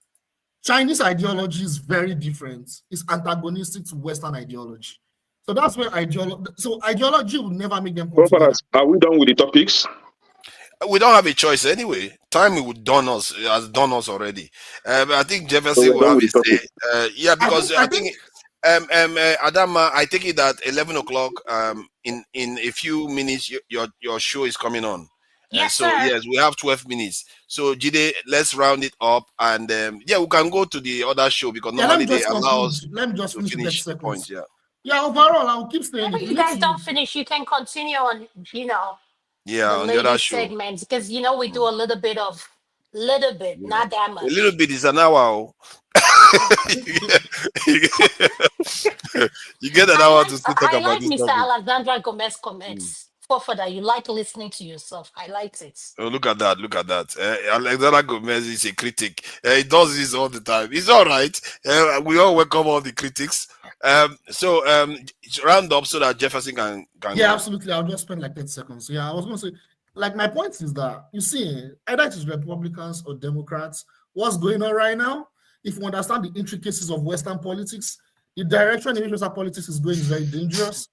H: Chinese ideology is very different. It's antagonistic to Western ideology. So that's where ideology will never make them come together.
D: Are we done with the topics?
C: We don't have a choice anyway. Time would done us, has done us already. I think
D: So
C: Jefferson
D: we're
C: will
D: done
C: have
D: with
C: his
D: the
C: say.
D: topic.
C: Yeah,
H: I
C: because
H: think
C: I think Adama, I take it that 11 o'clock. In a few minutes, your show is coming on.
L: Yes,
C: So
L: sir.
C: yes, we have 12 minutes. So Jide, let's round it up, and yeah, we can go to the other show because
H: let
C: normally
H: me
C: they
H: just
C: allow
H: conclude.
C: us
H: Let me just
C: to
H: finish in 30
C: finish the points.
H: seconds.
C: Yeah.
H: Yeah, overall, I'll keep saying
L: Maybe
H: it.
L: you guys don't finish. You can continue on,
C: Yeah,
L: the
C: on the other
L: latest
C: show.
L: segments because we do a little bit, not that
C: A little
L: much.
C: bit is an hour. You get an hour to still talk
L: I
C: about
L: like
C: this
L: Mr.
C: topic.
L: Alexandra Gomez comments. For that, you like listening to yourself. I liked it.
C: Oh, look at that! Look at that! Alexander Gomez is a critic. He does this all the time. It's all right. We all welcome all the critics. So round up so that Jefferson can
H: Yeah,
C: go.
H: absolutely. I'll just spend like 30 seconds. Yeah, I was going to say, like, my point is that, you see, either it is Republicans or Democrats, what's going on right now, if you understand the intricacies of Western politics, the direction in which Western politics is going is very dangerous.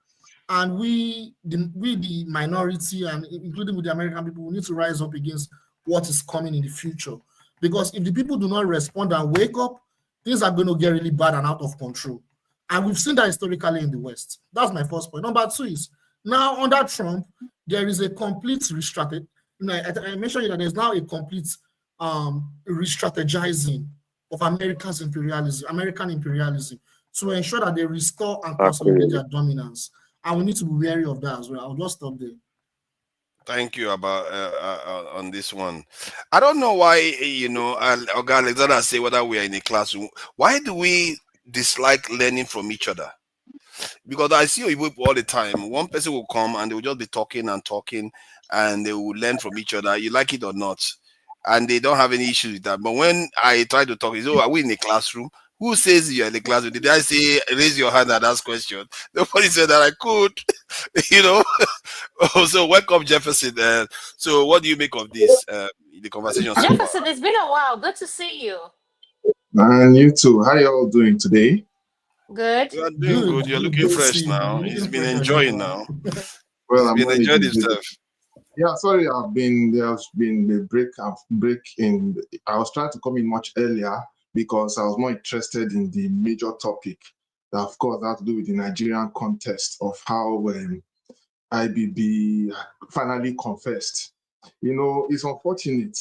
H: And we, the minority, and including with the American people, we need to rise up against what is coming in the future. Because if the people do not respond and wake up, things are going to get really bad and out of control. And we've seen that historically in the West. That's my first point. Number two is, now under Trump, there is a complete re-strategy. I mentioned that there's now a complete re-strategizing of American imperialism, to ensure that they restore and consolidate their dominance. And we need to be wary of that as well. I'll just stop there.
C: Thank you about on this one. I don't know why Oga Alexander say whether we are in a classroom. Why do we dislike learning from each other? Because I see you all the time. One person will come and they will just be talking and talking, and they will learn from each other. You like it or not, and they don't have any issues with that. But when I try to talk, are we in a classroom? Who says you're in the classroom? Did I say raise your hand and ask question? Nobody said that I could. So welcome Jefferson. So what do you make of this? The conversation so far.
L: Jefferson, it's been a while. Good to see you.
Q: And you too. How you all doing today?
L: Good.
C: You are doing good. You're looking
H: Good to
C: fresh
H: see you.
C: now.
H: You're
C: He's
H: looking
C: been
H: fresh,
C: enjoying
H: Alexander.
C: now.
Q: Well,
C: He's
Q: I'm
C: been enjoying
Q: managing.
C: himself.
Q: Yeah, sorry, there's been a break in. I was trying to come in much earlier because I was more interested in the major topic that, of course, had to do with the Nigerian contest of how IBB finally confessed. It's unfortunate.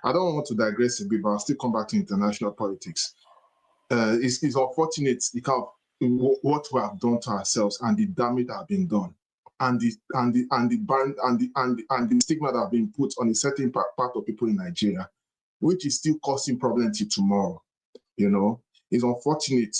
Q: I don't want to digress a bit, but I'll still come back to international politics. It's unfortunate what we have done to ourselves and the damage that have been done, and the stigma that have been put on a certain part of people in Nigeria, which is still causing problems till tomorrow. It's unfortunate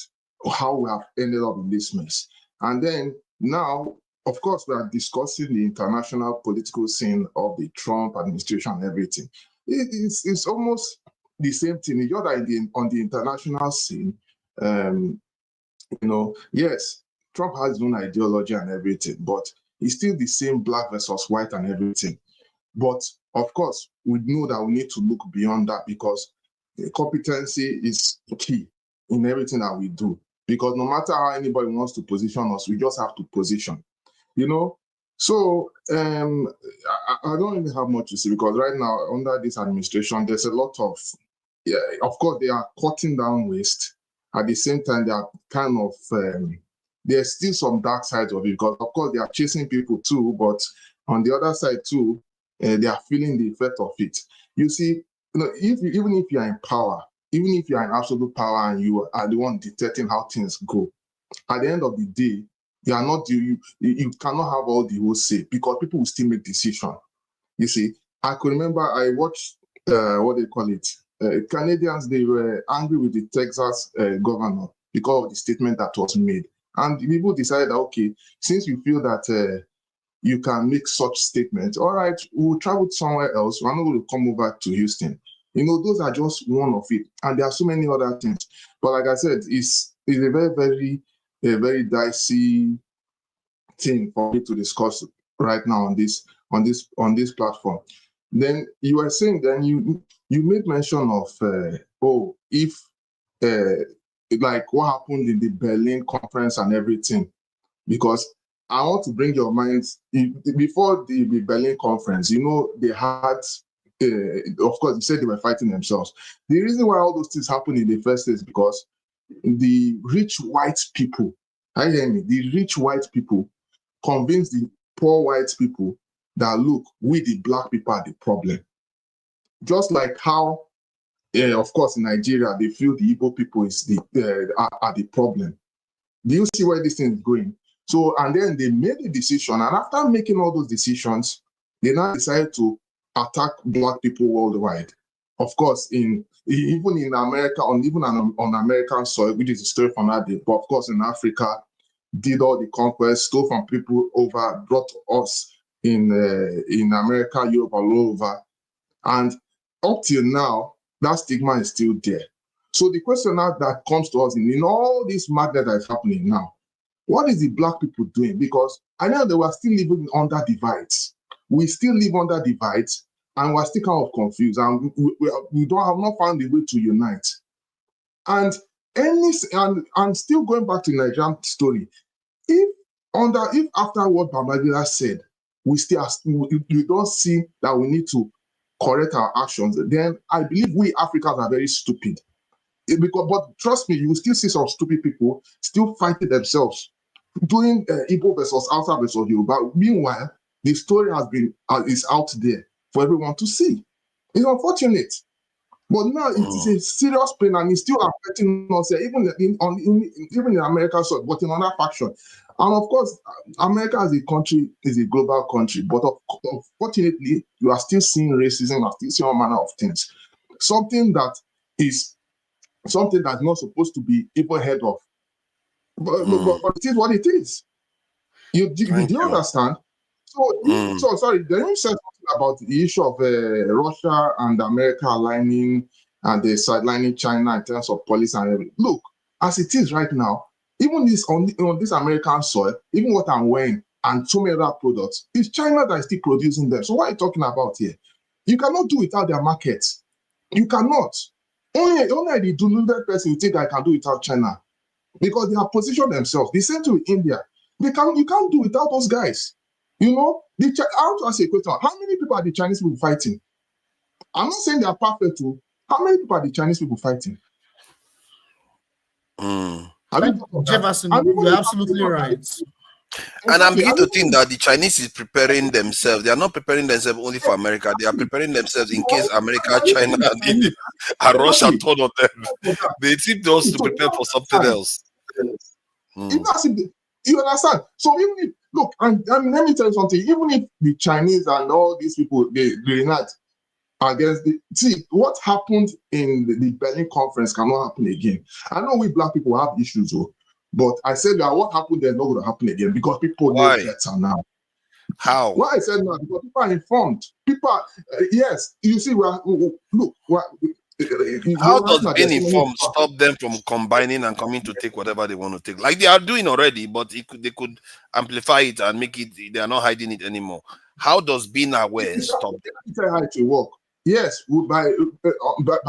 Q: how we have ended up in this mess. And then now, of course, we are discussing the international political scene of the Trump administration and everything. It's almost the same thing. It's just that on the international scene, yes, Trump has his own ideology and everything, but it's still the same black versus white and everything. But of course, we know that we need to look beyond that, because competency is key in everything that we do. Because no matter how anybody wants to position us, we just have to position. So I don't really have much to say, because right now under this administration, there's a lot of, of course, they are cutting down waste. At the same time, they are kind of, there's still some dark sides of it, because of course they are chasing people too, but on the other side too, they are feeling the effect of it. You see, even if you are in power, even if you are in absolute power and you are the one dictating how things go, at the end of the day, you are not you cannot have all the whole say, because people will still make decisions. You see, I could remember I watched what they call it. Canadians, they were angry with the Texas governor because of the statement that was made, and the people decided, okay, since you feel that you can make such statements, all right, we'll travel somewhere else. We're not going to come over to Houston. Those are just one of it, and there are so many other things. But like I said, it's a very, very dicey thing for me to discuss right now on this platform. Then you were saying, then you made mention of if like what happened in the Berlin conference and everything, because I want to bring your minds before the Berlin conference. They had, of course, you said they were fighting themselves. The reason why all those things happened in the first place is because the rich white people, I hear me, the rich white people convinced the poor white people that, look, we the black people are the problem. Just like how, of course, in Nigeria, they feel the Igbo people are the problem. Do you see where this thing is going? So, and then they made a decision, and after making all those decisions, they now decided to attack black people worldwide. Of course, even in America, on American soil, which is a story from that day, but of course in Africa, did all the conquest, stole from people over, brought us in America, Europe, all over, and up till now, that stigma is still there. So the question now that comes to us in all this madness that is happening now, what is the black people doing? Because I know that we're still living under divides. We still live under divides, and we're still kind of confused, and we have not found a way to unite. And still going back to the Nigerian story, if after what Babangida said, we don't see that we need to correct our actions, then I believe we Africans are very stupid. But trust me, you will still see some stupid people still fighting themselves, doing Igbo versus Hausa versus Yoruba. Meanwhile, the story is out there for everyone to see. It's unfortunate, but now it is a serious pain, and it's still affecting us, even in America, but in another faction. And of course, America as a country is a global country, but unfortunately, you are still seeing racism, you are still seeing all manner of things. Something that's not supposed to be even heard of. But it is what it is. Do you understand? So sorry, then you said something about the issue of Russia and America aligning and they sidelining China in terms of policy and everything. Look, as it is right now, even this on this American soil, even what I'm wearing and so many other products, it's China that is still producing them. So what are you talking about here? You cannot do without their markets. You cannot. Only the deluded person you think I can do without China, because they have positioned themselves. The same to India. You can't do without those guys. I want to ask you a question. How many people are the Chinese people fighting? I'm not saying they are perfect too. How many people are the Chinese people fighting?
P: Jefferson, you're absolutely right.
C: And I'm beginning to think that the Chinese is preparing themselves. They are not preparing themselves only for America. They are preparing themselves in case America, China, and India, and Russia turn on them. They seem to us to prepare for something else.
Q: You understand? So even if, look, and let me tell you something, even if the Chinese and all these people, they unite against what happened in the Berlin conference cannot happen again. I know we black people have issues, but I said that what happened there is not going to happen again because people know better now.
C: How?
Q: Why I said that? Because people are informed. Yes, you see,
C: how does being informed stop them from combining and coming to take whatever they want to take? Like they are doing already, but they could amplify it and make it, they are not hiding it anymore. How does being aware stop them?
Q: Tell how it will work. Yes, by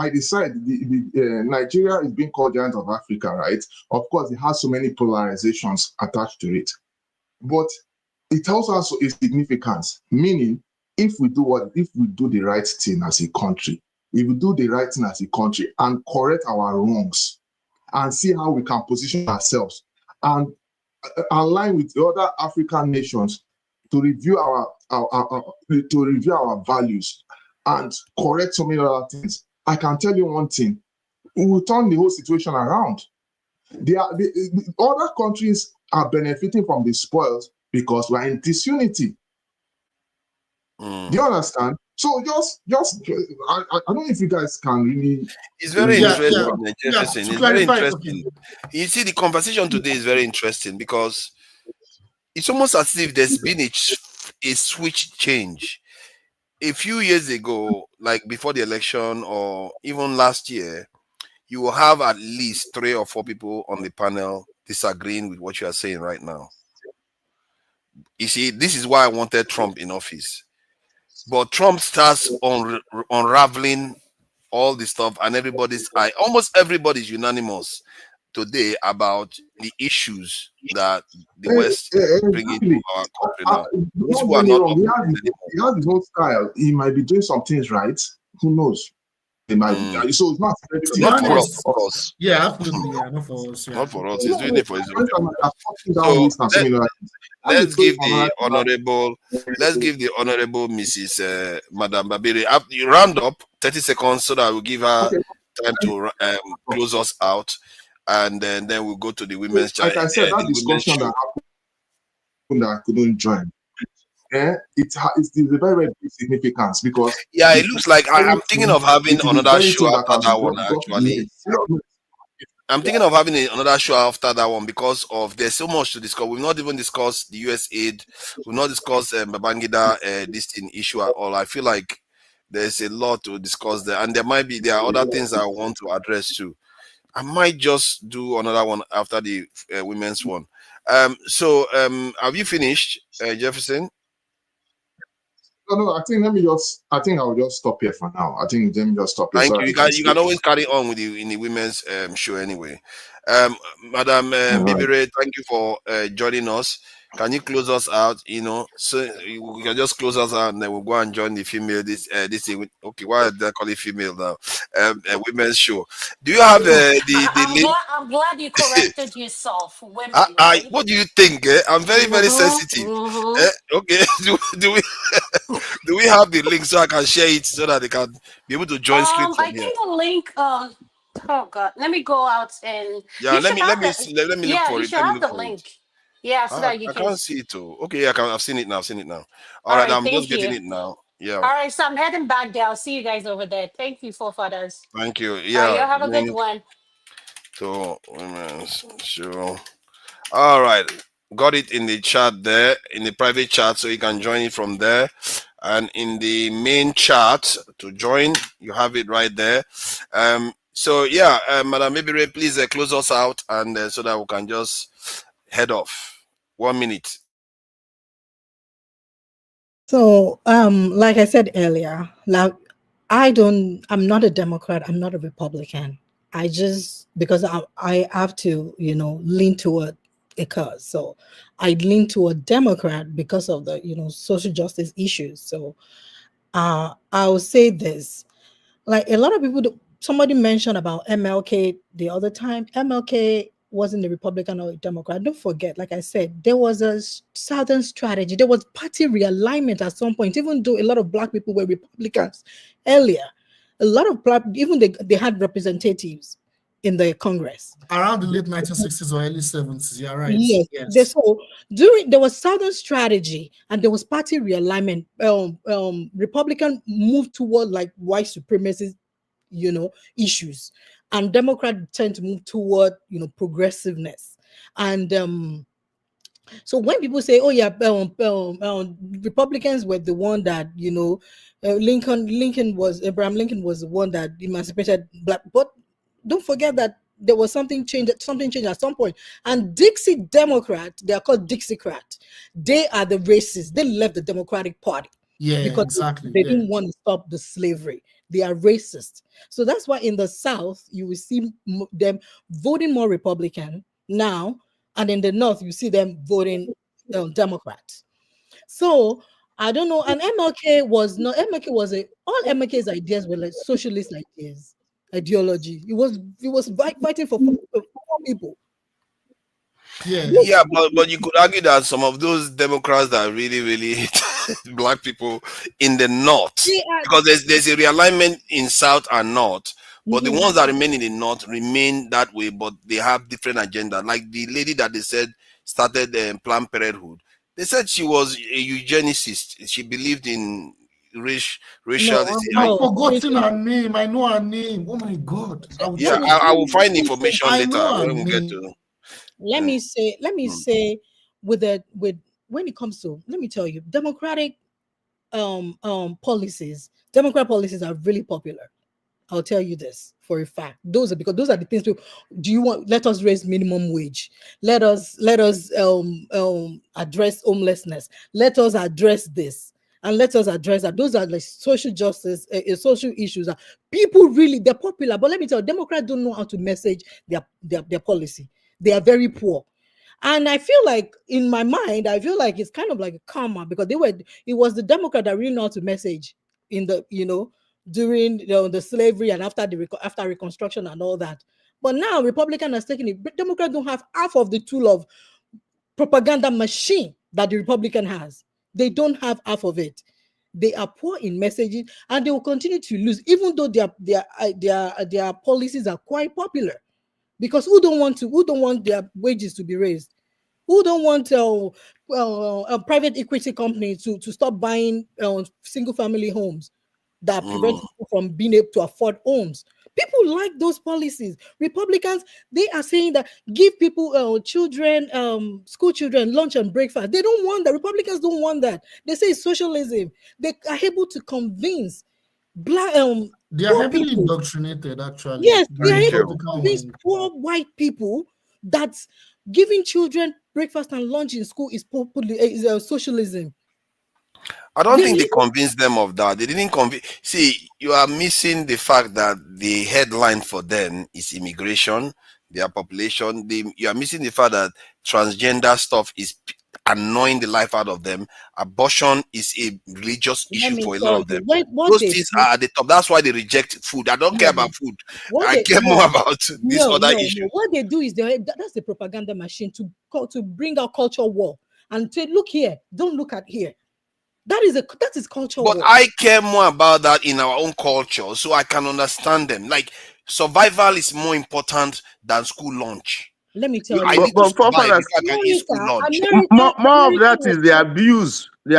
Q: the side, Nigeria is being called giant of Africa, right? Of course, it has so many polarizations attached to it, but it also has a significance. Meaning, if we do the right thing as a country, if we do the right thing as a country and correct our wrongs, and see how we can position ourselves and align with the other African nations to review our values and correct so many other things, I can tell you one thing: we will turn the whole situation around. The other countries are benefiting from the spoils because we're in disunity. Do you understand? So I don't know if you guys can really.
C: It's very interesting.
P: It's
C: very interesting. You see, the conversation today is very interesting because it's almost as if there's been a switch change. A few years ago, like before the election or even last year, you will have at least 3 or 4 people on the panel disagreeing with what you are saying right now. You see, this is why I wanted Trump in office. But Trump starts unraveling all the stuff, and almost everybody's unanimous today about the issues that the West bring into
Q: Exactly.
C: our country now. These
Q: Don't
C: people
Q: get
C: are
Q: me
C: not
Q: wrong.
C: operating anymore.
Q: He has his own style. He might be doing some things right. Who knows? He might.
C: Mm.
Q: So it's not
P: To be
Q: everything
C: Not
Q: is
C: for
Q: just
C: us,
P: honest,
C: of
Q: us.
C: course.
P: yeah, absolutely, yeah, not for us,
C: Not
P: yeah.
C: for us. He's
Q: No,
C: doing
Q: no.
C: it for his
Q: For
C: own
Q: instance,
C: people.
Q: I'm talking down
C: So
Q: list and so many other things. That's the
C: let's
Q: story
C: give
Q: of another
C: the
Q: thing about
C: honorable, let's give the honorable Mrs. Madam Babiri. You round up 30 seconds so that we'll give her
Q: okay.
C: time to close us out, and then we'll go to the
Q: So,
C: women's
Q: like I said, that
C: the women's
Q: discussion that
C: show.
Q: happened that I couldn't join, it's a very, very big significance because
C: Yeah,
Q: the
C: it looks like I'm thinking
Q: thing,
C: of having
Q: it is the
C: another
Q: very
C: show
Q: thing that
C: after
Q: has
C: that one.
Q: brought
C: Actually, I'm thinking of having another show after that one because of there's so much to discuss. We've not even discussed the US aid. We've not discussed Babangida this thing issue at all. I feel like there's a lot to discuss there, and there are other things I want to address too. I might just do another one after the women's one. Have you finished, Jefferson?
Q: No, I think I'll just stop here for now. I think let me just stop here
C: Thank
Q: so
C: you.
Q: that you can
C: You can
Q: speak.
C: always carry on with the in the women's show anyway. Madam
Q: All right.
C: Bibire, thank you for joining us. Can you close us out? So you can just close us out, and then we'll go and join the female. This thing. Okay, why did I call it female now? Women's show. Do you have the
L: I'm
C: link?
L: glad. I'm glad you corrected yourself, women, right?
C: What do you think? I'm very very
L: Mm-hmm.
C: sensitive.
L: Mm-hmm.
C: Okay, do we do we have the link so I can share it so that they can be able to join straight from
L: I
C: here?
L: think the link. Oh God, let me go out and
C: Yeah,
L: you should have
C: let me
L: the.
C: see, let me look
L: Yeah,
C: for
L: you
C: it.
L: should
C: Let me
L: have
C: look
L: the
C: for it.
L: link. Yeah, so that you
C: I
L: can.
C: can't see it too. Okay, yeah, I've seen it now. I've seen it now. All
L: All
C: right,
L: right,
C: I'm just
L: thank
C: getting
L: you.
C: it now. Yeah,
L: All right, so I'm heading back there. I'll see you guys over there. Thank you, forefathers.
C: thank you.
L: All right, you
C: Yeah,
L: have a good
C: link
L: one.
C: to women's show. All right, got it in the chat there, in the private chat, so you can join it from there. And in the main chat to join, you have it right there. So yeah, Madam Mibire, please close us out, and so that we can just head off. 1 minute.
A: So, like I said earlier, like I'm not a Democrat, I'm not a Republican. I just because I have to, lean toward a cause. So I lean toward Democrat because of the, social justice issues. So I'll say this. Like a lot of people, somebody mentioned about MLK the other time. MLK wasn't a Republican or a Democrat. Don't forget, like I said, there was a Southern strategy. There was party realignment at some point, even though a lot of Black people were Republicans earlier. A lot of Black, even they had representatives in the Congress.
P: Around the late 1960s or early 70s, yeah, right.
A: Yes,
P: Yes.
A: so during there was Southern strategy and there was party realignment. Republican moved toward like white supremacy, issues, and Democrat tend to move toward progressiveness. And so when people say, "Oh yeah, Republicans were the one that Abraham Lincoln was the one that emancipated black," but don't forget that there was something changed at some point. And Dixie Democrat, they are called Dixiecrat. They are the racists. They left the Democratic Party
P: Yeah,
A: because
P: exactly.
A: they
P: Yeah.
A: didn't want to stop the slavery. They are racist. So that's why in the South, you will see them voting more Republican now, and in the North, you see them voting Democrat. So I don't know. And MLK was all MLK's ideas were like socialist ideas, ideology. It was fighting for people.
P: Yeah.
C: Yeah, but you could argue that some of those Democrats that really really hate black people in the north,
A: They are,
C: because there's a realignment in south and north, but the
A: mhm.
C: ones that remain in the north remain that way, but they have different agenda. Like the lady that they said started Planned Parenthood, they said she was a eugenicist. She believed in racial.
A: No,
P: I've
A: no.
P: forgotten her name. I know her name. Oh my God. I'll
C: Yeah,
A: Let
P: check.
A: me
C: I will find information
P: I
C: later
P: know her
C: when we get
P: name.
C: to.
A: let
C: Uh,
A: me say let me
C: mm.
A: say with when it comes to, let me tell you, Democrat policies are really popular. I'll tell you this for a fact. Those are, because those are the things. Do you want? Let us raise minimum wage. Let us address homelessness. Let us address this, and let us address that. Those are like social justice, social issues. That people really, they're popular, but let me tell you, Democrats don't know how to message their policy. They are very poor. And I feel like, in my mind, I feel like it's kind of like a karma, because it was the Democrat that really know how to message in the, during the slavery and after Reconstruction and all that. But now Republican has taken it. But Democrats don't have half of the tool of propaganda machine that the Republican has. They don't have half of it. They are poor in messaging, and they will continue to lose, even though their policies are quite popular. Because who don't want their wages to be raised? Who don't want a private equity company to stop buying single family homes that prevent people from being able to afford homes? People like those policies. Republicans, they are saying that give people, children, school children, lunch and breakfast. They don't want that. Republicans don't want that. They say it's socialism. They are able to convince black
P: They are
A: poor
P: heavily
A: people.
P: indoctrinated, actually.
A: Yes,
P: The
A: they are able to
P: Republican
A: convince
P: wing.
A: poor white people that giving children breakfast and lunch in school is socialism.
C: I don't
A: They
C: think they
A: even
C: convinced them of that. They didn't convince. See, you are missing the fact that the headline for them is immigration, their population. You are missing the fact that transgender stuff is annoying the life out of them. Abortion is a religious
A: let
C: issue
A: me
C: for a lot
A: tell
C: of them.
A: you what
C: Those
A: they
C: things
A: do.
C: are at the top. That's why they reject food. I don't care
A: No,
C: about food.
A: what
C: I
A: they
C: care more
A: no
C: about these
A: no
C: other
A: no no.
C: issues.
A: What they do is that's the propaganda machine to bring out culture war and say, look here, don't look at here. That is culture
C: But
A: war.
C: I care more about that in our own culture, so I can understand them. Like, survival is more important than school lunch.
A: Let me tell
C: I
A: you,
C: need to
E: But
C: survive
E: forefathers,
C: before I can eat school lunch.
E: more of that
A: Was
E: is the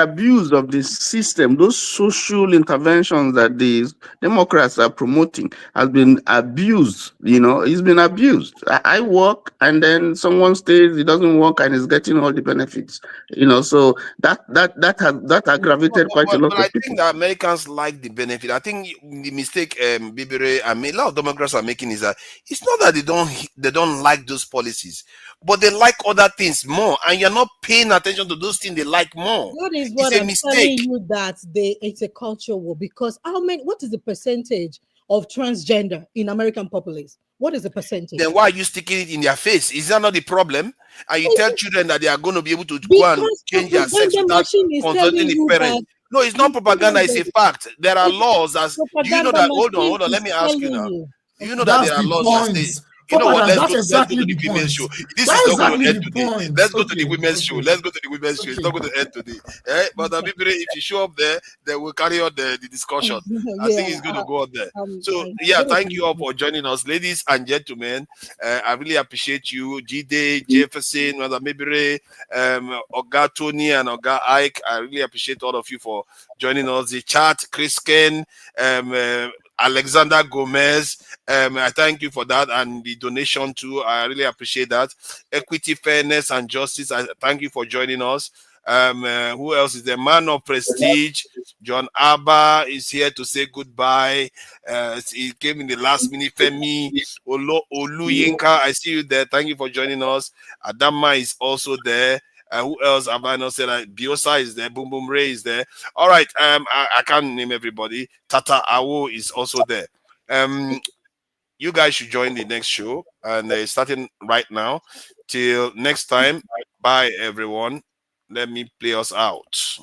E: abuse of the system. Those social interventions that the Democrats are promoting has been abused. It's been abused. I work, and then someone stays, it doesn't work, and is getting all the benefits. So that aggravated quite a lot
C: But I
E: of people.
C: think that Americans like the benefit. I think the mistake Bibere and a lot of Democrats are making is that it's not that they don't like those policies, but they like other things more, and you're not paying attention to those things they like more.
A: That is
C: It's
A: what
C: a
A: I'm telling
C: mistake.
A: you, that it's a culture war. Because what is the percentage of transgender in American populace? What is the
C: Then
A: percentage?
C: why are you sticking it in their face? Is that not the problem? And you tell children that they are going to be able to go and
A: Because
C: change their sex
A: propaganda
C: without
A: machine is
C: consulting
A: telling
C: the
A: you
C: parents.
A: that
C: No, it's not
A: it's
C: propaganda, it's a fact. There are
A: it's
C: laws as do you know
A: propaganda
C: that
A: machine
C: hold on, let
A: is
C: me ask you
A: telling
C: now.
A: you.
C: Do you know
A: Okay.
C: that
P: That's
C: there are
P: the
C: laws that say,
P: point.
C: you know what,
P: Forefathers, that's
C: let's go
P: exactly
C: to the
P: the
C: women's
P: point.
C: show. This is
P: That's
C: not going to
P: exactly
C: end
P: the
C: today.
P: point.
C: Let's go to the
P: Okay,
C: women's show.
P: okay,
C: Let's go to the women's show. It's
P: okay.
C: not going to end today. But Bibiri, if you show up there, then we'll carry on the discussion. I think
A: Yeah,
C: it's going to go on there. So
A: I'm
C: yeah,
A: gonna
C: thank you all for joining us, ladies and gentlemen. I really appreciate you, Jide, Jefferson, Mother Mibire, Oga Tony, and Oga Ike. I really appreciate all of you for joining us. The chat, Chris Ken, Alexander Gomez. I thank you for that, and the donation too. I really appreciate that. Equity, fairness, and justice. I thank you for joining us. Who else is the man of prestige? John Abba is here to say goodbye. He came in the last minute. Femi Oluyinka, I see you there. Thank you for joining us. Adama is also there. Who else have I not said? Biosa is there. Boom Boom Ray is there. All right. I can't name everybody. Tata Awo is also there. You guys should join the next show, and it's starting right now. Till next time. Bye, everyone. Let me play us out.